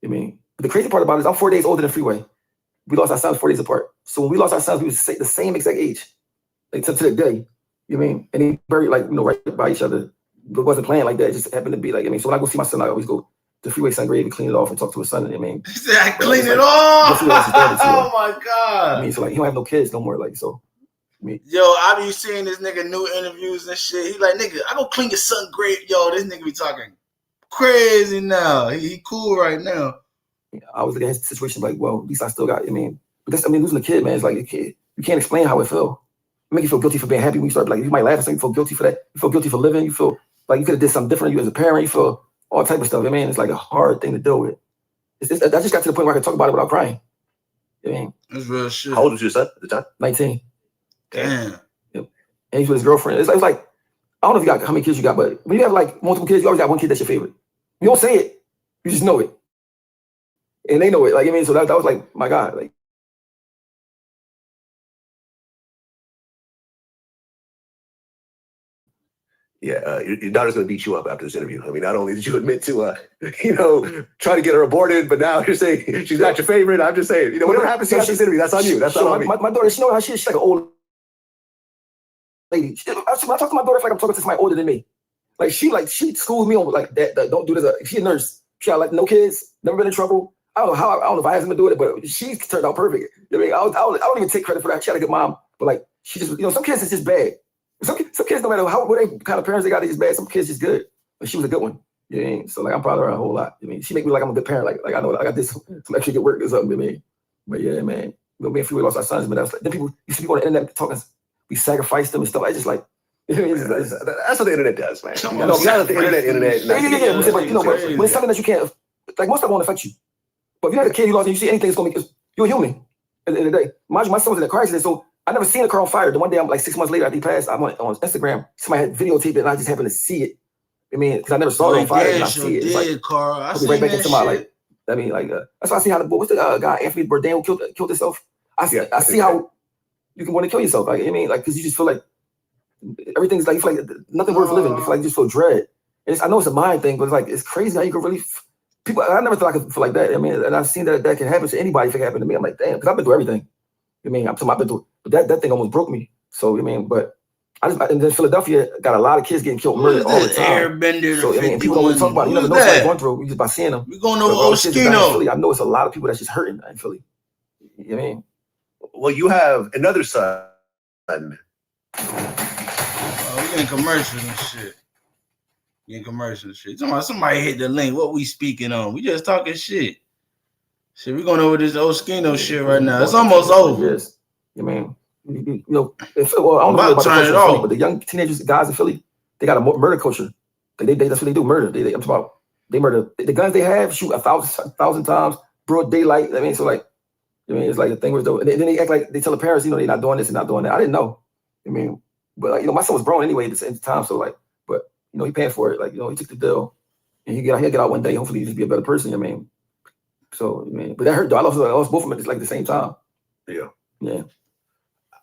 Speaker 4: You know what I mean? But the crazy part about it is I'm 4 days older than Freeway. We lost our sons 4 days apart. So when we lost our sons, we was the same exact age, like to the day. You know what I mean? And they buried right by each other. It wasn't planned like that. It just happened to be like, so when I go see my son, I always go to Freeway son grave and clean it off and talk to his son. You know what I mean?
Speaker 3: He said, I clean it off. Oh my God.
Speaker 4: So like, he don't have no kids no more. Like, so.
Speaker 3: Yo, I be seeing this nigga new interviews and shit. He like, nigga, I go clean your son grave. Yo, this nigga be talking crazy now. He cool right now.
Speaker 4: I was looking at his situation like, well, at least I still got, but losing a kid, man, it's like a kid. You can't explain how it felt. make you feel guilty for being happy when you start, like, you might laugh at something, you feel guilty for that. You feel guilty for living. You feel like you could have did something different. You as a parent, you feel all type of stuff. I mean, it's like a hard thing to deal with. I just got to the point where I can talk about it without crying. I mean,
Speaker 3: that's real shit.
Speaker 5: How old was your son at the time?
Speaker 4: 19.
Speaker 3: Damn.
Speaker 4: Yep. And he's with his girlfriend. It's like, I don't know if you got how many kids you got, but when you have like multiple kids, you always got one kid that's your favorite. You don't say it, you just know it. And they know it. Like, I mean, so that was like, my God, like.
Speaker 5: Yeah, your daughter's going to beat you up after this interview. I mean, not only did you admit to, try to get her aborted, but now you're saying she's not your favorite. I'm just saying, whatever happens after this interview, that's on you. That's not on me.
Speaker 4: My daughter, she know how she's like an old lady. When I talk to my daughter, it's like I'm talking to somebody older than me. Like she schooled me on like that. Don't do this. She's a nurse. She got like no kids, never been in trouble. I don't know if I asked him to do it, but she turned out perfect. I mean, I don't even take credit for that. She had a good mom, but like she just, some kids is just bad. Some kids, no matter what kind of parents they got, they just bad. Some kids just good, but she was a good one. You know? So like I'm proud of her a whole lot. I mean, she make me like I'm a good parent. Like I know I got this some extra good work or something. I mean, but yeah, man, me and Freeway lost our sons, but that's like then people you see people on the internet talking, we sacrificed them and stuff. I just like. That's
Speaker 5: what the internet does, man.
Speaker 4: You know, the internet. Yeah. But but when it's something that you can't, like most of it won't affect you. But if you have a kid you lost and you see anything, it's gonna make you're a human at the end of the day. Mind you, my son was in a car accident, so I never seen a car on fire. The one day, I'm like 6 months later after he passed, I'm on Instagram. Somebody had videotaped it, and I just happened to see it. I mean, because I never saw it on fire, and I see it. It's like,
Speaker 3: Carl. I
Speaker 4: right back into my like. I mean, like that's why I see how what's the guy Anthony Bourdain who killed himself. I see how you can want to kill yourself. Like I mean, like because you just feel like everything's like you feel like nothing worth living. You feel like you just feel dread. And I know it's a mind thing, but it's like it's crazy how you can really. People, I never thought I could feel like that. I mean, and I've seen that can happen to anybody if it happened to me. I'm like, damn, because I've been through everything. I mean, I've been through, but that thing almost broke me. So I mean, but and then Philadelphia got a lot of kids getting killed, murdered all the time. So I mean, people don't really talk about it. You never know what they're going through just by seeing them.
Speaker 3: We're going over Oskino.
Speaker 4: I know it's a lot of people that's just hurting in Philly. You know what I mean?
Speaker 5: Well, you have another son.
Speaker 3: Oh, we getting commercials and shit. Somebody hit the link. What we speaking on? We just talking shit. Shit, we going over this Oskino shit right now. It's almost over.
Speaker 4: Yes. I mean, you know, I don't know about turn it off. But the young teenagers, guys in Philly, they got a murder culture. They that's what they do. Murder. I'm talking about. They murder. The guns they have shoot 1,000 times, broad daylight. I mean, so like, I mean, it's like the thing was though. And then they act like they tell the parents, they're not doing this and not doing that. I didn't know. I mean, but like, my son was grown anyway at the same time. So like, but he paying for it. Like, he took the deal, and he'll get out one day. Hopefully, he'll just be a better person. I mean, so I mean, but that hurt though. I lost both of them at like the same time. Yeah.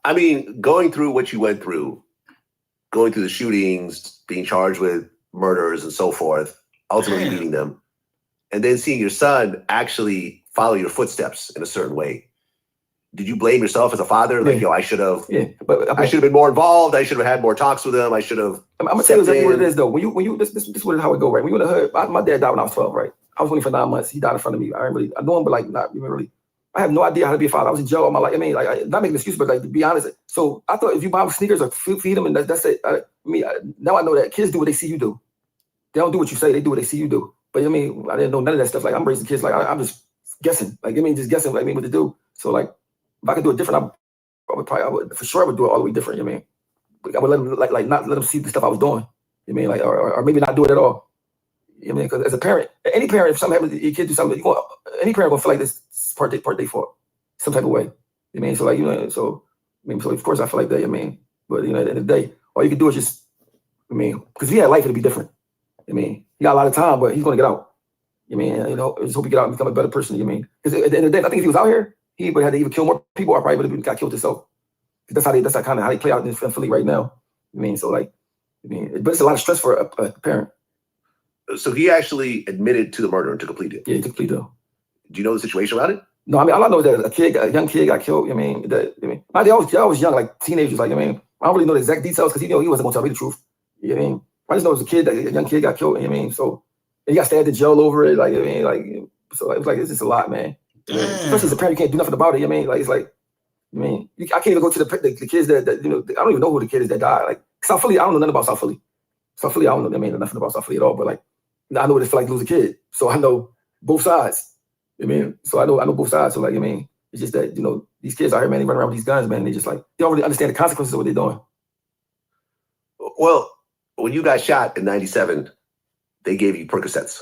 Speaker 5: I mean, going through what you went through, going through the shootings, being charged with murders and so forth, ultimately beating them, and then seeing your son actually follow your footsteps in a certain way. Did you blame yourself as a father? Like, I should have. Yeah, but I should have been more involved. I should have had more talks with him. I should have. I'm gonna tell you exactly what it is, though. When you this is how it go, right? When you in the hood, my dad died when I was 12, right? I was only for 9 months. He died in front of me. I know him, but like not even really. I have no idea how to be a father. I was in jail all my life. I mean, like, not making an excuse, but like to be honest. So I thought if you buy them sneakers or feed them, and that's it. Now I know that kids do what they see you do. They don't do what you say. They do what they see you do. But I mean, I didn't know none of that stuff. Like I'm raising kids. Like I'm just guessing. Like just guessing. Like what to do. So like if I could do it different, I would for sure I would do it all the way different. You know what I mean? I would let them like not let them see the stuff I was doing. You know what I mean? Like or maybe not do it at all. You know what I mean? Because as a parent, any parent, if something happens, your kid do something, any parent gonna feel like this is part they fault, some type of way. You know what I mean? So like so of course I feel like that. You know what I mean? But at the end of the day, all you can do is just because if he had life, it'd be different. I mean, he got a lot of time, but he's gonna get out. You know, I just hope he get out and become a better person. You know what I mean? Because at the end of the day, I think if he was out here, he would have had to either kill more people or probably would have got killed himself. That's kind of how they play out in Philly right now. I mean, so like, but it's a lot of stress for a parent. So he actually admitted to the murder and took a plea deal.
Speaker 4: Yeah, he took a plea deal.
Speaker 5: Do you know the situation around it?
Speaker 4: No, all I know is that a young kid got killed. I was young, like teenagers. Like, I don't really know the exact details because he wasn't gonna tell me the truth. You know what I mean? I just know it was a young kid got killed. You know what I mean? So he got stabbed in jail over it. Like, so it was like it's just a lot, man. Especially as a parent, you can't do nothing about it. You know what I mean? Like, it's like, I can't even go to the kids that I don't even know who the kid is that died. Like South Philly, I don't know nothing about South Philly. South Philly, I don't know nothing about South Philly at all. But like, I know what it's like to lose a kid, so I know both sides. So I know both sides. So like, It's just that, these kids out here, man, they run around with these guns, man. And they just like, they don't really understand the consequences of what they're doing.
Speaker 5: Well, when you got shot in 97, they gave you Percocets.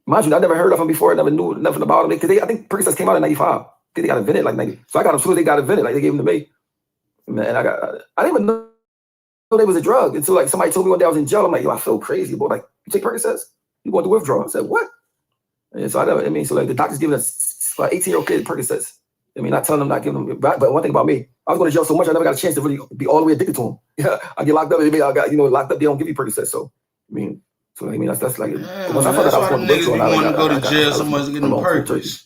Speaker 4: Mind you, I never heard of them before. I never knew nothing about them. Because I think Percocets came out in 95. I think they got invented like 90. So I got them as soon as they got invented. Like they gave them to me. Man, I didn't even know they was a drug until like somebody told me one day I was in jail. I'm like, yo, I feel crazy. Boy, like, you take Percocets? You want to withdraw? I said, what? And so so like the doctor's giving us like 18-year-old kids Percocets. Not telling them, not giving them. But one thing about me, I was going to jail so much, I never got a chance to really be all the way addicted to them. Yeah, I get locked up. I got locked up. They don't give you Percocets. So that's like.
Speaker 3: Yeah,
Speaker 4: once I
Speaker 3: that's
Speaker 4: thought
Speaker 3: why niggas be wanting to go to jail so much to get them Percocets.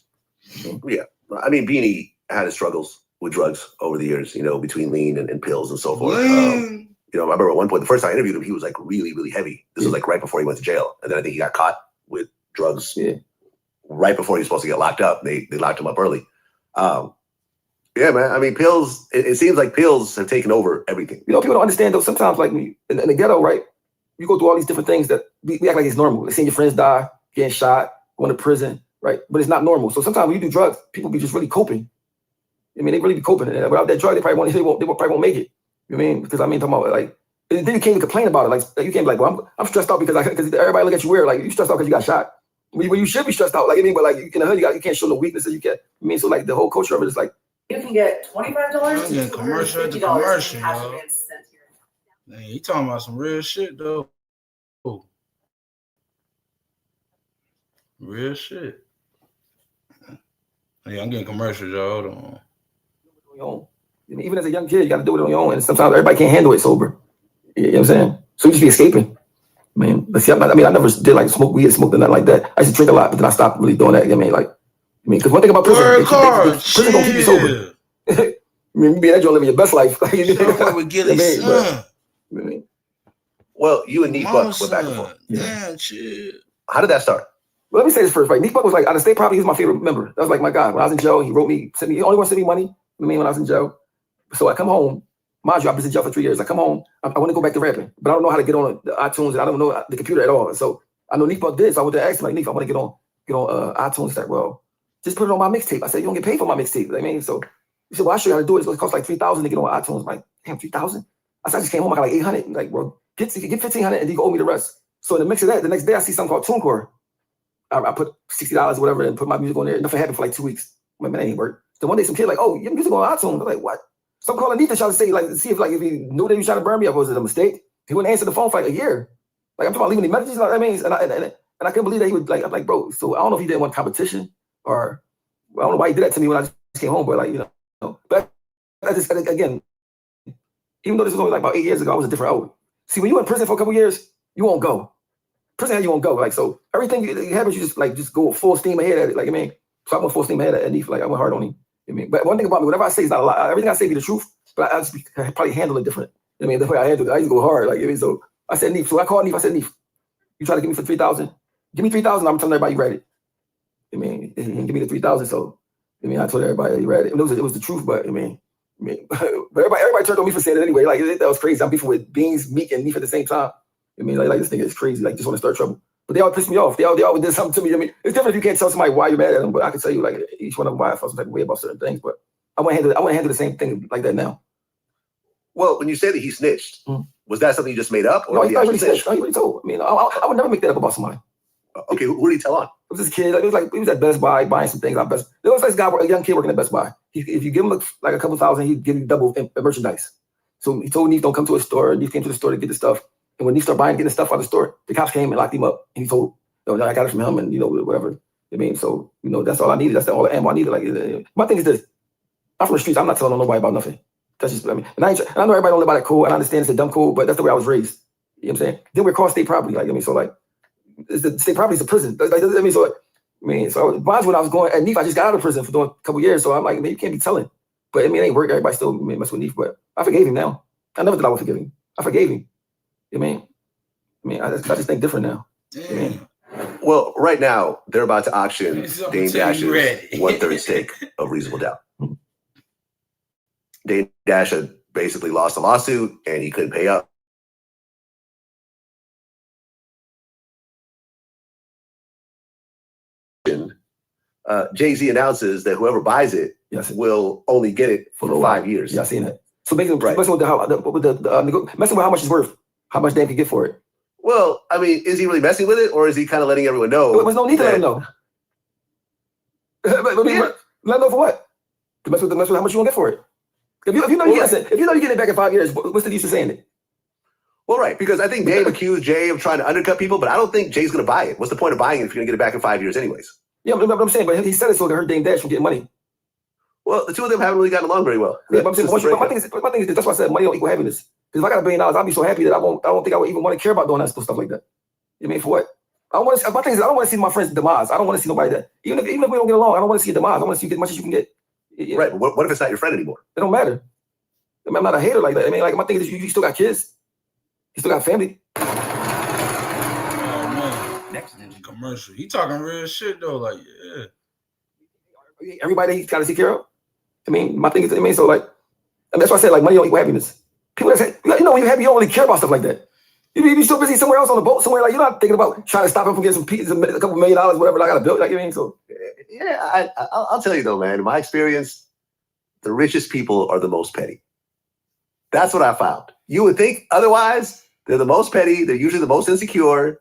Speaker 5: Yeah, I mean, Beanie had his struggles with drugs over the years. Between lean and pills and so forth. I remember at one point, the first time I interviewed him, he was like really, really heavy. This was like right before he went to jail, and then I think he got caught with drugs. Yeah. Right before he was supposed to get locked up. They locked him up early. Yeah, man. I mean, pills, it seems like pills have taken over everything.
Speaker 4: People don't understand, though. Sometimes, like, in the ghetto, right, you go through all these different things that we act like it's normal. Like seeing your friends die, getting shot, going to prison, right? But it's not normal. So sometimes when you do drugs, people be just really coping. They really be coping. And without that drug, they probably won't make it. You know what I mean? Because talking about, like, then you can't even complain about it. Like, you can't be like, well, I'm stressed out because everybody look at you weird. Like, you stressed out because you got shot. When you should be stressed out, like, but like in the hood, you can't show no weaknesses. So like the whole culture of it is like,
Speaker 10: you can get $25 to
Speaker 3: commercial to commercial, yo. Man, you talking about some real shit though. Real shit. Yeah, I'm getting commercials, y'all. Hold
Speaker 4: on. Even as a young kid, you got to do it on your own, and sometimes everybody can't handle it sober. You know what I'm saying? So you just be escaping. Let's see. I never did like smoke weed, smoke nothing like that. I used to drink a lot, but then I stopped really doing that. Because one thing about prison, prison gonna keep you sober. You be in that joint living your best life.
Speaker 5: Well, you and Neat Buck went back and forth.
Speaker 3: Damn, shit.
Speaker 5: How did that start?
Speaker 4: Well, let me say this first. Right, Neat Buck was like out of state property. He was my favorite member. That was like my guy. When I was in jail, he wrote me, he only want to send me money. When I was in jail, so I come home. Mind you, I was in jail for 3 years. I come home. I want to go back to rapping, but I don't know how to get on the iTunes, and I don't know the computer at all. So I know Neat Buck did. So I went to ask him, like, Neat, I want to get on iTunes. He's like, well, just put it on my mixtape. I said, you don't get paid for my mixtape. So he said, well, I'll show you how to do it. It costs like $3,000 to get on iTunes. I'm like, damn, $3,000? I said, I just came home. I got like $800. Like, well, get $1,500 and you can owe me the rest. So in the mix of that, the next day I see something called TuneCore. I put $60 or whatever and put my music on there. Nothing happened for like 2 weeks. I'm like, man, that ain't work. Then one day some kid like, oh, your music on iTunes. I'm like, what? So I'm calling Neat to try to say, like, see if he knew that he was trying to burn me up. Was it a mistake? He wouldn't answer the phone for like a year. Like, I'm talking about leaving the messages. You know what I mean? And I couldn't believe that he would, like, I'm like, bro, so I don't know if he didn't want competition or I don't know why he did that to me when I just came home, but like, but I just, again, even though this was only like about 8 years ago, I was a different old. See, when you in prison for a couple years, you won't go. Prison, you won't go. Like, so everything that happens, you just go full steam ahead at it. So I went full steam ahead at Neef. Like, I went hard on him. But one thing about me, whatever I say is not a lie. Everything I say be the truth, but I just probably handle it different. The way I handle it, I used to go hard. Like, so I said, Neef. So I called Neef. I said, Neef, you try to give me for $3,000? Give me $3,000. I'm telling everybody you read it. Give me the $3,000. So, I told everybody you read it. It was the truth, but but everybody turned on me for saying it anyway. Like, that was crazy. I'm beefing with Beans, Meek, and Neef at the same time. Like this nigga is crazy. Like, just want to start trouble. But they all pissed me off. They all did something to me. It's different if you can't tell somebody why you're mad at them, but I can tell you, like, each one of them why I felt some type of way about certain things. But I want to handle the same thing like that now.
Speaker 5: Well, when you say that he snitched, was that something you just made up? Or
Speaker 4: no, he really snitched. No, he really told. I would never make that up about somebody.
Speaker 5: Okay, who did he tell on?
Speaker 4: It was this kid. He was at Best Buy buying some things at Best Buy. There was this guy, a young kid working at Best Buy. If you give him like a couple thousand, he'd give you double merchandise. So he told Neef, don't come to a store. Neef came to the store to get the stuff. And when Neef started getting the stuff out of the store, the cops came and locked him up. And he told, I got it from him and, whatever. So, that's all I needed. That's all the ammo I needed. Like, my thing is this. I'm from the streets. I'm not telling nobody about nothing. That's just, and I know everybody don't live by that code. And I understand it's a dumb code, but that's the way I was raised. You know what I'm saying? Then we're across state property. The state property is a prison. So bonds when I was going at Neef, I just got out of prison for doing a couple years. So I'm like, man, you can't be telling. But it ain't work. Everybody still mess with Neef. But I forgave him now. I never thought I would forgive him. I forgave him. I just think different now.
Speaker 5: Well, right now, they're about to auction Dame Dash's 1/3 stake of Reasonable Doubt. Dame Dash had basically lost a lawsuit and he couldn't pay up. Jay-Z announces that whoever buys it will only get it for 5 years.
Speaker 4: Yeah, I seen that. So basically, messing with messing with how much it's worth, how much Dame can get for it.
Speaker 5: Well, I mean, is he really messing with it, or is he kind of letting everyone know?
Speaker 4: There was no need to let him know. Let him know for what? To mess with how much you want to get for it. If you know you're getting it back in 5 years, what's the use of saying it?
Speaker 5: Well, right, because I think Dame accused Jay of trying to undercut people, but I don't think Jay's going to buy it. What's the point of buying it if you're going to get it back in 5 years anyways?
Speaker 4: Yeah, but I'm saying, but he said it so it hurt Dame Dash from getting money.
Speaker 5: Well, the two of them haven't really gotten along very well.
Speaker 4: Yeah, but I'm saying, my thing is that's why I said money don't equal happiness. Because if I got $1 billion, I'd be so happy that I don't think I would even want to care about doing that stuff like that. You mean for what? My thing is I don't want to see my friends' demise. I don't want to see nobody that even if we don't get along, I don't want to see a demise. I want to see you get as much as you can get.
Speaker 5: Yeah. Right. But what if it's not your friend anymore?
Speaker 4: It don't matter. I mean, I'm not a hater like that. I mean, like my thing is you still got kids. You still got family.
Speaker 3: Oh man. Next commercial. He talking real shit though. Like, yeah.
Speaker 4: Everybody he's got to take care of. I mean, my thing is, so like, and that's why I said like money don't equal happiness. People that say, when you're happy, you don't really care about stuff like that. You be so busy somewhere else on the boat, somewhere like you're not thinking about trying to stop him from getting some pieces, a couple $1 million, whatever. I got to build. Like, you mean, so
Speaker 5: yeah, I'll tell you though, man. In my experience, the richest people are the most petty. That's what I found. You would think otherwise. They're the most petty. They're usually the most insecure.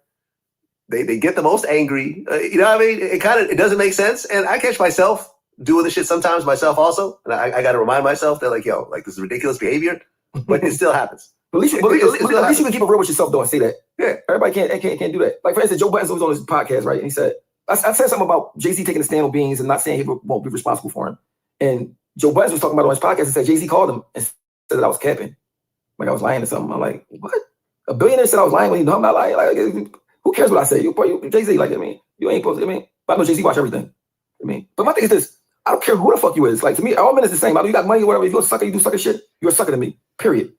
Speaker 5: They get the most angry. You know what I mean? It doesn't make sense. And I catch myself doing this shit sometimes myself also. And I got to remind myself that like, yo, like this is ridiculous behavior, but it still happens.
Speaker 4: At least you can keep it real with yourself, though, and say that. Yeah, everybody can't do that. Like, for instance, Joe Budden was on his podcast, right? And he said, I said something about Jay-Z taking a stand on Beans and not saying he won't be responsible for him. And Joe Budden was talking about it on his podcast and said Jay-Z called him and said that I was capping. Like, I was lying or something. I'm like, what? A billionaire said I was lying when he know I'm not lying? Like, who cares what I say? You Jay-Z, like, I mean, you ain't supposed to, I mean, but I know Jay-Z watch everything. I mean, but my thing is this, I don't care who the fuck you is. Like, to me, all men is the same. I know you got money or whatever. If you're a sucker, you do sucker shit, you're a sucker to me, period.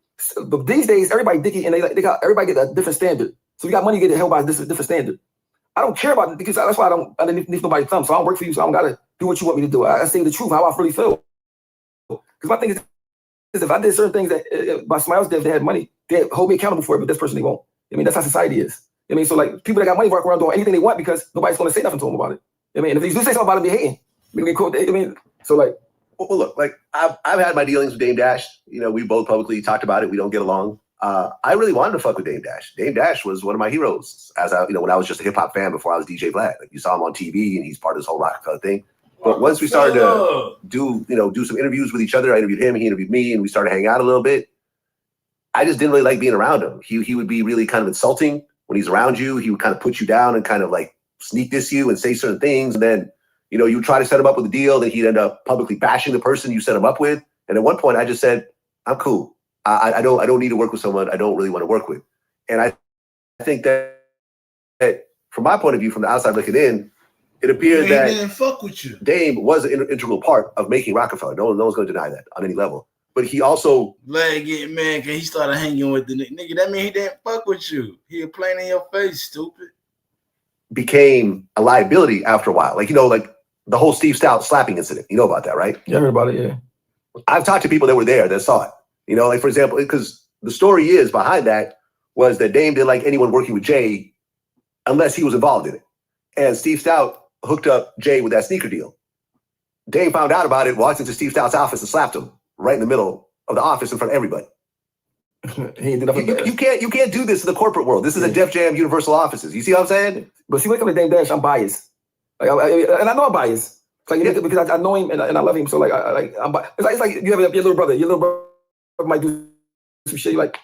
Speaker 4: But these days, everybody dicky and they got everybody get a different standard. So if you got money, you get held by a different standard. I don't care about it because that's why I didn't need nobody to come. So I don't work for you. So I don't gotta do what you want me to do. I say the truth, how I really feel. Because my thing is if I did certain things that by somebody else did, if they had money, they hold me accountable for it. But this person they won't. I mean, that's how society is. I mean, so like people that got money walk around doing anything they want because nobody's gonna say nothing to them about it. I mean, if they do say something about it, they hating. I mean, so like.
Speaker 5: Well, look, like I've had my dealings with Dame Dash. You know, we both publicly talked about it. We don't get along. I really wanted to fuck with Dame Dash. Dame Dash was one of my heroes when I was just a hip hop fan before I was DJ Vlad. Like you saw him on TV and he's part of this whole Rockefeller thing. But once we started to do some interviews with each other, I interviewed him, he interviewed me, and we started hanging out a little bit. I just didn't really like being around him. He would be really kind of insulting when he's around you. He would kind of put you down and kind of like sneak diss you and say certain things. And then, you would try to set him up with a deal, then he'd end up publicly bashing the person you set him up with. And at one point I just said, I'm cool. I don't need to work with someone I don't really want to work with. And I think that from my point of view, from the outside looking in, it appeared that
Speaker 3: didn't fuck with you.
Speaker 5: Dame was an integral part of making Rockefeller. No one's going to deny that on any level. But he also
Speaker 3: leg getting mad because he started hanging with the nigga. That mean he didn't fuck with you. He was playing in your face, stupid.
Speaker 5: Became a liability after a while. Like the whole Steve Stout slapping incident. You know about that, right?
Speaker 4: Yeah, I heard about it, yeah.
Speaker 5: I've talked to people that were there that saw it. Like for example, because the story is behind that was that Dame didn't like anyone working with Jay unless he was involved in it. And Steve Stout hooked up Jay with that sneaker deal. Dame found out about it, walked into Steve Stout's office and slapped him right in the middle of the office in front of everybody. You can't do this in the corporate world. This is a Def Jam Universal offices. You see what I'm saying?
Speaker 4: But see, when it comes to Dame Dash, I'm biased. Like, and I know I'm biased. Like, because I know him and I love him. So I'm biased. It's like you have your little brother. Your little brother might do some shit. You're like,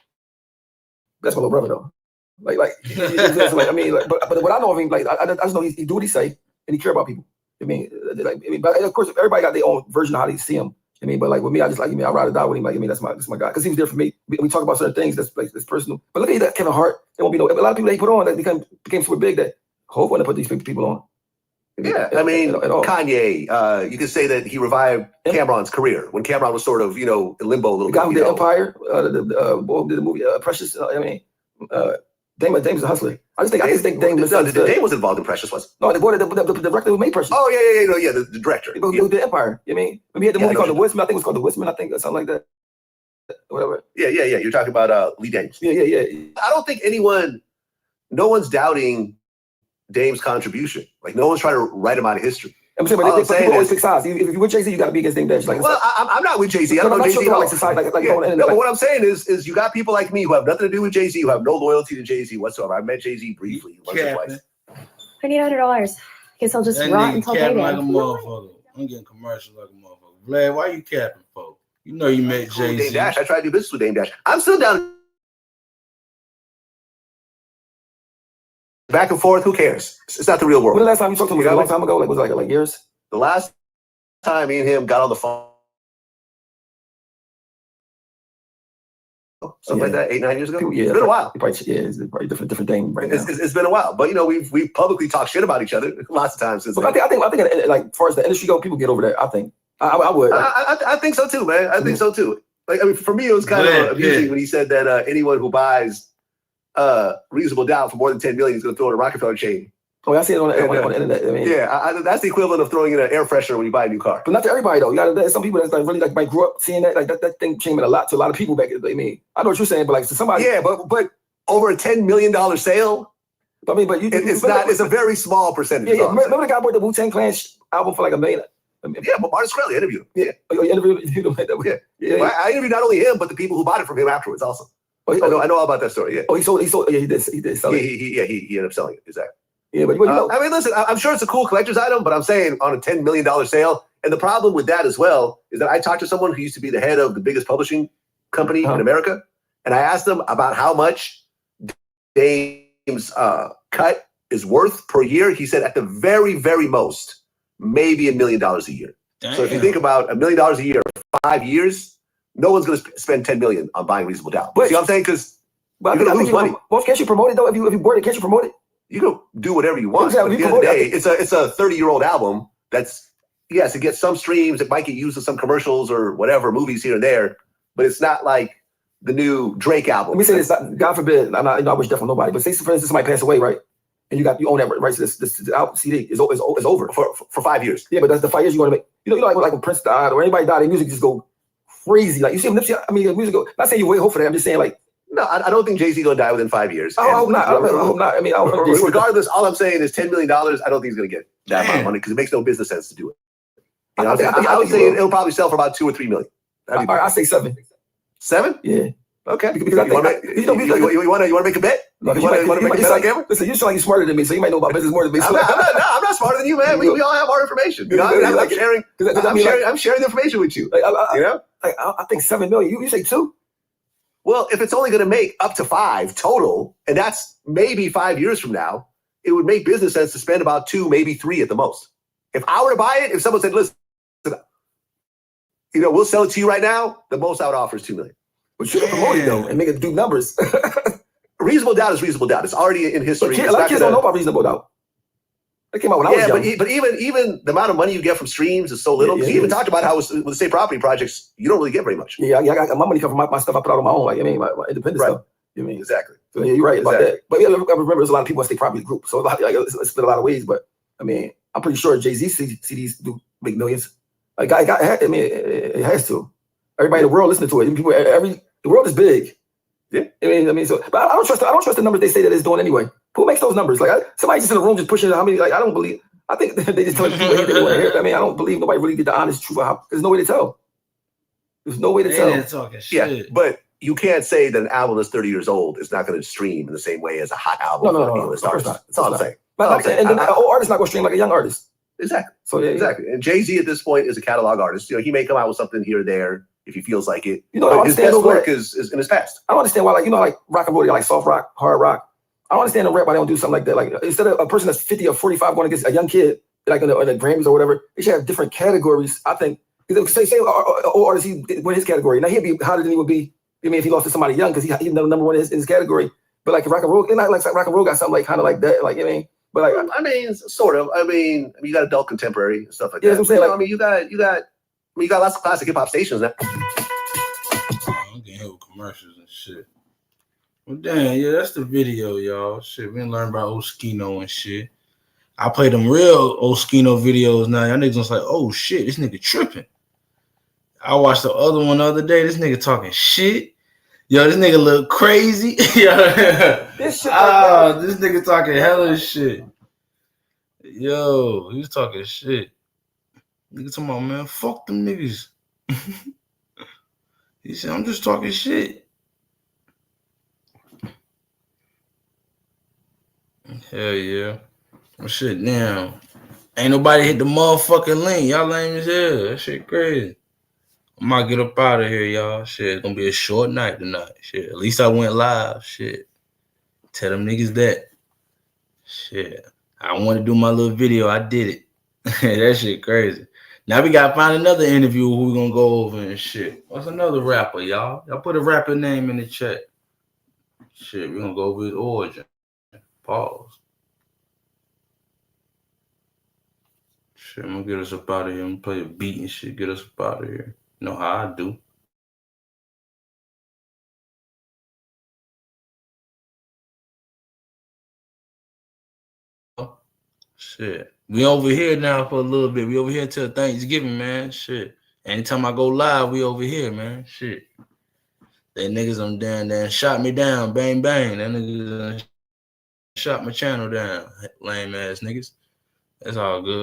Speaker 4: that's my little brother though. But what I know of him, like I just know he do what he say and he care about people. But of course, everybody got their own version of how they see him. But like with me, I just like, I ride or die with him. Like, that's my guy. Because he was there for me. We talk about certain things that's personal. But look at that Kevin Hart. There won't be a lot of people that he put on that became super big that Hov wanted to put these people on.
Speaker 5: Yeah, Kanye, you could say that he revived Cameron's career when Cameron was sort of, in limbo a little bit.
Speaker 4: The guy who did Empire, the movie Precious, Dame's a hustler. I just think Dame
Speaker 5: was involved in Precious, was
Speaker 4: no, the director who made Precious.
Speaker 5: Oh yeah, the director.
Speaker 4: Who did Empire. We had the movie called The Woodsman. I think it was called The Woodsman, or something like that. Whatever.
Speaker 5: Yeah. You're talking about Lee Daniels.
Speaker 4: Yeah.
Speaker 5: I don't think no one's doubting Dame's contribution. Like no one's trying to write him out of history.
Speaker 4: I'm saying, but people always pick sides. If you're with Jay-Z, you got to be against Dame Dash. Like,
Speaker 5: well, I'm not with Jay-Z. I don't know Jay-Z at all. Like society, no, but what I'm saying is you got people like me who have nothing to do with Jay-Z, who have no loyalty to Jay-Z whatsoever. I met Jay-Z briefly once or twice.
Speaker 6: I need $100. Guess I'll just rot until payday.
Speaker 3: Like a motherfucker. I'm getting commercials like a motherfucker. Vlad, why you capping, folks? You know you met Jay-Z.
Speaker 5: Dame Dash. I tried to do business with Dame Dash. I'm still down. Back and forth, who cares? It's not the real world.
Speaker 4: When the last time you talked to him? Was it a long time ago? Like, was it like years?
Speaker 5: The last time me and him got on the phone, something like that, 8-9 years ago. It's been a while.
Speaker 4: It's probably different thing right now.
Speaker 5: It's been a while, but we've publicly talked shit about each other lots of times since.
Speaker 4: But I think like as far as the industry go, people get over that. I think I would.
Speaker 5: I think so too, man. I think so too. Like, I mean, for me, it was kind of amusing when he said that anyone who buys reasonable doubt for more than $10 million is going to throw in a Rockefeller chain.
Speaker 4: Oh, I see it on the internet. I mean,
Speaker 5: that's the equivalent of throwing in an air freshener when you buy a new car.
Speaker 4: But not to everybody though. You got some people that's like really like might grew up seeing that. Like that thing came in a lot to a lot of people back. I mean, I know what you're saying, but like to somebody.
Speaker 5: Yeah, but over a $10 million sale.
Speaker 4: I mean, but
Speaker 5: it's a very small percentage.
Speaker 4: Yeah. Remember the guy bought the Wu-Tang Clan album for like $1 million?
Speaker 5: Yeah, but Martin Shkreli interviewed him. Yeah.
Speaker 4: Oh, you interviewed him like that?
Speaker 5: Yeah. Well, I interviewed not only him, but the people who bought it from him afterwards also. I know all about that story. Yeah.
Speaker 4: Oh, he sold. Yeah, he did sell it.
Speaker 5: He ended up selling it. Exactly.
Speaker 4: Yeah, but
Speaker 5: I mean, listen, I'm sure it's a cool collector's item, but I'm saying on a $10 million sale. And the problem with that as well is that I talked to someone who used to be the head of the biggest publishing company in America, and I asked them about how much Dame's cut is worth per year. He said at the very, very most, maybe $1 million a year. Damn. So if you think about $1 million a year, 5 years, no one's going to spend $10 million on buying Reasonable Doubt. See what I'm saying? Because you're going to lose money.
Speaker 4: Well, can't you promote it though? If you bought it, can't you promote it?
Speaker 5: You can do whatever you want. But at the end of the day, it's a 30-year-old album that's, yes, it gets some streams. It might get used in some commercials or whatever, movies here and there. But it's not like the new Drake album.
Speaker 4: Let me say this. God forbid, I wish death on nobody. But say, for instance, somebody passed away, right? And you own that right to this album CD is over
Speaker 5: for 5 years.
Speaker 4: Yeah, but that's the 5 years you want to make. You know, like when Prince died or anybody died, their music just go crazy. Like you see him, I mean, the music go. Not saying you wait hope for that. I'm just saying like.
Speaker 5: No, I don't think Jay-Z gonna die within 5 years.
Speaker 4: I hope not. I hope not. I mean,
Speaker 5: regardless, all I'm saying is $10 million. I don't think he's gonna get that amount of money because it makes no business sense to do it. You know, I would say it'll probably sell for about 2 or 3 million.
Speaker 4: I say 7.
Speaker 5: 7?
Speaker 4: Yeah.
Speaker 5: Okay. Because you want to make a bet?
Speaker 4: No, you want to make a bet? Listen, you sound like you're smarter than me, so you might know about business more than me.
Speaker 5: I'm not smarter than you, man. We all have our information. You know, I'm sharing the information with you. You know,
Speaker 4: I think 7 million. You say 2?
Speaker 5: Well, if it's only going to make up to 5 total, and that's maybe 5 years from now, it would make business sense to spend about 2, maybe 3 at the most. If I were to buy it, if someone said, listen, we'll sell it to you right now, the most I would offer is $2 million.
Speaker 4: But you can promote it though and make it do numbers.
Speaker 5: Reasonable Doubt is Reasonable Doubt. It's already in history.
Speaker 4: But a lot of kids don't know about Reasonable Doubt. That came out when I was young.
Speaker 5: But even the amount of money you get from streams is so little. He even talked about how with the state property projects, you don't really get very much.
Speaker 4: Yeah, I got my money comes from my stuff I put out on my own. Like, I mean, my independent stuff. You mean
Speaker 5: exactly?
Speaker 4: So yeah, you're right about that. But yeah, I remember there's a lot of people in state property group, so it's split a lot of ways. But I mean, I'm pretty sure Jay-Z CDs do make millions. Like, I mean, it has to. Everybody in the world listening to it. People, the world is big.
Speaker 5: Yeah.
Speaker 4: I mean, so, but I don't trust the numbers they say that it's doing anyway. Who makes those numbers? Like, somebody just in the room just pushing how many? Like, I don't believe. I think they just tell people anything they want to hear. I mean, I don't believe nobody really get the honest truth of how. There's no way to tell. There's no way to tell.
Speaker 3: Talking shit.
Speaker 5: Yeah, but you can't say that an album that's 30 years old is not going to stream in the same way as a hot album.
Speaker 4: No. That's
Speaker 5: all I'm saying.
Speaker 4: And an old artist not going to stream like a young artist.
Speaker 5: Exactly.
Speaker 4: So yeah,
Speaker 5: exactly. And Jay-Z at this point is a catalog artist. He may come out with something here or there if he feels like it. His best work is in his past.
Speaker 4: I don't understand why, like rock and roll, like soft rock, hard rock. I don't understand the rap why they don't do something like that. Like instead of a person that's 50 or 45 going against a young kid, like in the Grammys or whatever, they should have different categories. I think say old artist he win his category. Now he'd be hotter than he would be. I mean, if he lost to somebody young because he's number one in his category. But like rock and roll, not like rock and roll got something like kind of like that. Like I mean, but like
Speaker 5: I mean, sort of. I mean, you got adult contemporary and stuff like
Speaker 4: that.
Speaker 5: That's
Speaker 4: what I'm saying.
Speaker 5: I mean, you got lots of classic hip hop stations now.
Speaker 3: I'm getting hit with commercials and shit. Well, damn, yeah, that's the video, y'all. Shit, we didn't learn about Oskino and shit. I play them real Oskino videos now. Y'all niggas was like, oh shit, this nigga tripping. I watched the other one the other day. This nigga talking shit. Yo, this nigga look crazy. This nigga talking hella shit. Yo, he was talking shit. Nigga talking about, man, fuck them niggas. He said, I'm just talking shit. Hell yeah. Well, shit, damn. Ain't nobody hit the motherfucking link. Y'all lame as hell. That shit crazy. I might get up out of here, y'all. Shit, it's gonna be a short night tonight. Shit, at least I went live. Shit. Tell them niggas that. Shit. I want to do my little video. I did it. That shit crazy. Now we gotta find another interview who we gonna go over and shit. What's another rapper, y'all? Y'all put a rapper name in the chat. Shit, we gonna go over his origin. Pause. Shit, I'm gonna get us up out of here. I'm gonna play a beat and shit. Get us up out of here. You know how I do. Shit. We over here now for a little bit. We over here till Thanksgiving, man. Shit. Anytime I go live, we over here, man. Shit. That niggas I'm down there shot me down. Bang, bang. That niggas shot my channel down. Lame ass niggas. That's all good.